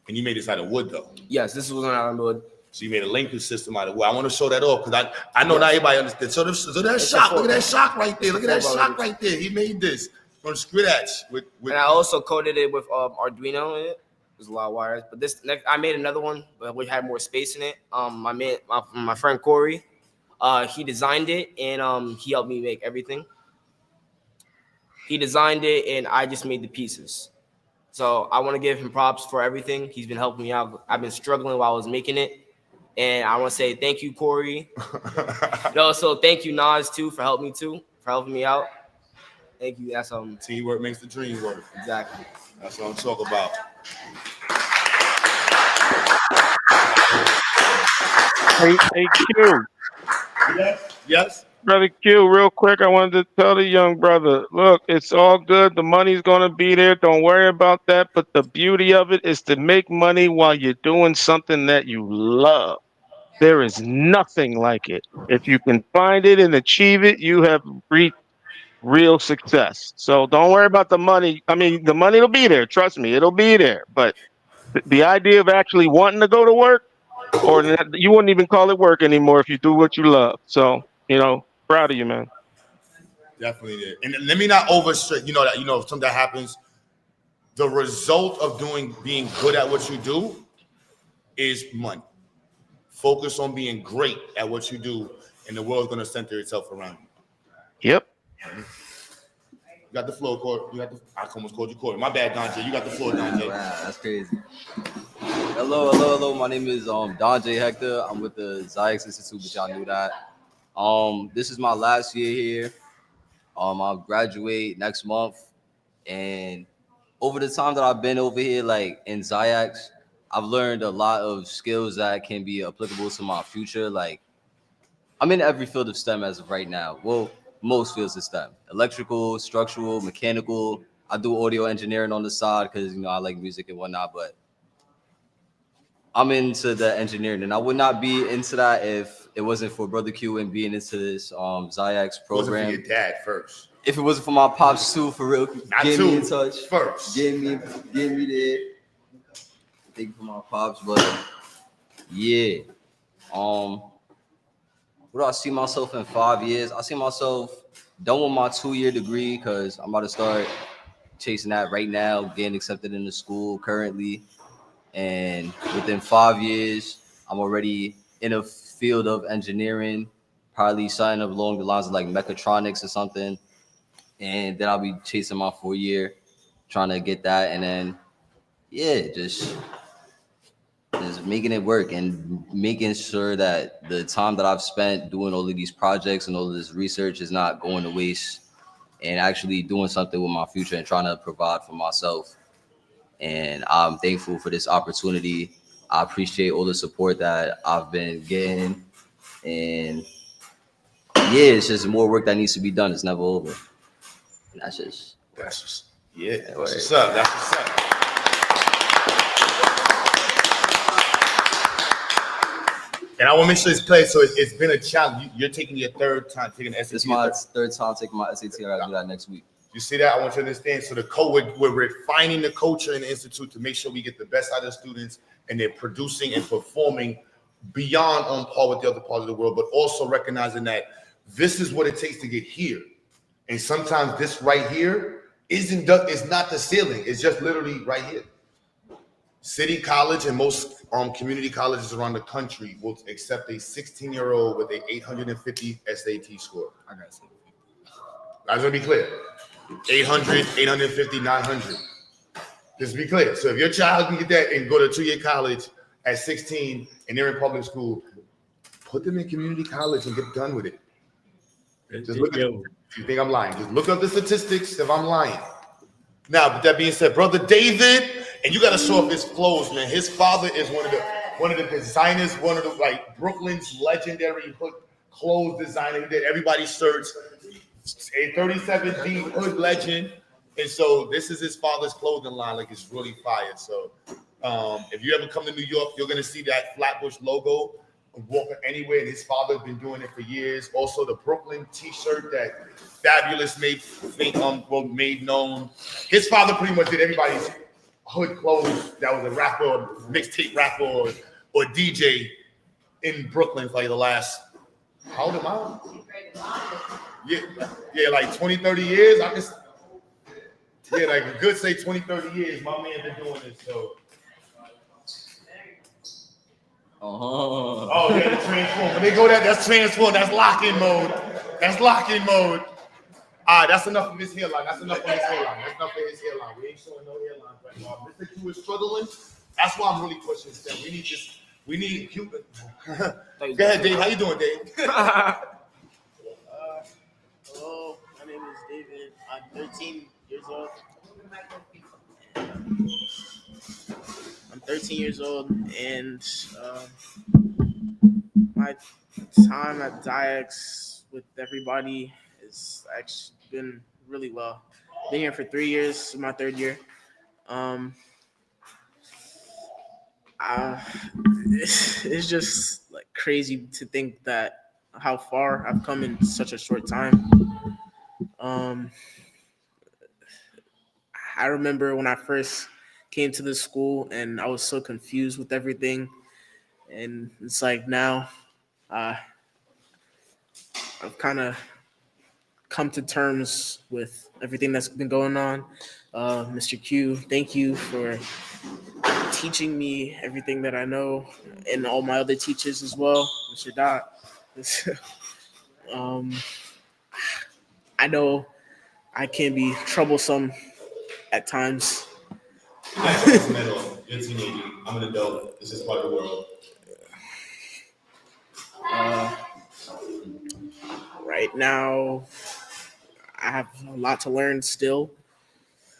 And you made this out of wood, though. Yes, this was out of wood. So you made a linkage system out of wood. I want to show that off because I know not everybody understands. So that shock, look at that shock right there. Look at that shock right there. He made this from scratch. And I also coated it with Arduino in it. There's a lot of wires, but I made another one, but we had more space in it. My friend Corey, he designed it and he helped me make everything. He designed it and I just made the pieces. So I want to give him props for everything. He's been helping me out. I've been struggling while I was making it. And I want to say thank you, Corey. So thank you, Nas, too, for helping me out. Thank you. That's teamwork makes the dream work. Exactly. That's what I'm talking about. Hey, Q. Yes. Brother Q, real quick, I wanted to tell the young brother, look, it's all good. The money's going to be there. Don't worry about that. But the beauty of it is to make money while you're doing something that you love. There is nothing like it. If you can find it and achieve it, you have reached real success. So don't worry about the money. I mean, the money will be there. Trust me, it'll be there. But the idea of actually wanting to go to work, or you wouldn't even call it work anymore if you do what you love. So, proud of you, man. Definitely did. And let me not overstress. Something that happens. The result of being good at what you do is money. Focus on being great at what you do, and the world's going to center itself around you. Yep. You got the floor, Corey. I almost called you Corey. My bad, Dante. You got the floor, Dante. Wow, that's crazy. Hello. My name is Dante Hector. I'm with the Zyx Institute, but y'all knew that. This is my last year here. I'll graduate next month, and over the time that I've been over here, like in Zyx, I've learned a lot of skills that can be applicable to my future. Like, I'm in every field of STEM as of right now. Well, most fields of STEM: electrical, structural, mechanical. I do audio engineering on the side because I like music and whatnot. But I'm into the engineering, and I would not be into that if it wasn't for Brother Q and being into this Zyx program. Wasn't for your dad first. If it wasn't for my pops too, for real, getting me in touch first, getting me there. Thank you for my pops, but yeah, what do I see myself in 5 years? I see myself done with my 2-year degree because I'm about to start chasing that right now, getting accepted into school currently. And within 5 years, I'm already in a field of engineering, probably something along the lines of like mechatronics or something. And then I'll be chasing my 4-year, trying to get that. And then, yeah, just making it work and making sure that the time that I've spent doing all of these projects and all of this research is not going to waste, and actually doing something with my future and trying to provide for myself. And I'm thankful for this opportunity. I appreciate all the support that I've been getting. And yeah, it's just more work that needs to be done. It's never over. And that's just yeah. That's what's up. That's what's up. And I want to make sure it's clear. So it's been a challenge. You're taking your third time taking the SAT. It's my third time taking my SAT. I gotta do that next week. You see that? I want you to understand. So we're refining the culture in the institute to make sure we get the best out of the students, and they're producing and performing beyond on par with the other parts of the world, but also recognizing that this is what it takes to get here. And sometimes this right here is not the ceiling. It's just literally right here. City College and most community colleges around the country will accept a 16-year-old with an 850 SAT score. I got to That's gonna be clear. 800, 850, 900. Just to be clear. So if your child can get that and go to 2-year college at 16 and they're in public school, put them in community college and get done with it. Just look at it. If you think I'm lying, just look up the statistics if I'm lying. Now, with that being said, Brother David, and you got to show off his clothes, man. His father is one of the designers, one of the like Brooklyn's legendary hood clothes designer. He did everybody's shirts. A 37D hood legend, and so this is his father's clothing line. Like, it's really fire. So if you ever come to New York, you're gonna see that Flatbush logo walking anywhere, and his father's been doing it for years. Also the Brooklyn t-shirt that Fabulous made known. His father pretty much did everybody's hood clothes that was a rapper or mixtape rapper or DJ in Brooklyn for like the last, how old am I? Yeah, like 20, 30 years. Like a good say 20, 30 years, my man been doing this, so. Oh, yeah, the transform. When they go there, that's transform. That's lock-in mode. All right, that's enough of his hairline. That's enough of his hairline. We ain't showing no hairline right now. Mr. Q is struggling. That's why I'm really pushing STEM. We need Q. Go ahead, Dave. How you doing, Dave? Hello, my name is David. I'm 13 years old. And my time at Zyx with everybody has actually been really well. Been here for 3 years, this is my 3rd year. It's just like crazy to think that how far I've come in such a short time. I remember when I first came to this school and I was so confused with everything, and it's like now I've kind of come to terms with everything that's been going on. Mr. Q, thank you for teaching me everything that I know, and all my other teachers as well. Mr. Dot. I know I can be troublesome at times. You're a teenager. I'm an adult. This is part of the world. Right now, I have a lot to learn still.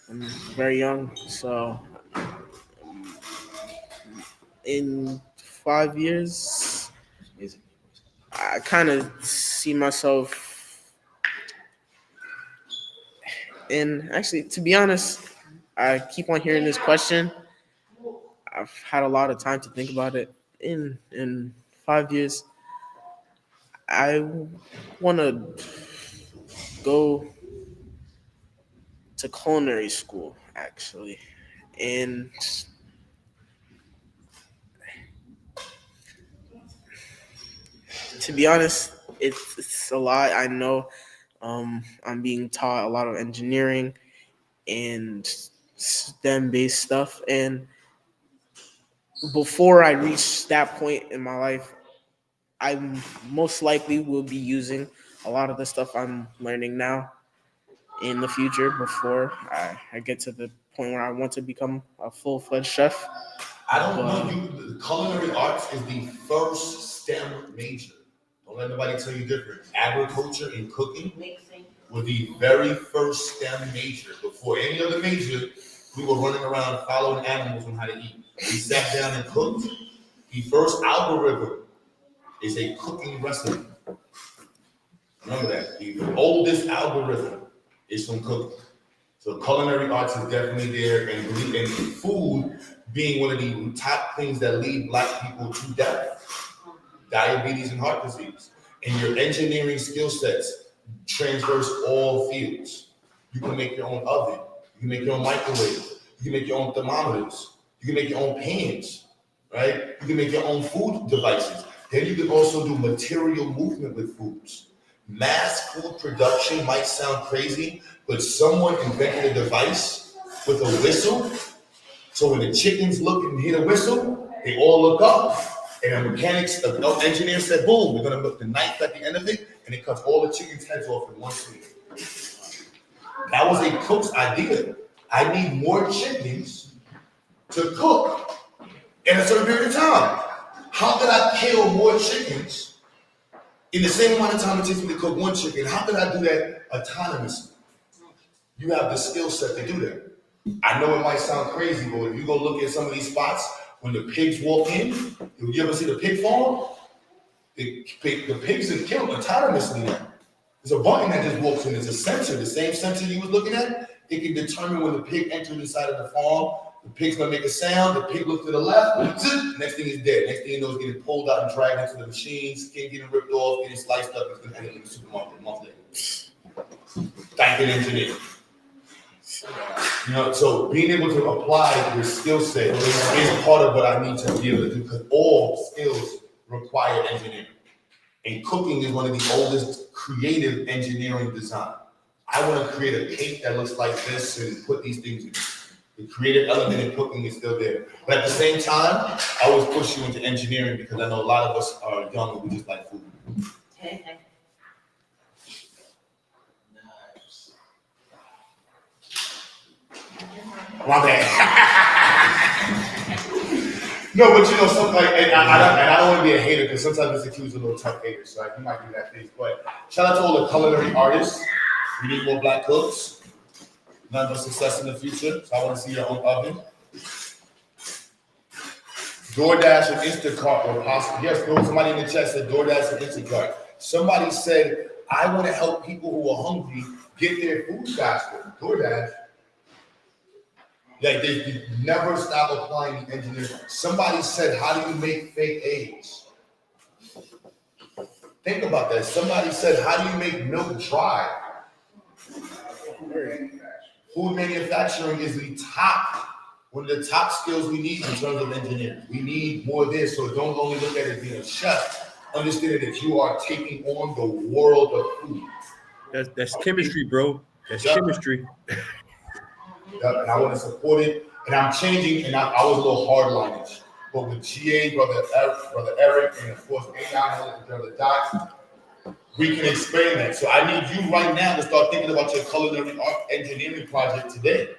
I'm very young, so in 5 years, I kind of see myself in, actually, to be honest, I keep on hearing this question. I've had a lot of time to think about it. In 5 years, I want to go to culinary school actually, and to be honest, it's a lot. I know I'm being taught a lot of engineering and STEM based stuff, and before I reach that point in my life, I most likely will be using a lot of the stuff I'm learning now in the future before I get to the point where I want to become a full-fledged chef. I don't know you. The culinary arts is the first STEM major. Don't let nobody tell you different. Agriculture and cooking were the very first STEM major. Before any other major, we were running around following animals on how to eat. We sat down and cooked. The first algorithm is a cooking recipe. Remember that. The oldest algorithm is from cooking. So culinary arts is definitely there, and food being one of the top things that lead Black people to death, diabetes and heart disease. And your engineering skill sets transverse all fields. You can make your own oven, you can make your own microwave, you can make your own thermometers, you can make your own pans, right? You can make your own food devices. Then you can also do material movement with foods. Mass food production might sound crazy, but someone invented a device with a whistle. So when the chickens look and hear the whistle, they all look up. And the mechanics, the engineer said, boom, we're gonna put the knife at the end of it, and it cuts all the chickens' heads off in one swing. That was a cook's idea. I need more chickens to cook in a certain period of time. How could I kill more chickens in the same amount of time it takes me to cook one chicken? How could I do that autonomously? You have the skill set to do that. I know it might sound crazy, but if you go look at some of these spots, when the pigs walk in, you ever see the pig farm? The pigs are killed autonomously now. There's a button that just walks in. It's a sensor, the same sensor you was looking at. It can determine when the pig enters inside of the farm. The pig's gonna make a sound. The pig looks to the left. Next thing is dead. Next thing you know, it's getting pulled out and dragged into the machine. Skin getting ripped off, getting sliced up. It's gonna end up in the supermarket a month later. Thank you, engineer. You know, so being able to apply your skill set is part of what I need to be able to do, because all skills require engineering. And cooking is one of the oldest creative engineering design. I want to create a cake that looks like this and put these things in. The creative element in cooking is still there. But at the same time, I always push you into engineering because I know a lot of us are young and we just like food. My bad. No, but you know, sometimes, and I don't want to be a hater because sometimes it's accused of little tough haters, so you might do that thing. But shout out to all the culinary artists. We need more Black cooks. None but success in the future. So I want to see your own oven. DoorDash and Instacart were possible. Yes, there was somebody in the chat said DoorDash and Instacart. Somebody said, I want to help people who are hungry get their food faster. DoorDash. Like they never stop applying the engineering. Somebody said, how do you make fake eggs? Think about that. Somebody said, how do you make milk dry? Food manufacturing is one of the top skills we need in terms of engineering. We need more of this, so don't only look at it being a chef. Understand that you are taking on the world of food. That's chemistry, bro. That's chemistry. And I want to support it. And I'm changing, and I was a little hardline-ish. But with GA, brother Eric, and of course AI, brother Doc, we can expand that. So I need you right now to start thinking about your culinary art engineering project today.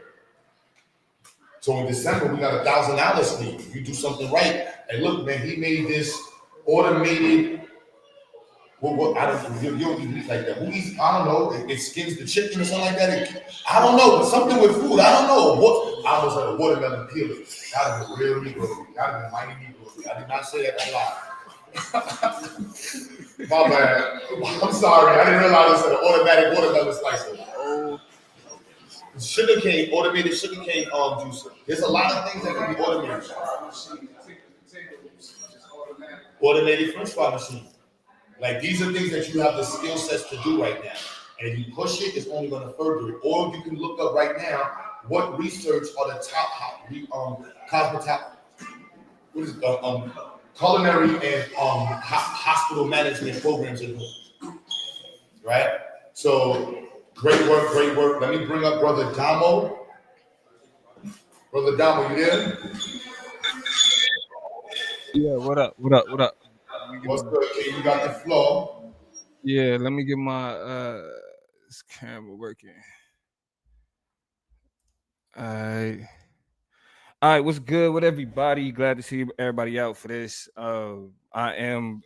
So in December, we got $1,000 for you. You do something right. And look, man, he made this automated. I don't. You don't eat meat like that. Who eats? I don't know. It skins the chicken or something like that. I don't know, but something with food. I don't know. What? I almost had a watermelon peeler. That would have been real Negro. That would have been mighty Negro. I did not say that a lot. My bad. I'm sorry. I didn't realize it was an automatic watermelon slicer. Sugarcane, automated sugarcane juicer. There's a lot of things that can be automated. Automated French fry machine. Like these are things that you have the skill sets to do right now. And if you push it, it's only going to further it. Or you can look up right now what research are the what is culinary and hospital management programs are doing. Right? So great work, great work. Let me bring up Brother Damo. Brother Damo, you there? Yeah, what up? What up? What up? What's good, King? You got the flow. Yeah, let me get my this camera working. All right, what's good with everybody? Glad to see everybody out for this. I am,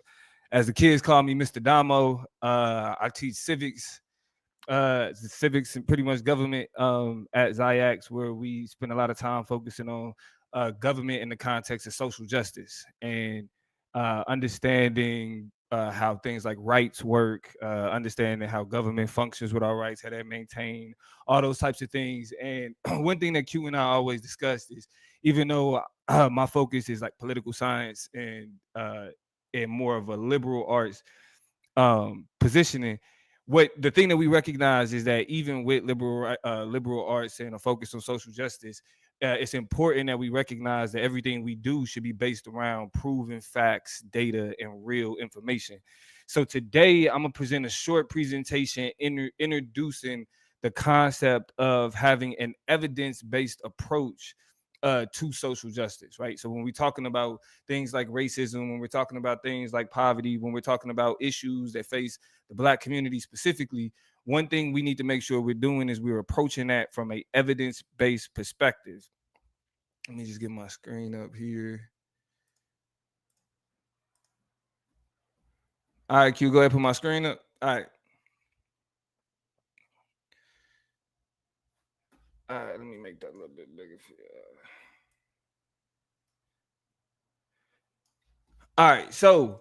as the kids call me, Mr. Damo. I teach civics and pretty much government at Ziax, where we spend a lot of time focusing on government in the context of social justice and understanding how things like rights work, understanding how government functions with our rights, how they're maintained, all those types of things. And one thing that Q and I always discussed is, even though my focus is like political science and more of a liberal arts positioning, what the thing that we recognize is that even with liberal arts and a focus on social justice, it's important that we recognize that everything we do should be based around proven facts, data, and real information. So today I'm gonna present a short presentation introducing the concept of having an evidence-based approach to social justice, right? So when we're talking about things like racism, when we're talking about things like poverty, when we're talking about issues that face the Black community specifically, one thing we need to make sure we're doing is we're approaching that from a evidence-based perspective. Let me just get my screen up here. All right, Q, go ahead and put my screen up. All right. All right, let me make that a little bit bigger for you. All right, so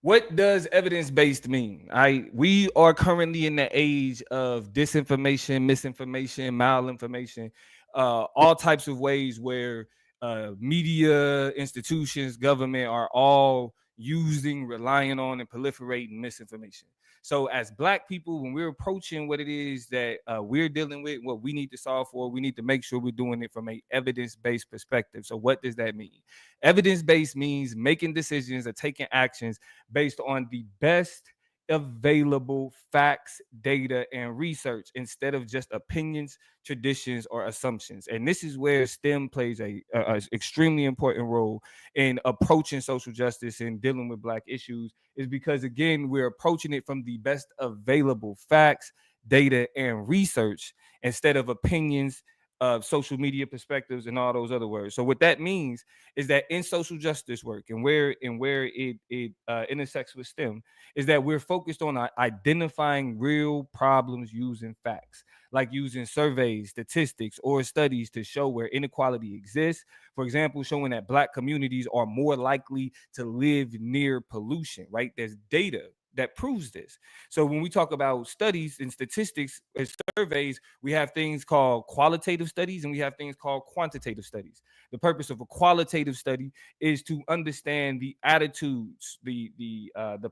what does evidence-based mean? We are currently in the age of disinformation, misinformation, malinformation, all types of ways where media, institutions, government are all using, relying on, and proliferating misinformation. So as Black people, when we're approaching what it is that we're dealing with, what we need to solve for, we need to make sure we're doing it from a evidence-based perspective. So what does that mean? Evidence-based means making decisions or taking actions based on the best available facts, data, and research instead of just opinions, traditions, or assumptions. And this is where STEM plays a extremely important role in approaching social justice and dealing with Black issues, is because, again, we're approaching it from the best available facts, data, and research instead of opinions, of social media perspectives, and all those other words. So what that means is that in social justice work and where it intersects with STEM is that we're focused on identifying real problems using facts, like using surveys, statistics, or studies to show where inequality exists. For example, showing that Black communities are more likely to live near pollution, right? There's data that proves this. So when we talk about studies and statistics and surveys, we have things called qualitative studies and we have things called quantitative studies. The purpose of a qualitative study is to understand the attitudes, the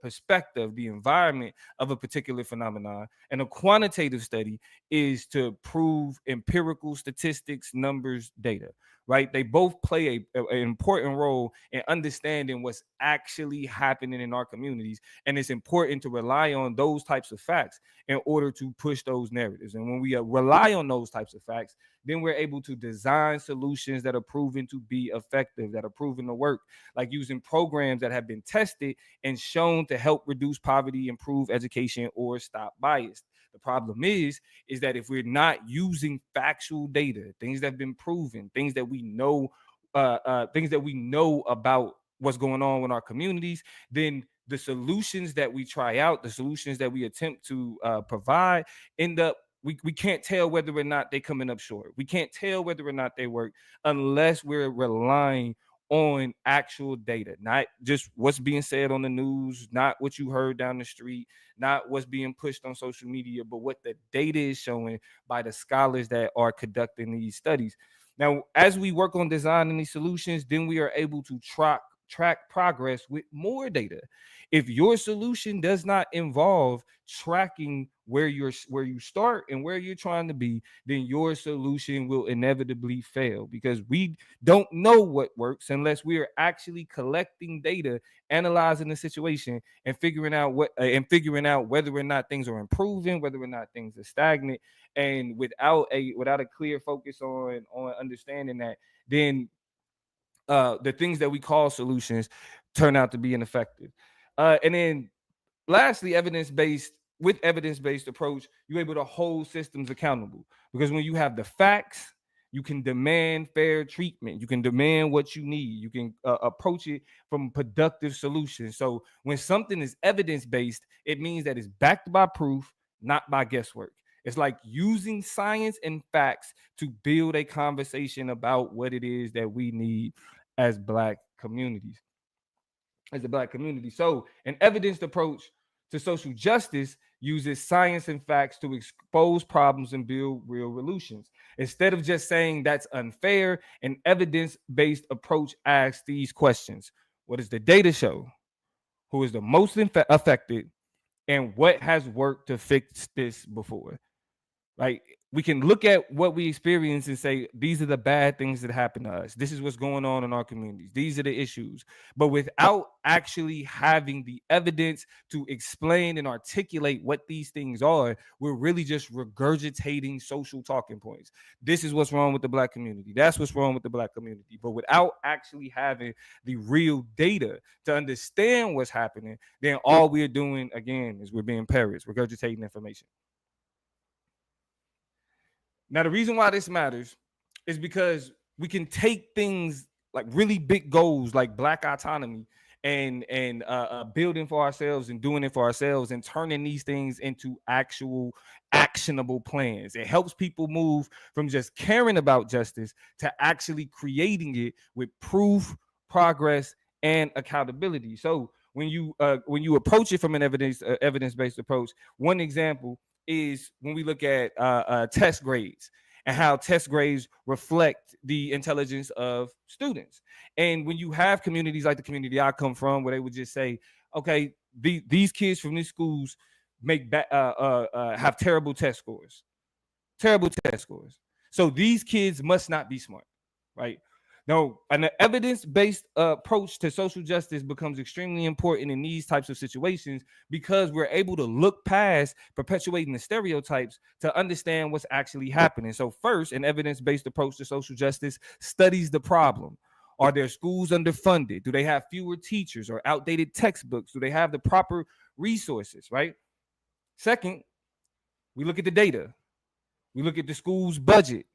perspective, the environment of a particular phenomenon. And a quantitative study is to prove empirical statistics, numbers, data, right? They both play an important role in understanding what's actually happening in our communities. And it's important to rely on those types of facts in order to push those narratives. And when we rely on those types of facts, then we're able to design solutions that are proven to be effective, that are proven to work, like using programs that have been tested and shown to help reduce poverty, improve education, or stop bias. The problem is that if we're not using factual data, things that have been proven, things that we know about what's going on in our communities, then the solutions that we try out, the solutions that we attempt to provide, end up we can't tell whether or not they're coming up short. We can't tell whether or not they work unless we're relying on actual data, not just what's being said on the news, not what you heard down the street, not what's being pushed on social media, but what the data is showing by the scholars that are conducting these studies. Now, as we work on designing these solutions, then we are able to track progress with more data. If your solution does not involve tracking where you start and where you're trying to be, then your solution will inevitably fail, because we don't know what works unless we are actually collecting data, analyzing the situation, and figuring out whether or not things are improving, whether or not things are stagnant. And without a clear focus on understanding that, then the things that we call solutions turn out to be ineffective. And then lastly, evidence-based approach, you're able to hold systems accountable, because when you have the facts, you can demand fair treatment, you can demand what you need, you can approach it from productive solutions. So when something is evidence-based, it means that it's backed by proof, not by guesswork. It's like using science and facts to build a conversation about what it is that we need as Black communities. As a Black community. So an evidenced approach to social justice uses science and facts to expose problems and build real solutions. Instead of just saying that's unfair, an evidence-based approach asks these questions: what does the data show? Who is the most affected? And what has worked to fix this before? Right? We can look at what we experience and say, these are the bad things that happen to us. This is what's going on in our communities. These are the issues. But without actually having the evidence to explain and articulate what these things are, we're really just regurgitating social talking points. This is what's wrong with the Black community. That's what's wrong with the Black community. But without actually having the real data to understand what's happening, then all we're doing, again, is we're being parrots, regurgitating information. Now, the reason why this matters is because we can take things like really big goals like Black autonomy and building for ourselves and doing it for ourselves and turning these things into actual actionable plans. It helps people move from just caring about justice to actually creating it with proof, progress, and accountability. So when you approach it from an evidence-based approach, one example is when we look at test grades and how test grades reflect the intelligence of students. And when you have communities like the community I come from, where they would just say, okay, these kids from these schools have terrible test scores. So these kids must not be smart, right? No, an evidence-based approach to social justice becomes extremely important in these types of situations, because we're able to look past perpetuating the stereotypes to understand what's actually happening. So first, an evidence-based approach to social justice studies the problem. Are their schools underfunded? Do they have fewer teachers or outdated textbooks? Do they have the proper resources, right? Second, we look at the data. We look at the school's budget,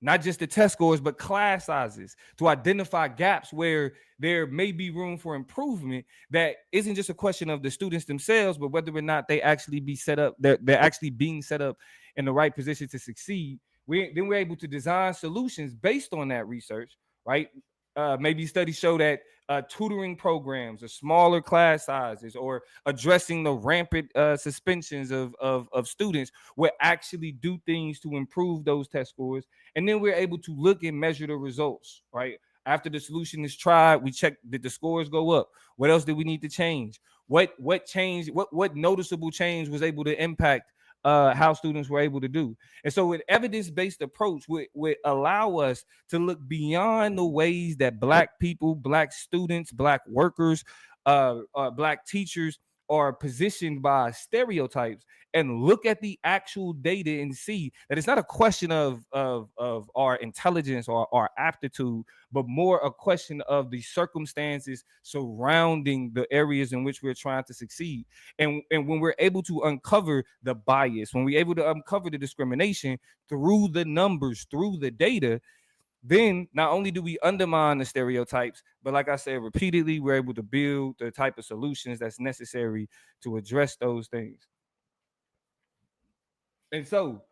not just the test scores, but class sizes, to identify gaps where there may be room for improvement. That isn't just a question of the students themselves, but whether or not they actually be set up, they're actually being set up in the right position to succeed. Then we're able to design solutions based on that research, right? Maybe studies show that tutoring programs or smaller class sizes or addressing the rampant suspensions of students will actually do things to improve those test scores. And then we're able to look and measure the results, right? After the solution is tried, we check, did the scores go up? What else did we need to change? What changed? What noticeable change was able to impact how students were able to do? And so an evidence-based approach would allow us to look beyond the ways that Black people, Black students, Black workers, Black teachers are positioned by stereotypes, and look at the actual data and see that it's not a question of our intelligence or our aptitude, but more a question of the circumstances surrounding the areas in which we're trying to succeed. And when we're able to uncover the bias, when we're able to uncover the discrimination through the numbers, through the data, then not only do we undermine the stereotypes, but like I said repeatedly, we're able to build the type of solutions that's necessary to address those things. And so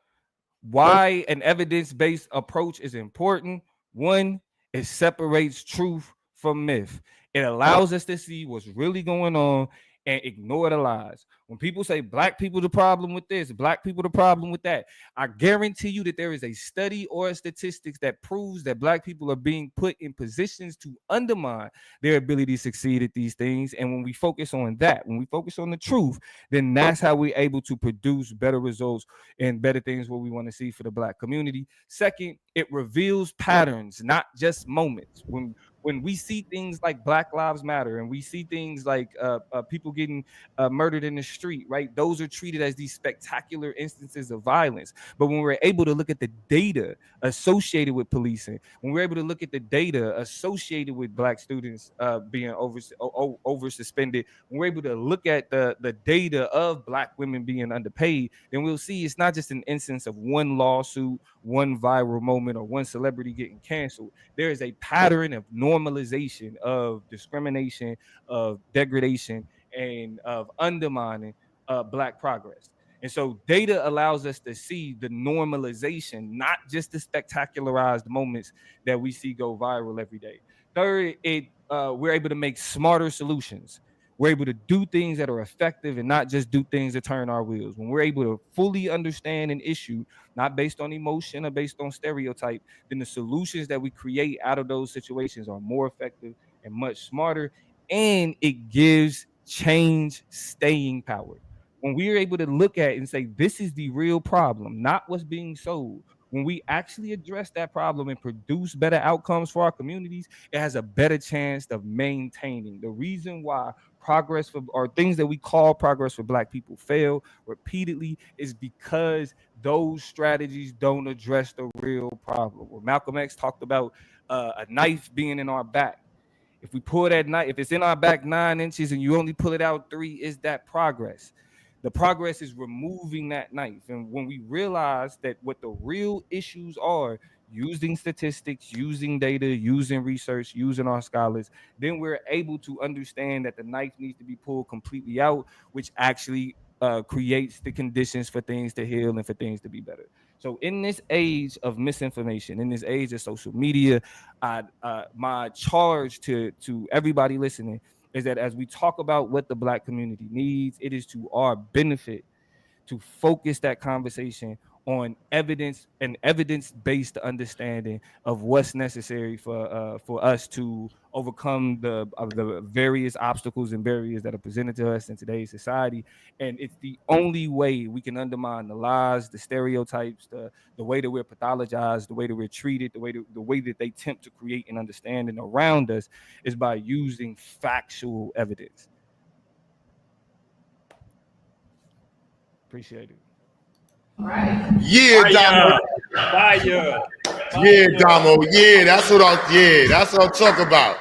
why an evidence-based approach is important: one, it separates truth from myth. It allows us to see what's really going on and ignore the lies. When people say black people the problem with this, black people the problem with that, I guarantee you that there is a study or a statistics that proves that black people are being put in positions to undermine their ability to succeed at these things. And when we focus on that, when we focus on the truth, then that's how we're able to produce better results and better things what we want to see for the black community. Second, it reveals patterns, not just moments. When we see things like Black Lives Matter and we see things like people getting murdered in the street, right? Those are treated as these spectacular instances of violence. But when we're able to look at the data associated with policing, when we're able to look at the data associated with black students being over suspended, when we're able to look at the data of black women being underpaid, then we'll see it's not just an instance of one lawsuit, one viral moment, or one celebrity getting canceled. There is a pattern of normalization of discrimination, of degradation, and of undermining black progress. And so data allows us to see the normalization, not just the spectacularized moments that we see go viral every day. Third, we're able to make smarter solutions. We're able to do things that are effective and not just do things that turn our wheels. When we're able to fully understand an issue, not based on emotion or based on stereotype, then the solutions that we create out of those situations are more effective and much smarter. And it gives change staying power. When we are able to look at it and say, this is the real problem, not what's being sold, when we actually address that problem and produce better outcomes for our communities, it has a better chance of maintaining. The reason why progress for, or things that we call progress for black people, fail repeatedly is because those strategies don't address the real problem. When Malcolm X talked about a knife being in our back, if we pull that knife, if it's in our back 9 inches and you only pull it out 3, is that progress? The progress is removing that knife. And when we realize that what the real issues are, using statistics, using data, using research, using our scholars, then we're able to understand that the knife needs to be pulled completely out, which actually creates the conditions for things to heal and for things to be better. So in this age of misinformation, in this age of social media, my charge to everybody listening is that as we talk about what the black community needs, it is to our benefit to focus that conversation on evidence and evidence-based understanding of what's necessary for us to overcome the various obstacles and barriers that are presented to us in today's society. And it's the only way we can undermine the lies, the stereotypes, the way that we're pathologized, the way that we're treated, the way that they attempt to create an understanding around us is by using factual evidence. Appreciate it. Yeah, Damo. Fire. Yeah, Damo. Yeah, that's what I'm talking about.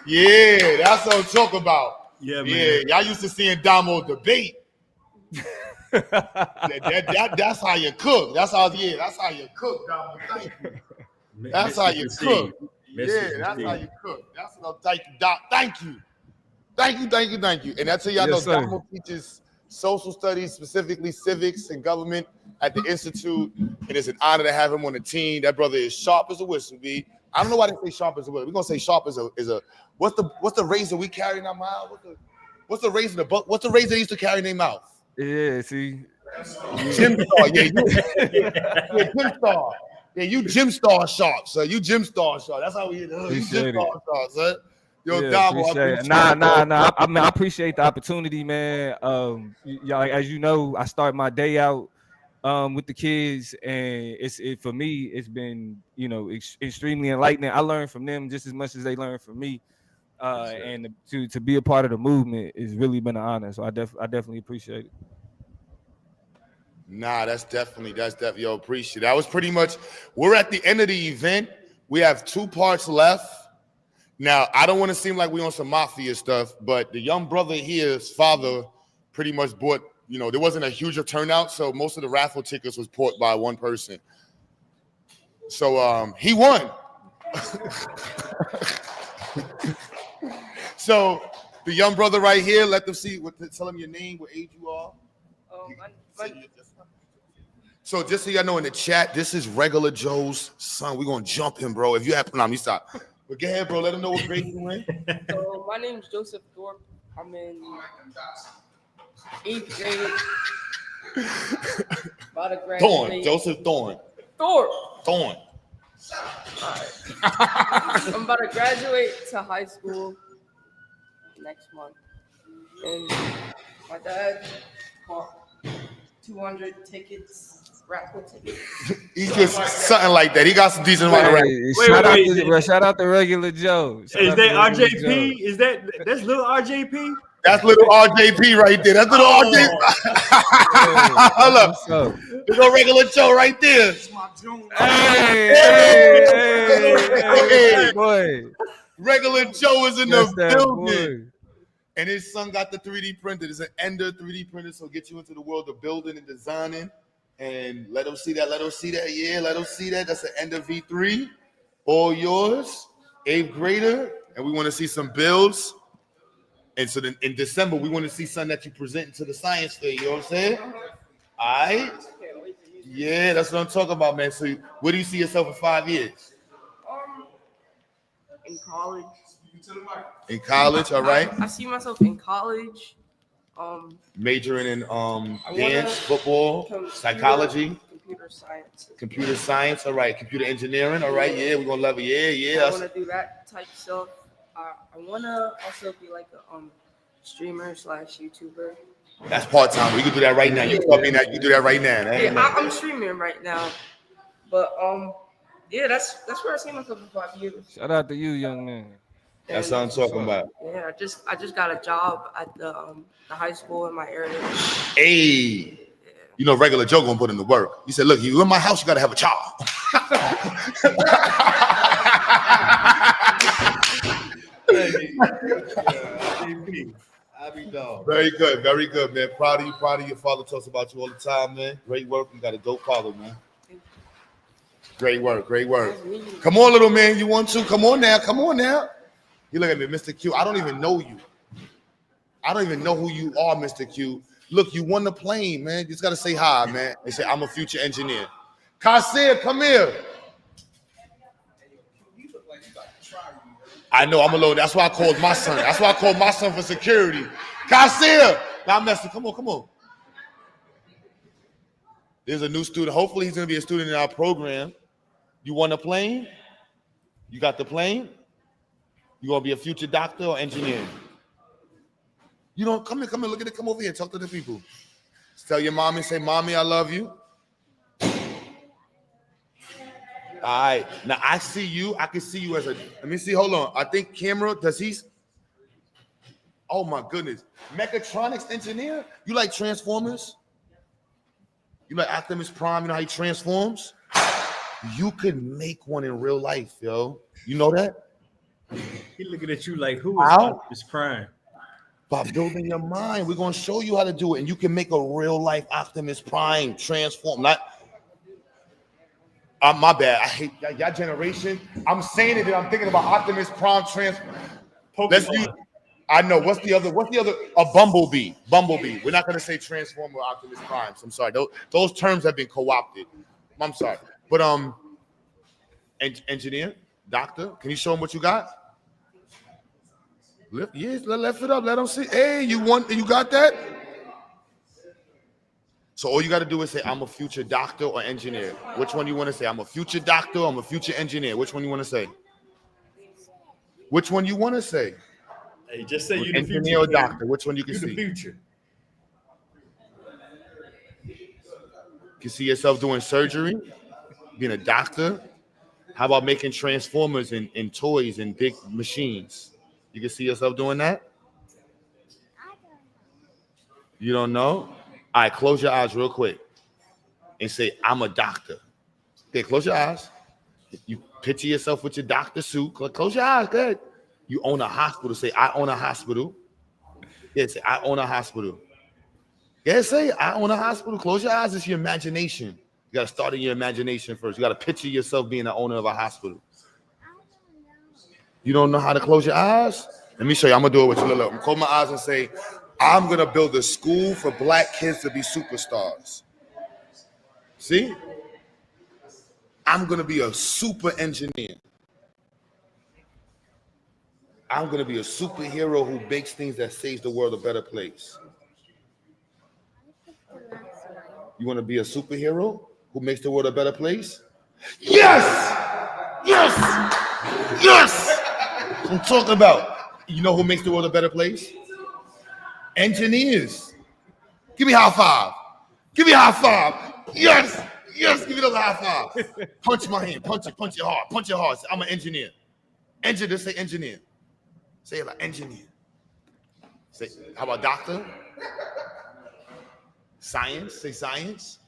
Yeah, that's what I'm talking about. Yeah, man. Yeah, y'all used to seeing Damo debate. That's how you cook. That's how you cook, Damo. Thank you. That's how you cook. Yeah, that's how you cook. That's what I'm thank you, Doc. Thank you. And that's how y'all know Damo teaches social studies, specifically civics and government at the Institute. It is an honor to have him on the team. That brother is sharp as a whistle, B. I don't know why they say sharp as a whistle. We're gonna say sharp as a what's the razor we carry in our mouth? What's the razor they used to carry in their mouth? Yeah, see. Jim Star, yeah, Jim Star. Yeah, you Jim Star sharp, son. You Jim Star sharp. That's how we you Jim Star sharp, son. Yo, yeah, Damo, appreciate it. Nah. I mean, I appreciate the opportunity, man. Y'all, as you know, I start my day out with the kids, and for me, it's been extremely enlightening. I learn from them just as much as they learn from me, and to be a part of the movement has really been an honor. So I definitely appreciate it. Nah, that's definitely yo, appreciate it. That was pretty much. We're at the end of the event. We have 2 parts left. Now, I don't want to seem like we on some mafia stuff, but the young brother here's father pretty much bought, there wasn't a huge turnout, so most of the raffle tickets was bought by one person. So he won. So the young brother right here, let them see, tell them your name, what age you are. So just so y'all know in the chat, this is Regular Joe's son. We're going to jump him, bro. If you have, no, you stop. But go ahead, bro. Let them know what grade you in. So my name's Joseph Thorpe. I'm in 8th grade. About to graduate. Thorne. Joseph Thorne. Thorpe. Thorne. Alright. I'm about to graduate to high school next month. And my dad bought 200 tickets, raffle tickets. He gets something like that. He got some decent amount of Hey, shout out to Regular Joe. Shout Is out that to Regular Joe. RJP? Is that's little RJP? That's little RJP right there. That's little RJP. Hold up. There's no Regular Joe right there. Hey, boy. Regular Joe is in That's the that building. And his son got the 3D printer. It's an Ender 3D printer, so get you into the world of building and designing. And let them see that. Let them see that. Yeah, let them see that. That's an Ender V3. All yours. 8th grader. And we want to see some builds. And so then in December, we want to see something that you present to the science fair. You know what I'm saying? All right. Yeah, that's what I'm talking about, man. So where do you see yourself in 5 years? In college. In college, all right. I see myself in college. Majoring in dance, football, psychology, computer science, all right. Computer engineering, all right. Yeah, we're gonna love it. Yeah. I want to do that type stuff. I want to also be like a streamer / YouTuber. That's part time. We can do that right now. You can be that. You do that right now. I'm streaming right now, but yeah, that's where I see myself in 5 years. Shout out to you, young man. That's what I'm talking about. Yeah, I just got a job at the high school in my area. Hey, you know, Regular Joe gonna put in the work. He said, "Look, you in my house, you gotta have a job." Very good, very good, man. Proud of you, proud of your father. Talks about you all the time, man. Great work. You got a dope father, man. Great work, great work. Come on, little man. You want to? Come on now, come on now. You look at me, Mr. Q. I don't even know you. I don't even know who you are, Mr. Q. Look, you won the plane, man. You just gotta say hi, man. They say I'm a future engineer. Kasir, come here. I know I'm alone. That's why I called my son. That's why I called my son for security. Kasir, now I'm messing. Come on, come on. There's a new student. Hopefully, he's gonna be a student in our program. You won the plane? You got the plane? You gonna be a future doctor or engineer? You don't come here, look at it, come over here, talk to the people. Just tell your mommy, say, "Mommy, I love you." All right. Now I see you. I can see you as a. Let me see. Hold on. I think camera. Does he? Oh my goodness. Mechatronics engineer. You like Transformers? You like Optimus Prime? You know how he transforms? You could make one in real life, yo. You know that? He looking at you like, who is Optimus Prime? By building your mind, we're gonna show you how to do it, and you can make a real life Optimus Prime transform. Not. My bad. I hate y'all generation. I'm saying it, and I'm thinking about Optimus Prime transform. Let's use. I know. What's the other? A Bumblebee. Bumblebee. We're not gonna say Transformer or Optimus Prime. I'm sorry. Those terms have been co-opted. I'm sorry. But engineer, doctor, can you show them what you got? Lift it up. Let them see. Hey, you got that? So all you got to do is say, "I'm a future doctor or engineer." Which one you want to say? I'm a future doctor. I'm a future engineer. Which one you want to say? Which one you want to say? Hey, just say you the engineer future. Or doctor. Which one you can you see? The future. You can see yourself doing surgery, being a doctor. How about making transformers and toys and big machines? You can see yourself doing that? You don't know? All right, close your eyes real quick and say, "I'm a doctor." Okay, close your eyes. You picture yourself with your doctor suit. Close your eyes, good. You own a hospital. Say, "I own a hospital." Yeah, say, "I own a hospital." Yeah, say, "I own a hospital." Close your eyes. It's your imagination. You got to start in your imagination first. You got to picture yourself being the owner of a hospital. You don't know how to close your eyes? Let me show you. I'm going to do it with you. Look, I'm going to close my eyes and say, "I'm going to build a school for black kids to be superstars." See? I'm going to be a super engineer. I'm gonna be a superhero who makes things that saves the world a better place. You want to be a superhero who makes the world a better place? Yes! Yes! Yes! I'm talking about. You know who makes the world a better place? Engineers. Give me a high five. Give me a high five. Yes! Yes! Give me another high five. Punch my hand. Punch it. Punch it hard. Punch it hard. I'm an engineer. Engineer. Say engineer. Say it like engineer. Say, how about doctor? Science. Say science.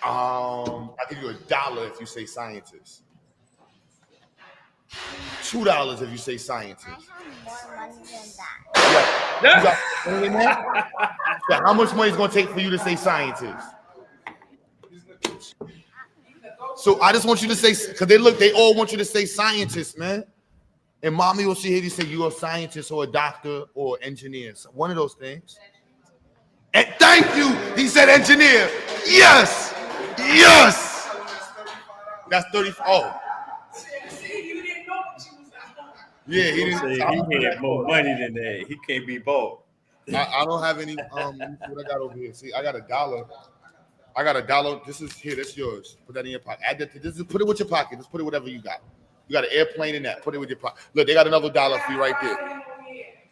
I'll give you $1 if you say scientist. $2 if you say scientist. More money than that. You got money in that? Yeah, how much money is going to take for you to say scientist? So I just want you to say, because they all want you to say scientist, man. And mommy will see you say you're a scientist or a doctor or engineer. So one of those things. And thank you. He said engineer. Yes. Yes. That's 30. Oh. Yeah, he didn't say he had more money than that. He can't be bought. I don't have any. What I got over here? See, I got $1. I got $1. This is here. That's yours. Put that in your pocket. Add that. This is, put it with your pocket. Just put it whatever you got. You got an airplane in that. Put it with your pocket. Look, they got another $1 for you right there.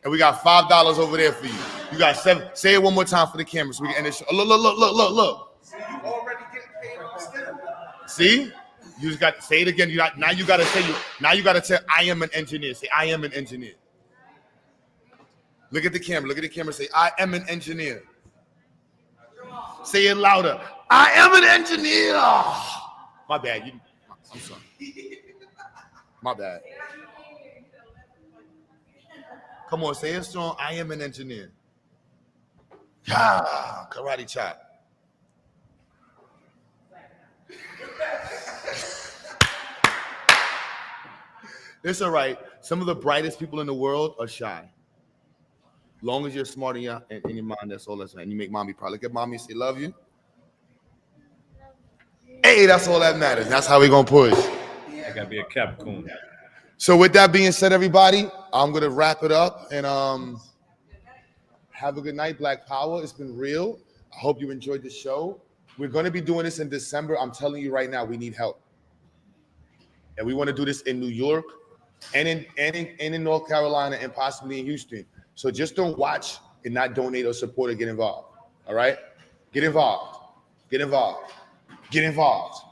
And we got $5 over there for you. You got 7. Say it one more time for the camera so we can end this show. Look. See, you already get paid on STEM. See? You just got to say it again. Now you got to say now you got to tell I am an engineer. Say I am an engineer. Look at the camera. Look at the camera. Say I am an engineer. Say it louder. I am an engineer. My bad. I'm sorry. My bad. Come on, say it strong. I am an engineer. Ah, karate chop. It's all right. Some of the brightest people in the world are shy. Long as you're smart in your mind, that's all that's right. And you make mommy proud. Look at mommy and say, love you. Hey, that's all that matters. That's how we're going to push. I got to be a Capricorn. So with that being said, everybody, I'm going to wrap it up and have a good night, Black Power. It's been real. I hope you enjoyed the show. We're going to be doing this in December. I'm telling you right now, we need help. And we want to do this in New York and in North Carolina and possibly in Houston. So just don't watch and not donate or support or get involved. All right? Get involved. Get involved. Get involved.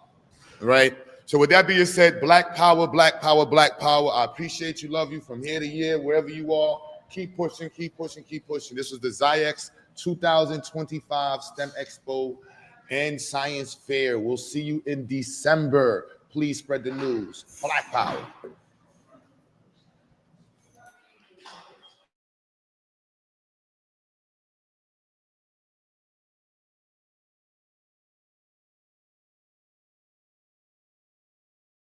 All right? So with that being said, Black Power, Black Power, Black Power. I appreciate you, love you from here to here, wherever you are. Keep pushing, keep pushing, keep pushing. This was the ZyX 2025 STEM Expo and Science Fair. We'll see you in December. Please spread the news. Black Power.